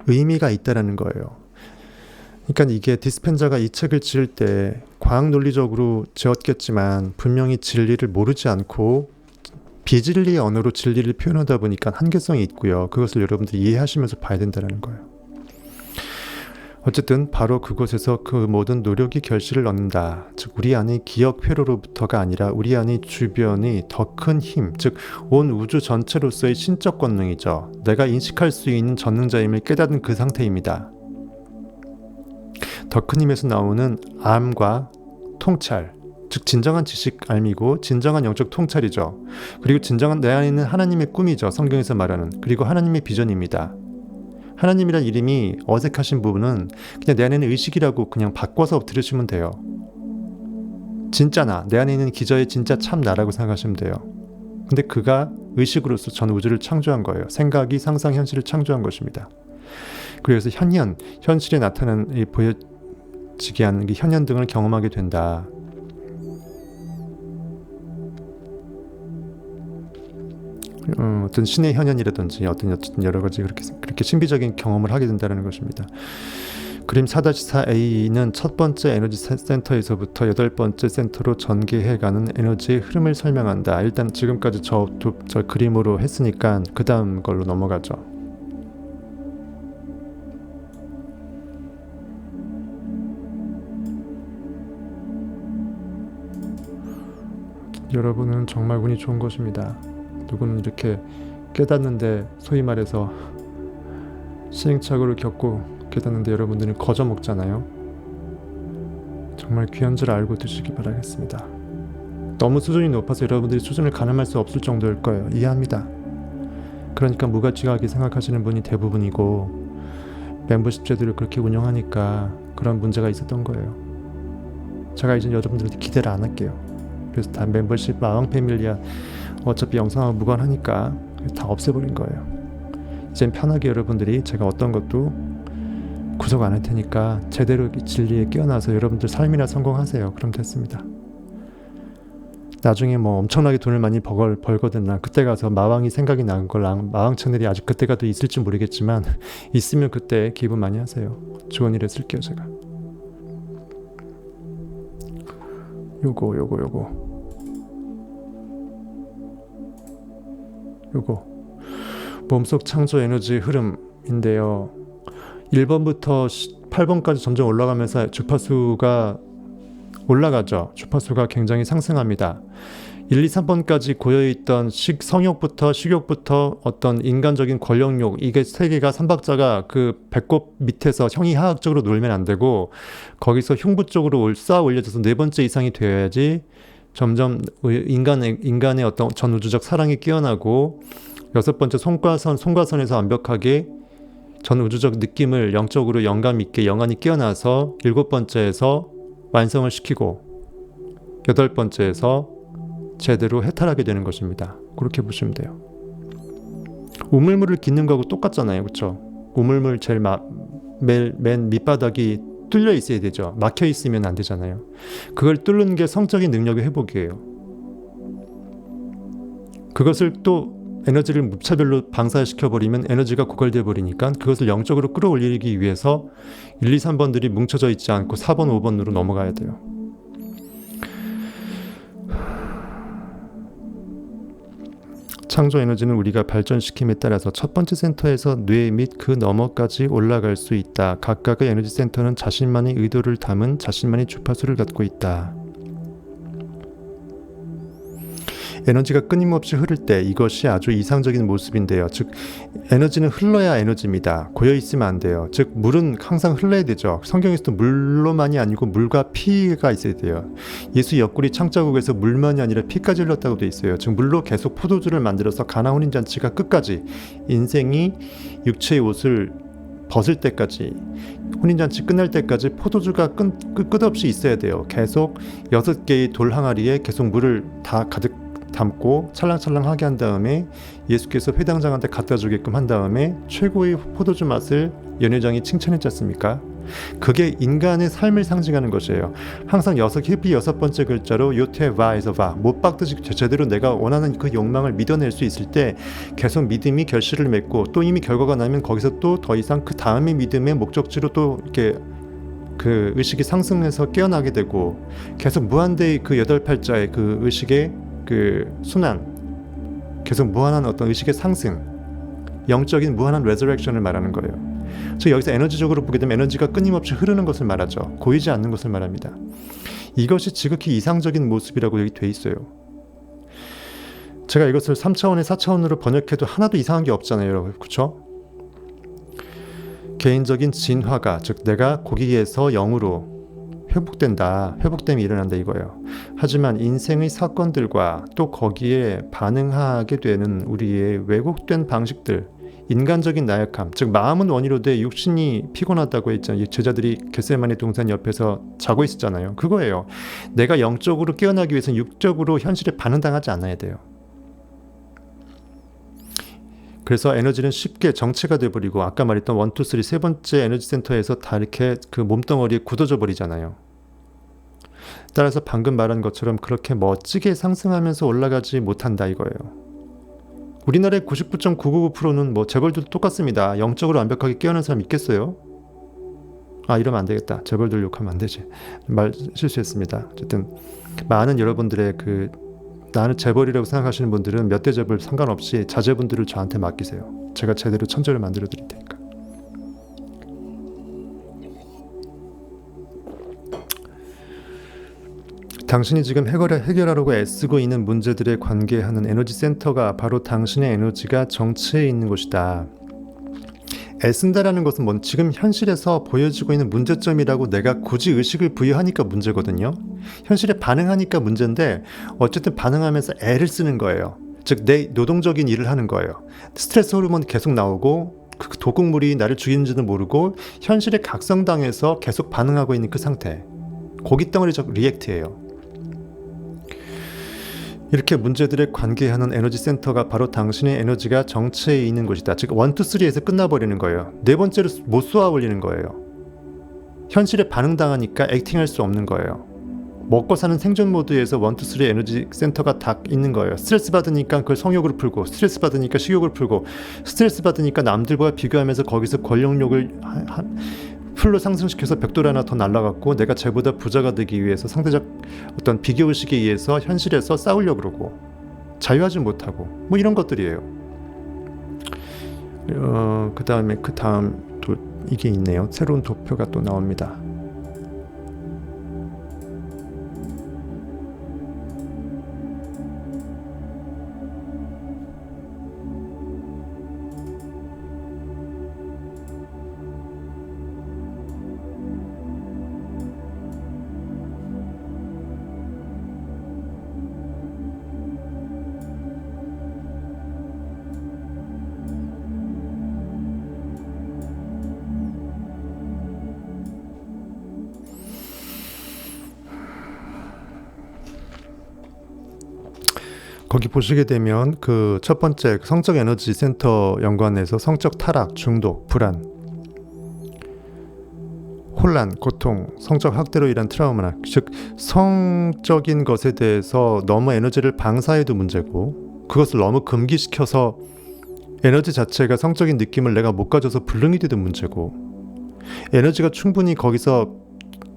Speaker 1: 의미가 있다라는 거예요. 그러니까 이게 디스펜자가 이 책을 지을 때 과학 논리적으로 지었겠지만 분명히 진리를 모르지 않고 비진리의 언어로 진리를 표현하다 보니까 한계성이 있고요. 그것을 여러분들이 이해하시면서 봐야 된다는 거예요. 어쨌든 바로 그곳에서 그 모든 노력이 결실을 얻는다. 즉 우리 안의 기억 회로로부터가 아니라 우리 안의 주변의 더 큰 힘, 즉 온 우주 전체로서의 신적 권능이죠. 내가 인식할 수 있는 전능자임을 깨닫는 그 상태입니다. 더 큰 힘에서 나오는 암과 통찰, 즉 진정한 지식 알미고 진정한 영적 통찰이죠. 그리고 진정한 내 안에 있는 하나님의 꿈이죠. 성경에서 말하는. 그리고 하나님의 비전입니다. 하나님이란 이름이 어색하신 부분은 그냥 내 안에 있는 의식이라고 그냥 바꿔서 들으시면 돼요. 진짜 나, 내 안에 있는 기저의 진짜 참 나라고 생각하시면 돼요. 근데 그가 의식으로서 전 우주를 창조한 거예요. 생각이 상상 현실을 창조한 것입니다. 그래서 현실에 나타나는 보여지게 하는 게 현현 등을 경험하게 된다. 어떤 신의 현현이라든지 어떤 여러 가지 그렇게 신비적인 경험을 하게 된다는 것입니다. 그림 4-4A는 첫 번째 에너지 센터에서부터 8번째 센터로 전개해가는 에너지의 흐름을 설명한다. 일단 지금까지 저 그림으로 했으니까 그 다음 걸로 넘어가죠. 여러분은 정말 운이 좋은 것입니다. 누구는 이렇게 깨닫는데, 소위 말해서 시행착오를 겪고 깨닫는데 여러분들은 거저 먹잖아요. 정말 귀한 줄 알고 드시기 바라겠습니다. 너무 수준이 높아서 여러분들이 수준을 가늠할 수 없을 정도일 거예요. 이해합니다. 그러니까 무가치하게 생각하시는 분이 대부분이고 멤버십 제도를 그렇게 운영하니까 그런 문제가 있었던 거예요. 제가 이제 여러분들한테 기대를 안 할게요. 그래서 다 멤버십 마왕 패밀리아 어차피 영상하고 무관하니까 다 없애버린 거예요. 이젠 편하게 여러분들이 제가 어떤 것도 구속 안 할 테니까 제대로 진리에 깨어나서 여러분들 삶이나 성공하세요. 그럼 됐습니다. 나중에 뭐 엄청나게 돈을 많이 벌거든. 난 그때 가서 마왕이 생각이 나는 걸, 마왕 채널이 아직 그때가 또 있을지 모르겠지만 있으면 그때 기분 많이 하세요. 좋은 일에 쓸게요 제가. 요거 몸속 창조 에너지 흐름인데요. 1번부터 8번까지 점점 올라가면서 주파수가 올라가죠. 주파수가 굉장히 상승합니다. 1, 2, 3번까지 고여있던 성욕부터 식욕부터 어떤 인간적인 권력욕, 이게 세 개가 삼박자가 그 배꼽 밑에서 형이하학적으로 놀면 안 되고 거기서 흉부 쪽으로 쌓아 올려져서 4번째 이상이 되어야지 점점 인간의 어떤 전우주적 사랑이 깨어나고 6번째 송과선에서 완벽하게 전우주적 느낌을 영적으로 영감 있게 영안이 깨어나서 7번째에서 완성을 시키고 8번째에서 제대로 해탈하게 되는 것입니다. 그렇게 보시면 돼요. 우물물을 깃는 거하고 똑같잖아요. 그렇죠? 우물물 제일 맨 밑바닥이 뚫려 있어야 되죠. 막혀 있으면 안 되잖아요. 그걸 뚫는 게 성적인 능력의 회복이에요. 그것을 또 에너지를 무차별로 방사시켜버리면 에너지가 고갈돼 버리니까 그것을 영적으로 끌어올리기 위해서 1, 2, 3번들이 뭉쳐져 있지 않고 4번, 5번으로 넘어가야 돼요. 창조 에너지는 우리가 발전시킴에 따라서 첫 번째 센터에서 뇌 및 그 너머까지 올라갈 수 있다. 각각의 에너지 센터는 자신만의 의도를 담은 자신만의 주파수를 갖고 있다. 에너지가 끊임없이 흐를 때 이것이 아주 이상적인 모습인데요. 즉 에너지는 흘러야 에너지입니다. 고여있으면 안 돼요. 즉 물은 항상 흘러야 되죠. 성경에서도 물로만이 아니고 물과 피가 있어야 돼요. 예수 옆구리 창자국에서 물만이 아니라 피까지 흘렀다고 돼 있어요. 즉 물로 계속 포도주를 만들어서 가나 혼인잔치가 끝까지 인생이 육체의 옷을 벗을 때까지 혼인잔치 끝날 때까지 포도주가 끝없이 있어야 돼요. 계속 6개의 돌 항아리에 계속 물을 다 가득 담고 찰랑찰랑하게 한 다음에 예수께서 회당장한테 갖다 주게끔 한 다음에 최고의 포도주 맛을 연회장이 칭찬했지 않습니까? 그게 인간의 삶을 상징하는 것이에요. 항상 히브리 6번째 글자로 요테바에서 바, 못 박듯이 제대로 내가 원하는 그 욕망을 믿어낼 수 있을 때 계속 믿음이 결실을 맺고 또 이미 결과가 나면 거기서 또 더 이상 그 다음의 믿음의 목적지로 또 이렇게 그 의식이 상승해서 깨어나게 되고 계속 무한대의 그 8팔자의 그 의식의 그 순환, 계속 무한한 어떤 의식의 상승, 영적인 무한한 레저렉션을 말하는 거예요. 즉 여기서 에너지적으로 보게 되면 에너지가 끊임없이 흐르는 것을 말하죠. 고이지 않는 것을 말합니다. 이것이 지극히 이상적인 모습이라고 여기 돼 있어요. 제가 이것을 3차원에 4차원으로 번역해도 하나도 이상한 게 없잖아요, 여러분. 그렇죠? 개인적인 진화가, 즉 내가 거기에서 영으로 회복됨이 일어난다 이거예요. 하지만 인생의 사건들과 또 거기에 반응하게 되는 우리의 왜곡된 방식들, 인간적인 나약함, 즉 마음은 원이로 돼 육신이 피곤하다고 했잖아요. 제자들이 겟세마네 동산 옆에서 자고 있었잖아요. 그거예요. 내가 영적으로 깨어나기 위해서는 육적으로 현실에 반응당하지 않아야 돼요. 그래서 에너지는 쉽게 정체가 돼버리고 아까 말했던 1, 2, 3 세 번째 에너지 센터에서 다 이렇게 그 몸덩어리에 굳어져 버리잖아요. 따라서 방금 말한 것처럼 그렇게 멋지게 상승하면서 올라가지 못한다 이거예요. 우리나라의 99.999%는 뭐 재벌들도 똑같습니다. 영적으로 완벽하게 깨어난 사람 있겠어요? 이러면 안 되겠다. 재벌들 욕하면 안 되지. 말 실수했습니다. 어쨌든 많은 여러분들의 나는 재벌이라고 생각하시는 분들은 몇 대 재벌 상관없이 자제분들을 저한테 맡기세요. 제가 제대로 천재를 만들어 드릴 테니까. 당신이 지금 해결하려고 애쓰고 있는 문제들에 관계하는 에너지 센터가 바로 당신의 에너지가 정체해 있는 곳이다. 애쓴다라는 것은 지금 현실에서 보여지고 있는 문제점이라고 내가 굳이 의식을 부여하니까 문제거든요. 현실에 반응하니까 문제인데 어쨌든 반응하면서 애를 쓰는 거예요. 즉 내 노동적인 일을 하는 거예요. 스트레스 호르몬 계속 나오고 그 독극물이 나를 죽이는지도 모르고 현실에 각성당해서 계속 반응하고 있는 그 상태. 고깃덩어리적 리액트예요. 이렇게 문제들에 관계하는 에너지 센터가 바로 당신의 에너지가 정체해 있는 곳이다. 즉 1, 2, 3에서 끝나버리는 거예요. 네 번째로 못 쏘아 올리는 거예요. 현실에 반응당하니까 액팅할 수 없는 거예요. 먹고 사는 생존 모드에서 1, 2, 3 에너지 센터가 다 있는 거예요. 스트레스 받으니까 그걸 성욕으로 풀고, 스트레스 받으니까 식욕을 풀고, 스트레스 받으니까 남들과 비교하면서 거기서 권력욕을 풀로 상승시켜서 벽돌 하나 더 날라갔고 내가 쟤보다 부자가 되기 위해서 상대적 어떤 비교의식에 의해서 현실에서 싸우려고 그러고 자유하지 못하고 뭐 이런 것들이에요. 그 다음 또 이게 있네요. 새로운 도표가 또 나옵니다. 거기 보시게 되면 그 첫 번째 성적 에너지 센터 연관해서 성적 타락, 중독, 불안, 혼란, 고통, 성적 학대로 인한 트라우마나, 즉 성적인 것에 대해서 너무 에너지를 방사해도 문제고, 그것을 너무 금기시켜서 에너지 자체가 성적인 느낌을 내가 못 가져서 불능이 되도 문제고, 에너지가 충분히 거기서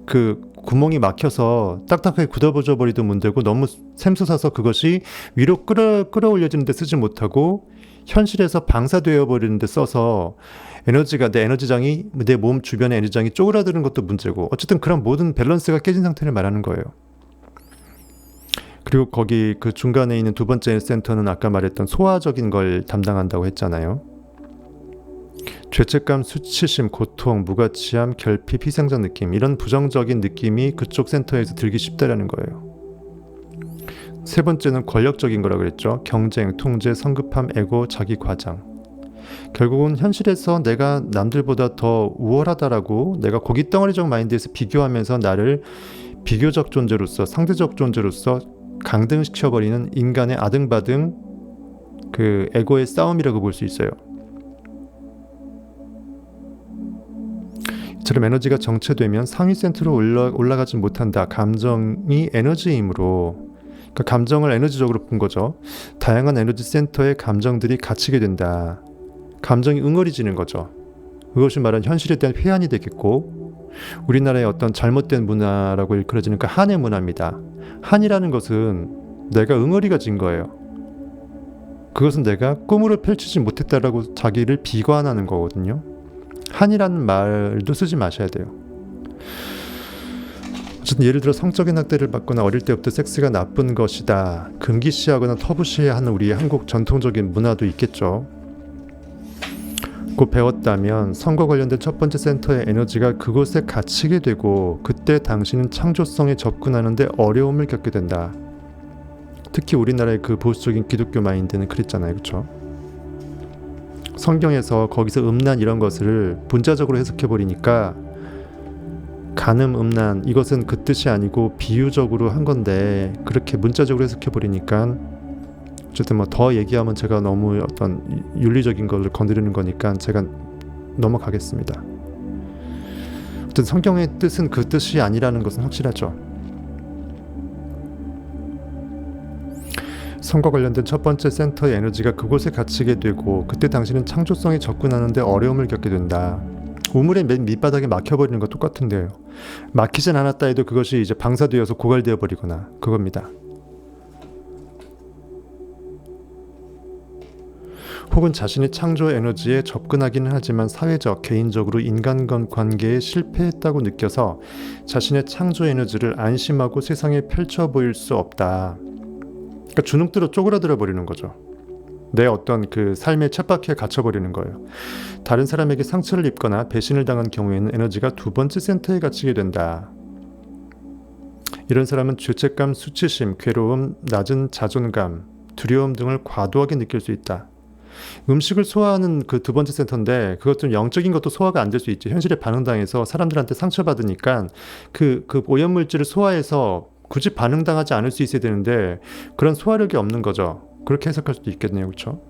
Speaker 1: 그 구멍이 막혀서 딱딱하게 굳어져 버리도 문제고, 너무 샘솟아서 그것이 위로 끌어올려지는데 쓰지 못하고 현실에서 방사되어 버리는데 써서 에너지가, 내 에너지장이, 내 몸 주변의 에너지장이 쪼그라드는 것도 문제고, 어쨌든 그런 모든 밸런스가 깨진 상태를 말하는 거예요. 그리고 거기 그 중간에 있는 두 번째 센터는 아까 말했던 소화적인 걸 담당한다고 했잖아요. 죄책감, 수치심, 고통, 무가치함, 결핍, 희생적 느낌, 이런 부정적인 느낌이 그쪽 센터에서 들기 쉽다라는 거예요. 세 번째는 권력적인 거라고 그랬죠. 경쟁, 통제, 성급함, 에고, 자기 과장. 결국은 현실에서 내가 남들보다 더 우월하다라고, 내가 고깃 덩어리적 마인드에서 비교하면서 나를 비교적 존재로서, 상대적 존재로서 강등시켜버리는 인간의 아등바등 그 에고의 싸움이라고 볼 수 있어요. 이처럼 에너지가 정체되면 상위 센터로 올라가지 못한다. 감정이 에너지이므로, 그러니까 감정을 에너지적으로 본 거죠. 다양한 에너지 센터의 감정들이 갇히게 된다. 감정이 응어리지는 거죠. 그것이 말하는 현실에 대한 회한이 되겠고, 우리나라의 어떤 잘못된 문화라고 일컬어지는 그 한의 문화입니다. 한이라는 것은 내가 응어리가 진 거예요. 그것은 내가 꿈으로 펼치지 못했다라고 자기를 비관하는 거거든요. 한이라는 말도 쓰지 마셔야 돼요. 어쨌든 예를 들어 성적인 학대를 받거나 어릴 때부터 섹스가 나쁜 것이다, 금기시하거나 터부시하는 우리의 한국 전통적인 문화도 있겠죠. 곧 배웠다면 성과 관련된 첫 번째 센터의 에너지가 그곳에 갇히게 되고, 그때 당신은 창조성에 접근하는데 어려움을 겪게 된다. 특히 우리나라의 그 보수적인 기독교 마인드는 그랬잖아요, 그렇죠? 성경에서 거기서 음란 이런 것을 문자적으로 해석해버리니까, 간음, 음란, 이것은 그 뜻이 아니고 비유적으로 한 건데 그렇게 문자적으로 해석해버리니까, 어쨌든 뭐 더 얘기하면 제가 너무 어떤 윤리적인 걸 건드리는 거니까 제가 넘어가겠습니다. 어쨌든 성경의 뜻은 그 뜻이 아니라는 것은 확실하죠. 성과 관련된 첫 번째 센터의 에너지가 그곳에 갇히게 되고, 그때 당신은 창조성에 접근하는데 어려움을 겪게 된다. 우물의 맨 밑바닥에 막혀버리는 것 똑같은데요. 막히진 않았다 해도 그것이 이제 방사되어서 고갈되어 버리거나 그겁니다. 혹은 자신의 창조 에너지에 접근하기는 하지만 사회적, 개인적으로 인간관계에 실패했다고 느껴서 자신의 창조 에너지를 안심하고 세상에 펼쳐 보일 수 없다. 그러니까 주눅들어 쪼그라들어 버리는 거죠. 내 어떤 그 삶의 쳇바퀴에 갇혀버리는 거예요. 다른 사람에게 상처를 입거나 배신을 당한 경우에는 에너지가 두 번째 센터에 갇히게 된다. 이런 사람은 죄책감, 수치심, 괴로움, 낮은 자존감, 두려움 등을 과도하게 느낄 수 있다. 음식을 소화하는 그 두 번째 센터인데, 그것 좀 영적인 것도 소화가 안 될 수 있지. 현실에 반응당해서 사람들한테 상처받으니까 그 오염물질을 소화해서 굳이 반응당하지 않을 수 있어야 되는데 그런 소화력이 없는 거죠. 그렇게 해석할 수도 있겠네요, 그렇죠?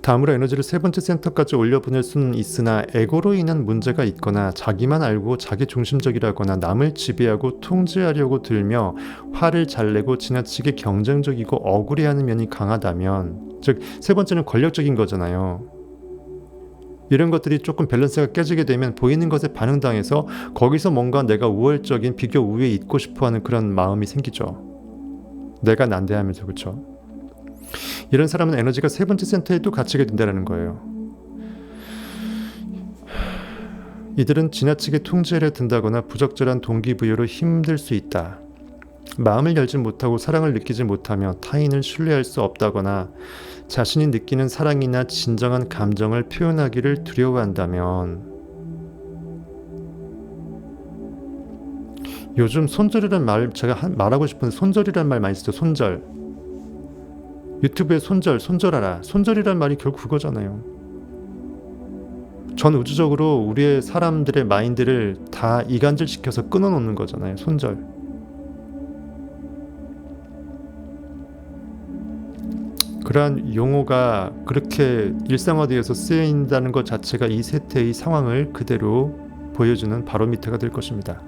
Speaker 1: 다음으로 에너지를 세 번째 센터까지 올려보낼 수는 있으나, 에고로 인한 문제가 있거나 자기만 알고 자기 중심적이라거나 남을 지배하고 통제하려고 들며 화를 잘 내고 지나치게 경쟁적이고 억울해하는 면이 강하다면, 즉 세 번째는 권력적인 거잖아요. 이런 것들이 조금 밸런스가 깨지게 되면 보이는 것에 반응당해서 거기서 뭔가 내가 우월적인 비교 우위에 있고 싶어하는 그런 마음이 생기죠. 내가 난대하면서, 그렇죠? 이런 사람은 에너지가 세 번째 센터에 또 갇히게 된다는 거예요. 이들은 지나치게 통제를 든다거나 부적절한 동기부여로 힘들 수 있다. 마음을 열지 못하고 사랑을 느끼지 못하며 타인을 신뢰할 수 없다거나 자신이 느끼는 사랑이나 진정한 감정을 표현하기를 두려워한다면, 요즘 손절이라는 말, 제가 말하고 싶은데 손절이라는 말 많이 쓰죠. 손절. 유튜브에 손절하라. 손절이라는 말이 결국 그거잖아요. 전 우주적으로 우리의 사람들의 마인드를 다 이간질시켜서 끊어놓는 거잖아요. 손절. 그러한 용어가 그렇게 일상화되어서 쓰인다는 것 자체가 이 세태의 상황을 그대로 보여주는 바로미터가 될 것입니다.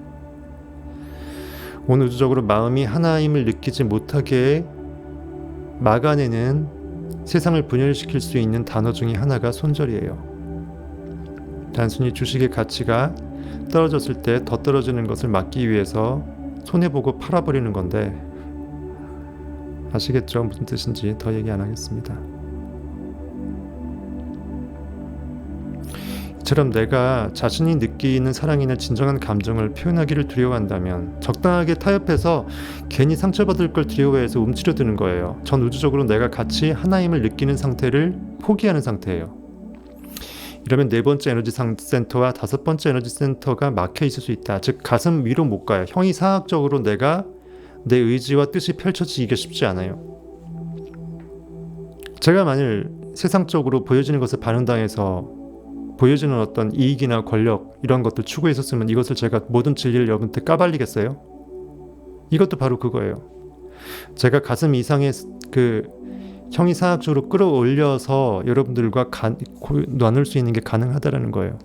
Speaker 1: 온 우주적으로 마음이 하나임을 느끼지 못하게 막아내는 세상을 분열시킬 수 있는 단어 중에 하나가 손절이에요. 단순히 주식의 가치가 떨어졌을 때 더 떨어지는 것을 막기 위해서 손해보고 팔아버리는 건데, 아시겠죠? 무슨 뜻인지 더 얘기 안 하겠습니다. 이처럼 내가 자신이 느끼는 사랑이나 진정한 감정을 표현하기를 두려워한다면 적당하게 타협해서 괜히 상처받을 걸 두려워해서 움츠려드는 거예요. 전 우주적으로 내가 같이 하나임을 느끼는 상태를 포기하는 상태예요. 이러면 네 번째 에너지 센터와 다섯 번째 에너지 센터가 막혀 있을 수 있다. 즉 가슴 위로 못 가요. 형이상학적으로 내가 내 의지와 뜻이 펼쳐지기가 쉽지 않아요. 제가 만일 세상적으로 보여지는 것을 반응당해서 보여지는 어떤 이익이나 권력 이런 것들 추구했었으면 이것을 제가 모든 진리를 여러분한테 까발리겠어요? 이것도 바로 그거예요. 제가 가슴 이상의 형이상학적으로 끌어올려서 여러분들과 나눌 수 있는 게 가능하다라는 거예요.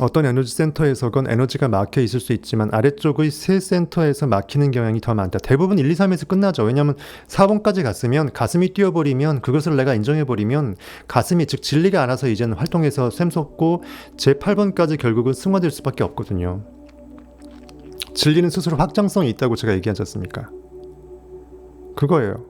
Speaker 1: 어떤 에너지 센터에서건 에너지가 막혀 있을 수 있지만 아래쪽의 세 센터에서 막히는 경향이 더 많다. 대부분 1, 2, 3에서 끝나죠. 왜냐하면 4번까지 갔으면 가슴이 뛰어버리면 그것을 내가 인정해버리면 가슴이 즉 진리가 알아서 이제는 활동해서 샘솟고 제 8번까지 결국은 승화될 수밖에 없거든요. 진리는 스스로 확장성이 있다고 제가 얘기하지 않습니까? 그거예요.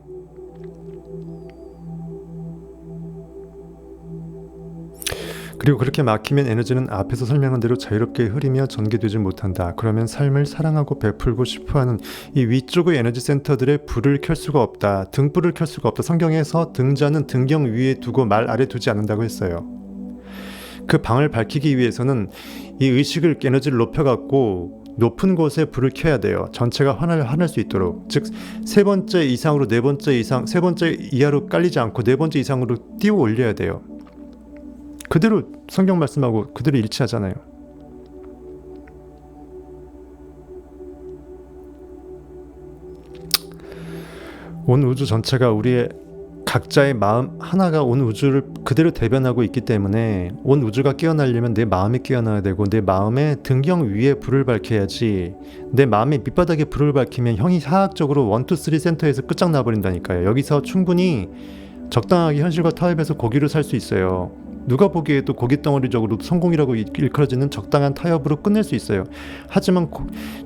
Speaker 1: 그리고 그렇게 막히면 에너지는 앞에서 설명한 대로 자유롭게 흐리며 전개되지 못한다. 그러면 삶을 사랑하고 베풀고 싶어하는 이 위쪽의 에너지 센터들의 불을 켤 수가 없다. 등불을 켤 수가 없다. 성경에서 등자는 등경 위에 두고 말 아래 두지 않는다고 했어요. 그 방을 밝히기 위해서는 이 의식을 에너지를 높여갖고 높은 곳에 불을 켜야 돼요. 전체가 환할 수 있도록. 즉 세 번째 이상으로 네 번째 이상, 세 번째 이하로 깔리지 않고 네 번째 이상으로 띄워 올려야 돼요. 그대로 성경 말씀하고 그대로 일치하잖아요. 온 우주 전체가 우리의 각자의 마음 하나가 온 우주를 그대로 대변하고 있기 때문에 온 우주가 깨어나려면 내 마음이 깨어나야 되고 내 마음의 등경 위에 불을 밝혀야지. 내 마음의 밑바닥에 불을 밝히면 형이 사학적으로 1, 2, 3 센터에서 끝장나버린다니까요. 여기서 충분히 적당하게 현실과 타협해서 고기를 살 수 있어요. 누가 보기에도 고깃덩어리적으로 성공이라고 일컬어지는 적당한 타협으로 끝낼 수 있어요. 하지만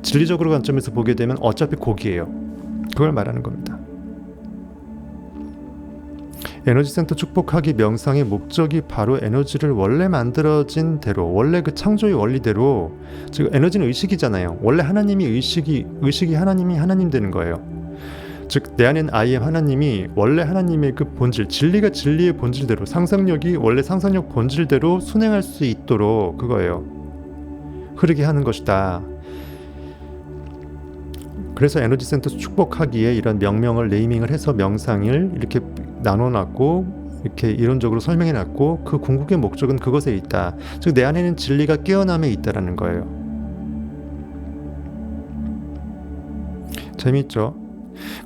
Speaker 1: 진리적으로 관점에서 보게 되면 어차피 고기예요. 그걸 말하는 겁니다. 에너지 센터 축복하기 명상의 목적이 바로 에너지를 원래 만들어진 대로, 원래 그 창조의 원리대로, 즉 에너지는 의식이잖아요. 원래 하나님이 의식이 하나님이 하나님 되는 거예요. 즉 내 안엔 I am 하나님이 원래 하나님의 그 본질, 진리가 진리의 본질대로, 상상력이 원래 상상력 본질대로 순행할 수 있도록 그거예요. 흐르게 하는 것이다. 그래서 에너지 센터 축복하기에 이런 명명을 네이밍을 해서 명상을 이렇게 나눠놨고 이렇게 이론적으로 설명해놨고 그 궁극의 목적은 그것에 있다. 즉 내 안에는 진리가 깨어남에 있다라는 거예요. 재미있죠?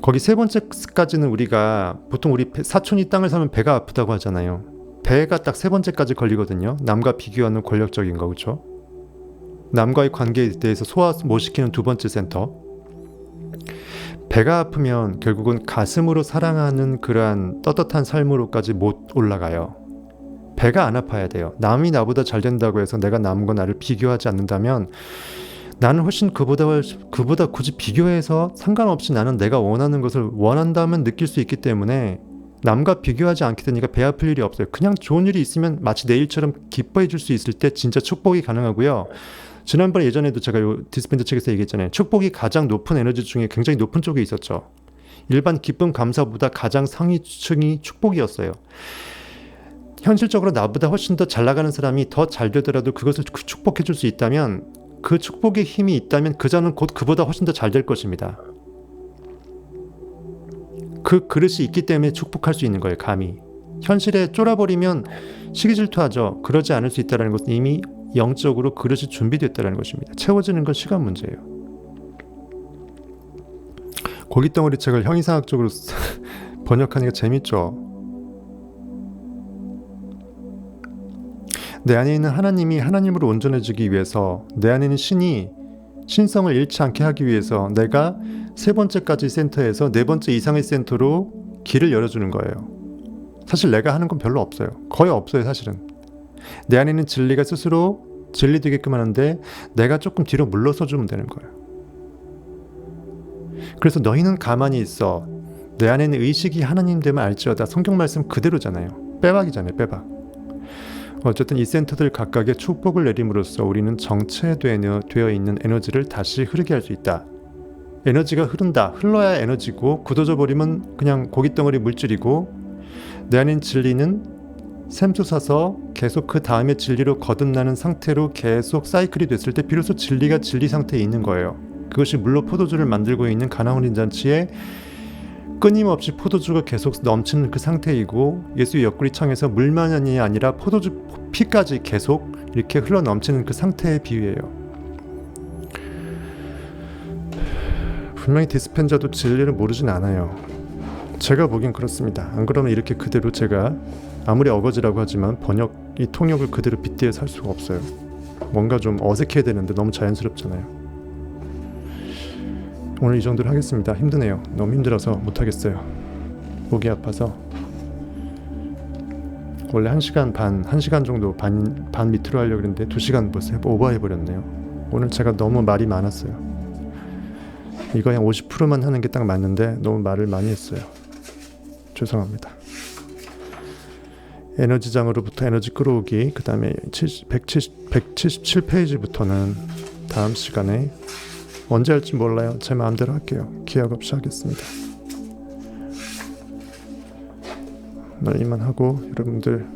Speaker 1: 거기 세 번째까지는 우리가 보통 우리 사촌이 땅을 사면 배가 아프다고 하잖아요. 배가 딱 세 번째까지 걸리거든요. 남과 비교하는 권력적인 거, 그렇죠? 남과의 관계에 대해서 소화 못 시키는 두 번째 센터. 배가 아프면 결국은 가슴으로 사랑하는 그러한 떳떳한 삶으로까지 못 올라가요. 배가 안 아파야 돼요. 남이 나보다 잘 된다고 해서 내가 남과 나를 비교하지 않는다면 나는 훨씬 그보다 굳이 비교해서 상관없이 나는 내가 원하는 것을 원한다면 느낄 수 있기 때문에 남과 비교하지 않게 되니까 배 아플 일이 없어요. 그냥 좋은 일이 있으면 마치 내일처럼 기뻐해 줄 수 있을 때 진짜 축복이 가능하고요. 지난번에 예전에도 제가 디스펜더 책에서 얘기했잖아요. 축복이 가장 높은 에너지 중에 굉장히 높은 쪽에 있었죠. 일반 기쁨 감사보다 가장 상위층이 축복이었어요. 현실적으로 나보다 훨씬 더 잘 나가는 사람이 더 잘 되더라도 그것을 축복해 줄 수 있다면 그 축복의 힘이 있다면 그 자는 곧 그보다 훨씬 더 잘 될 것입니다. 그 그릇이 있기 때문에 축복할 수 있는 거예요. 감히. 현실에 쫄아버리면 시기질투하죠. 그러지 않을 수 있다는 것은 이미 영적으로 그릇이 준비됐다는 것입니다. 채워지는 건 시간 문제예요. 고깃덩어리 책을 형이상학적으로 번역하니까 재밌죠. 내 안에 있는 하나님이 하나님으로 온전해지기 위해서, 내 안에 있는 신이 신성을 잃지 않게 하기 위해서 내가 세 번째까지 센터에서 네 번째 이상의 센터로 길을 열어주는 거예요. 사실 내가 하는 건 별로 없어요. 거의 없어요, 사실은. 내 안에 있는 진리가 스스로 진리되게끔 하는데 내가 조금 뒤로 물러서 주면 되는 거예요. 그래서 너희는 가만히 있어. 내 안에 있는 의식이 하나님 됨을 알지어다. 성경 말씀 그대로잖아요. 빼박이잖아요, 빼박. 어쨌든 이 센터들 각각의 축복을 내림으로써 우리는 정체되어 있는 에너지를 다시 흐르게 할 수 있다. 에너지가 흐른다. 흘러야 에너지고 굳어져 버리면 그냥 고깃덩어리 물질이고, 내 안인 진리는 샘솟아서 계속 그 다음에 진리로 거듭나는 상태로 계속 사이클이 됐을 때 비로소 진리가 진리 상태에 있는 거예요. 그것이 물로 포도주를 만들고 있는 가나올린 잔치에 끊임없이 포도주가 계속 넘치는 그 상태이고, 예수의 옆구리 창에서 물만이 아니라 포도주 피까지 계속 이렇게 흘러 넘치는 그 상태의 비유예요. 분명히 디스펜자도 진리를 모르진 않아요. 제가 보기엔 그렇습니다. 안 그러면 이렇게 그대로 제가 아무리 어거지라고 하지만 이 통역을 그대로 빗대어 살 수가 없어요. 뭔가 좀 어색해야 되는데 너무 자연스럽잖아요. 오늘 이 정도로 하겠습니다. 힘드네요. 너무 힘들어서 못하겠어요. 목이 아파서. 원래 1시간 반, 1시간 정도 반 밑으로 하려고 했는데 2시간 벌써 오버해버렸네요. 오늘 제가 너무 말이 많았어요. 이거 한 50%만 하는 게 딱 맞는데 너무 말을 많이 했어요. 죄송합니다. 에너지장으로부터 에너지 끌어오기, 그 다음에 177페이지부터는 다음 시간에 언제 할지 몰라요. 제 마음대로 할게요. 기약 없이 하겠습니다. 이만 하고, 여러분들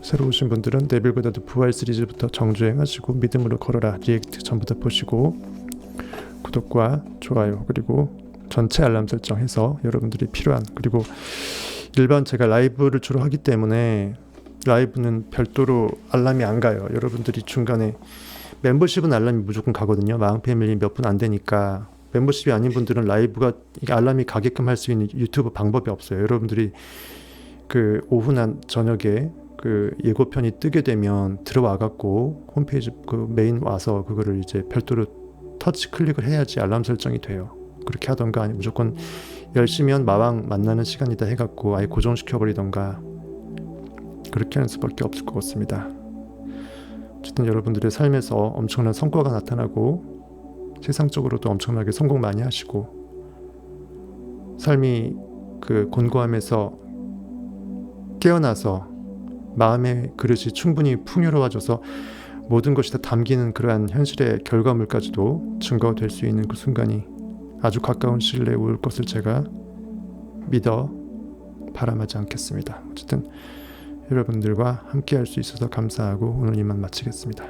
Speaker 1: 새로 오신 분들은 네빌보다도 부활 시리즈부터 정주행하시고 믿음으로 걸어라 리액트 전부 다 보시고, 구독과 좋아요 그리고 전체 알람 설정해서 여러분들이 필요한, 그리고 일반 제가 라이브를 주로 하기 때문에 라이브는 별도로 알람이 안 가요. 여러분들이 중간에 멤버십은 알람이 무조건 가거든요. 마음 패밀리 몇 분 안 되니까. 멤버십이 아닌 분들은 라이브가 알람이 가게끔 할 수 있는 유튜브 방법이 없어요. 여러분들이 그 오후나 저녁에 그 예고편이 뜨게 되면 들어와 갖고 홈페이지 그 메인 와서 그거를 이제 별도로 터치 클릭을 해야지 알람 설정이 돼요. 그렇게 하던가, 아니 무조건 10시면 마왕 만나는 시간이다 해갖고 아예 고정시켜 버리던가, 그렇게 하는 수밖에 없을 것 같습니다. 어쨌든 여러분들의 삶에서 엄청난 성과가 나타나고 세상적으로도 엄청나게 성공 많이 하시고, 삶이 그 곤고함에서 깨어나서 마음의 그릇이 충분히 풍요로워져서 모든 것이 다 담기는 그러한 현실의 결과물까지도 증거가 될 수 있는 그 순간이 아주 가까운 시일 내에 올 것을 제가 믿어 바람하지 않겠습니다. 어쨌든 여러분들과 함께 할 수 있어서 감사하고 오늘 이만 마치겠습니다.